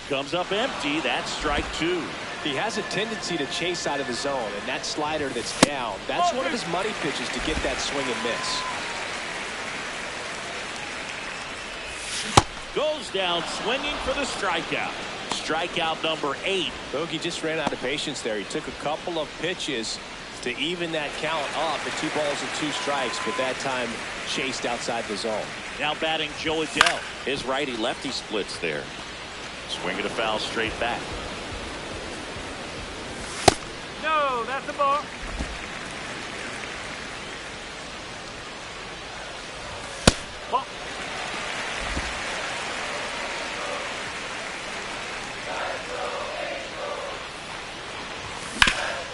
Comes up empty. That's strike two. He has a tendency to chase out of the zone, and that slider that's down, that's one of his money pitches to get that swing and miss. Goes down swinging for the strikeout. Strikeout number 8. Bogey just ran out of patience there. He took a couple of pitches to even that count up at 2 balls and 2 strikes, but that time chased outside the zone. Now batting Joe Adell. His righty-lefty splits there. Swinging a foul straight back. No, that's a ball. Ball.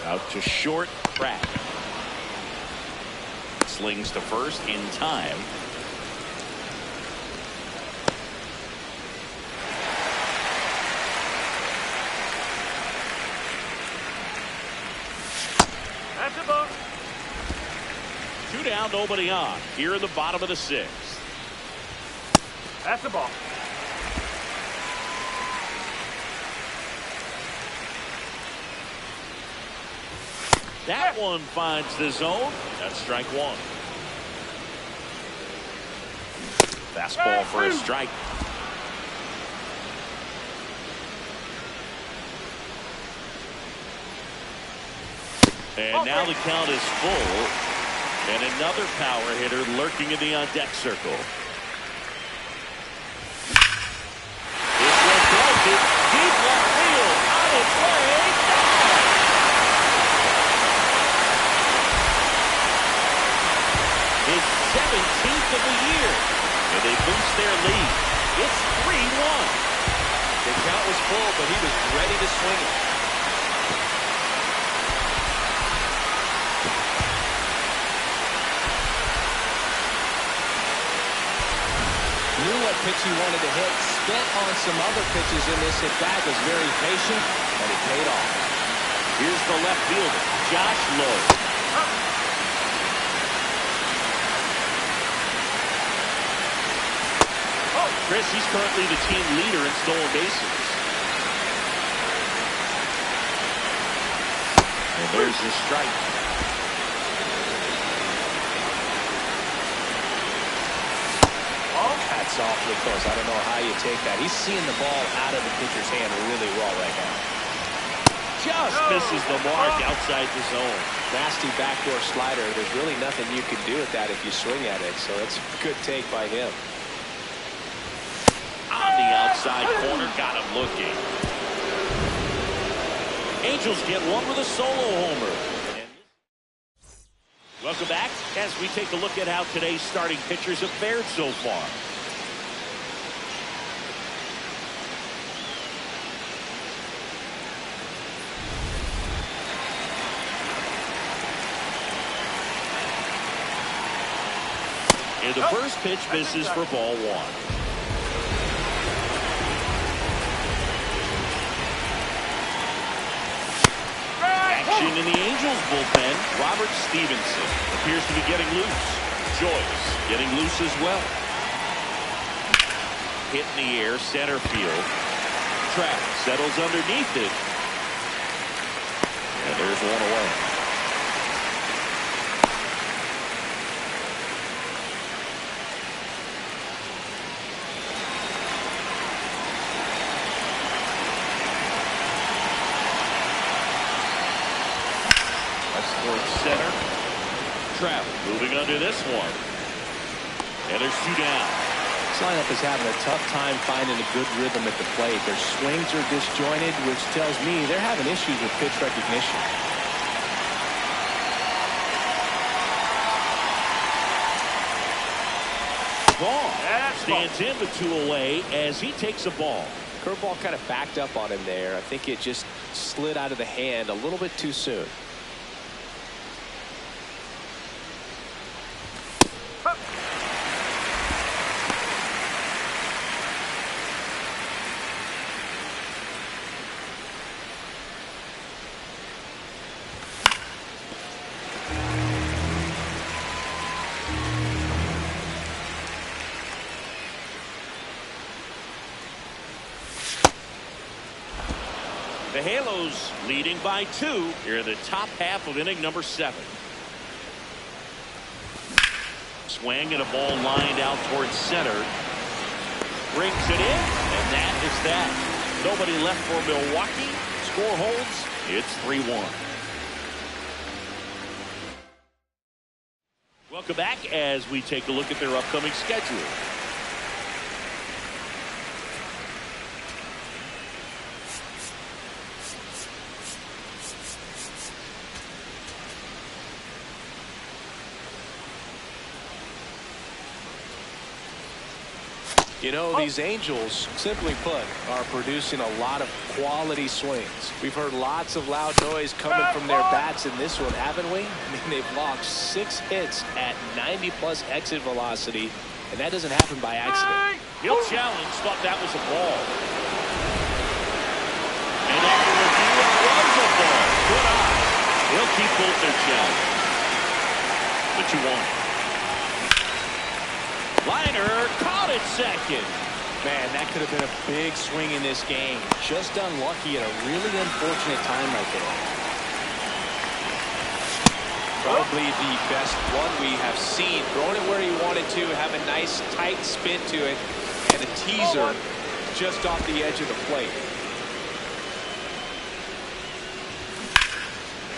Out to short, Pratt. Slings to first in time. That's a ball. 2 down, nobody on. Here in the bottom of the 6th. That's a ball. That one finds the zone. That's strike 1. Fastball for a strike. And now the count is full. And another power hitter lurking in the on-deck circle. This one belted deep left field. On its way. His 17th of the year. And they boost their lead. It's 3-1. The count was full, but he was ready to swing it. Knew what pitch he wanted to hit, spent on some other pitches in this at bat, was very patient, and it paid off. Here's the left fielder, Josh Lowe. Chris, he's currently the team leader in stolen bases. And there's his strike. That's awfully close. I don't know how you take that. He's seeing the ball out of the pitcher's hand really well right now. Just misses the mark outside the zone. Nasty backdoor slider. There's really nothing you can do with that if you swing at it. So it's a good take by him. On the outside corner, got him looking. Angels get one with a solo homer. Welcome back as we take a look at how today's starting pitchers have fared so far. And the first pitch misses for ball 1. action in the Angels bullpen. Robert Stevenson appears to be getting loose. Joyce getting loose as well. Hit in the air, center field. Travis settles underneath it. And there's one away. Towards center. Travis moving under this one. And there's two down. This lineup is having a tough time finding a good rhythm at the plate. Their swings are disjointed, which tells me they're having issues with pitch recognition. Ball. Stands in with two away as he takes a ball. Curveball kind of backed up on him there. I think it just slid out of the hand a little bit too soon. The Halos leading by 2 here in the top half of inning number 7. Swing and a ball lined out towards center. Brings it in, and that is that. Nobody left for Milwaukee. Score holds. It's 3-1. Welcome back as we take a look at their upcoming schedule. You know, these Angels, simply put, are producing a lot of quality swings. We've heard lots of loud noise coming from their bats in this one, haven't we? I mean, they've logged 6 hits at 90+ exit velocity, and that doesn't happen by accident. He'll challenge, thought that was a ball. And after review, it was a ball. Good eye. He'll keep both their challenge. The 2-1. Liner caught it second. Man, that could have been a big swing in this game. Just unlucky at a really unfortunate time right there. Probably the best one we have seen. Throwing it where he wanted to, have a nice tight spin to it, and a teaser just off the edge of the plate.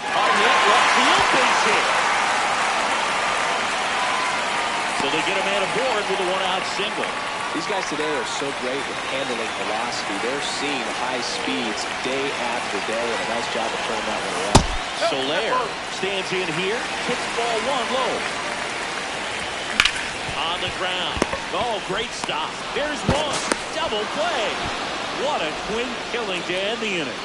Hard hit, left field, base hit. So they get a man aboard with a 1-out single. These guys today are so great with handling velocity. They're seeing high speeds day after day, and a nice job of turning that one around. Soler stands in here, hits ball 1 low. On the ground. Oh, great stop. There's one. Double play. What a quick killing to end the inning.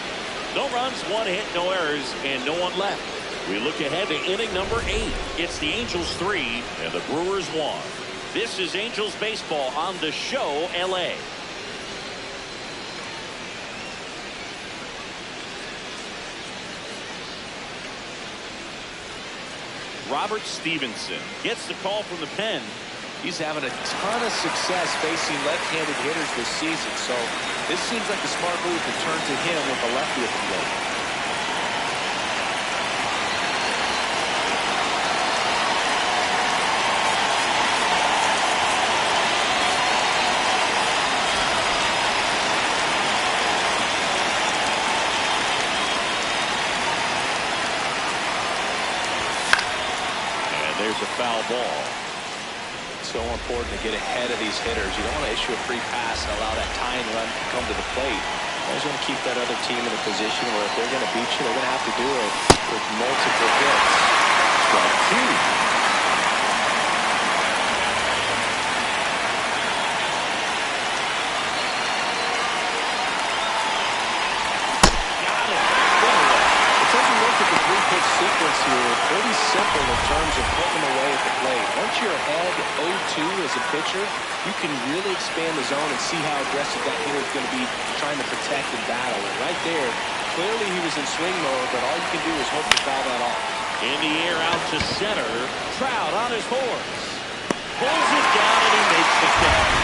No runs, 1 hit, no errors, and no one left. We look ahead to inning number 8. It's the Angels 3 and the Brewers 1. This is Angels baseball on the show, LA. Robert Stevenson gets the call from the pen. He's having a ton of success facing left-handed hitters this season, so this seems like a smart move to turn to him with a lefty at the plate. There's a foul ball. It's so important to get ahead of these hitters. You don't want to issue a free pass and allow that tying run to come to the plate. You always want to keep that other team in a position where if they're going to beat you, they're going to have to do it with multiple hits. Strike 2. Sequence here, pretty simple in terms of putting them away at the plate. Once you're ahead 0-2 as a pitcher, you can really expand the zone and see how aggressive that hitter is going to be trying to protect and battle. And right there, Clearly he was in swing mode, but all you can do is hope to foul that off. In the air out to center. Trout on his horse. Pulls it down and he makes the catch.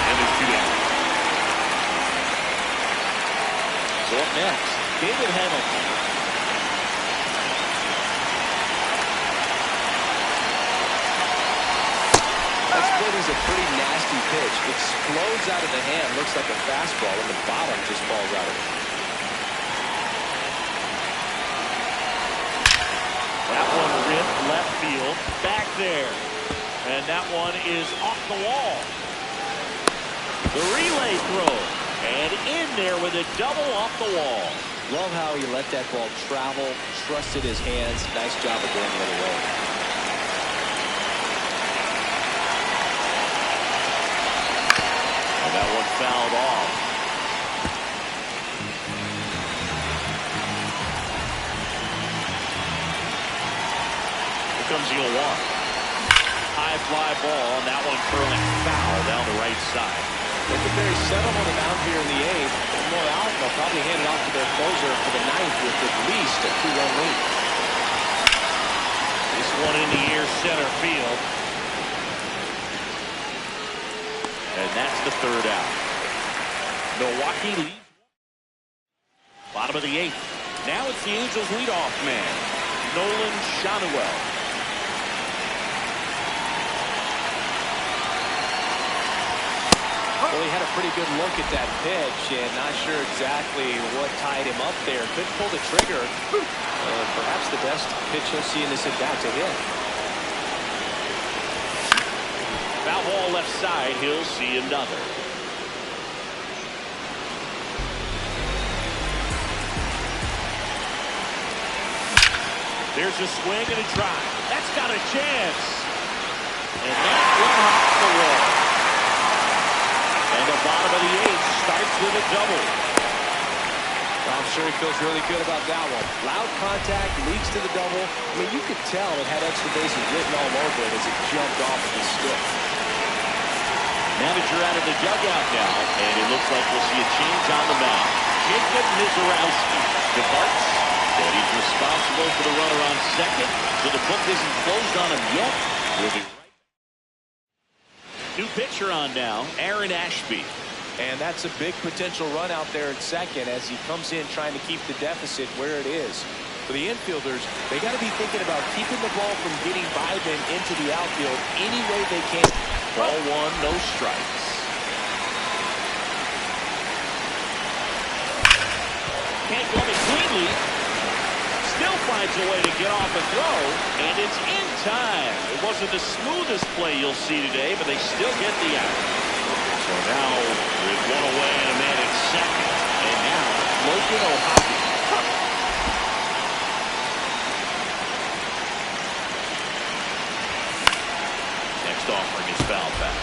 And there's 2 down. So up next, David Hamilton. That split is a pretty nasty pitch. Explodes out of the hand. Looks like a fastball, and the bottom just falls out of it. That one ripped left field. Back there. And that one is off the wall. The relay throw. And in there with a double off the wall. Love how he let that ball travel, trusted his hands. Nice job of going the other way. And that one fouled off. Here comes the 0-1. High fly ball, and that one curling foul down the right side. Look at Barry settle on the mound here in the 8th. One more out, they'll probably hand it off to their closer for the 9th with at least a 2-run lead. This one in the air center field. And that's the 3rd out. Milwaukee leads. Bottom of the 8th. Now it's the Angels leadoff man, Nolan Schanuel. Well, he had a pretty good look at that pitch and not sure exactly what tied him up there. Couldn't pull the trigger. Perhaps the best pitch he'll see in this at-bat to hit. Foul ball left side. He'll see another. There's a swing and a drive. That's got a chance. And that one off the wall. And the bottom of the 8th starts with a double. Well, I'm sure he feels really good about that one. Loud contact, leads to the double. I mean, you could tell it had extra bases written all over it as it jumped off of his stick. Manager out of the dugout now, and it looks like we'll see a change on the mound. Jacob Mizorowski departs, and he's responsible for the runner on second, so the book isn't closed on him yet. We'll be right. New pitcher on now, Aaron Ashby. And that's a big potential run out there in second as he comes in trying to keep the deficit where it is. For the infielders, they got to be thinking about keeping the ball from getting by them into the outfield any way they can. Ball 1, no strikes. Can't glove it cleanly. Still finds a way to get off a throw, and it's in time. It wasn't the smoothest play you'll see today, but they still get the out. So now, with one away and a man at second, and now Logan O'Hoppe. Next offering is foul back.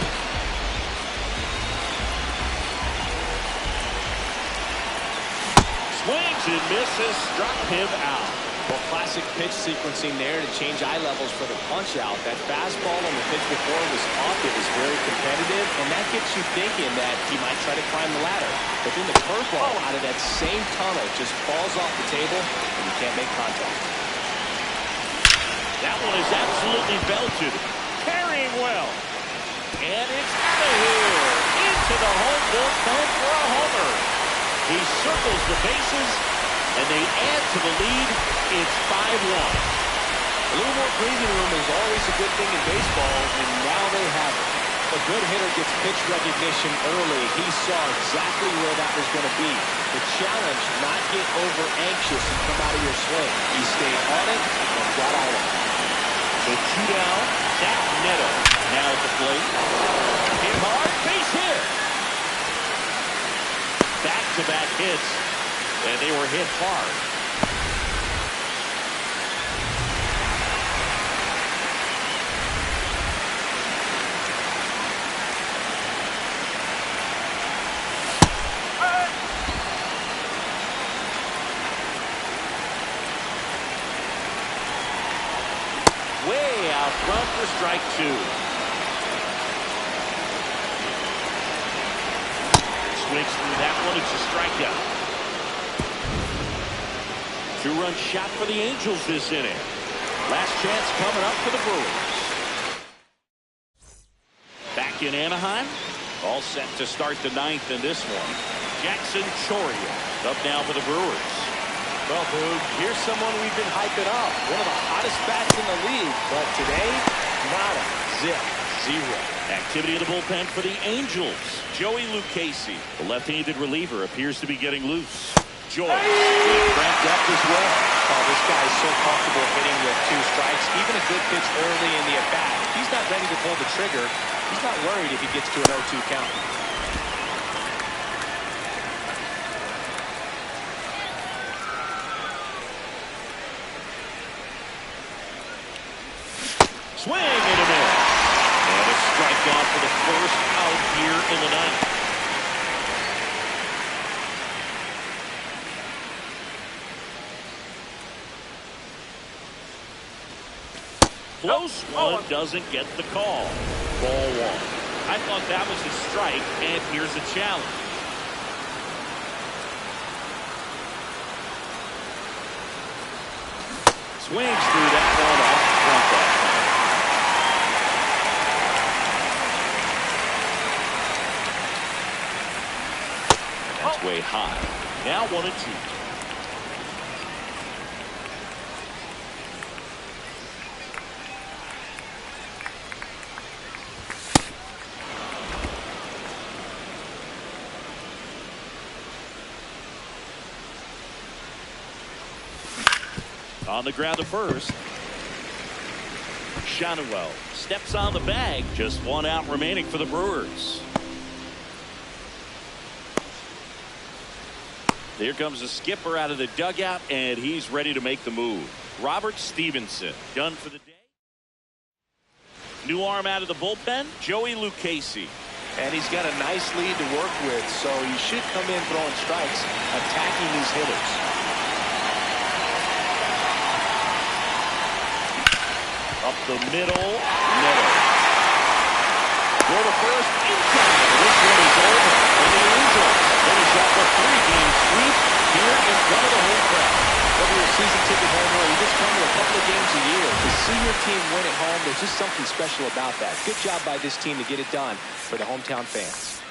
Swings and misses, struck him out. Well, classic pitch sequencing there to change eye levels for the punch out. That fastball on the pitch before was off. It was very competitive, and that gets you thinking that he might try to climb the ladder. But then the curveball out of that same tunnel just falls off the table, and you can't make contact. That one is absolutely belted. Carrying well. And it's out of here. Into the home bullpen for a homer. He circles the bases, and they add to the lead. It's 5-1. A little more breathing room is always a good thing in baseball, and now they have it. A good hitter gets pitch recognition early. He saw exactly where that was going to be. The challenge, not get over anxious and come out of your swing. He stayed on it and got out of it. So 2 down, Zach Neto now at the plate. Hit hard, base hit. Back-to-back hits, and they were hit hard. Way out front for strike 2. Swings through that one. It's a strikeout. Two-run shot for the Angels this inning. Last chance coming up for the Brewers. Back in Anaheim. All set to start the ninth in this one. Jackson Choria up now for the Brewers. Well, Boog, here's someone we've been hyping up. One of the hottest bats in the league. But today, nada. Zip. Zero. Activity in the bullpen for the Angels. Joey Lucchesi, the left-handed reliever, appears to be getting loose. Joey cranked up as well. Oh, this guy is so comfortable hitting with 2 strikes. Even a good pitch early in the at-bat. If he's not ready to pull the trigger, he's not worried if he gets to an 0-2 count. Swing and a miss. And a strikeout for the first out here in the ninth. Close one, doesn't get the call. Ball 1. I thought that was a strike, and here's a challenge. Swings through that one off the front that time. And that's way high. Now 1-2. On the ground to first. Shanuel steps on the bag. Just 1 out remaining for the Brewers. Here comes the skipper out of the dugout, and he's ready to make the move. Robert Stevenson done for the day. New arm out of the bullpen, Joey Lucchesi. And he's got a nice lead to work with, so he should come in throwing strikes, attacking these hitters. Up the middle, Neto. For the first in time. This one is over. And the Angels finish off a 3-game sweep here in front of the home crowd. Whether you're a season ticket holder or you just come to a couple of games a year, to see your team win at home, there's just something special about that. Good job by this team to get it done for the hometown fans.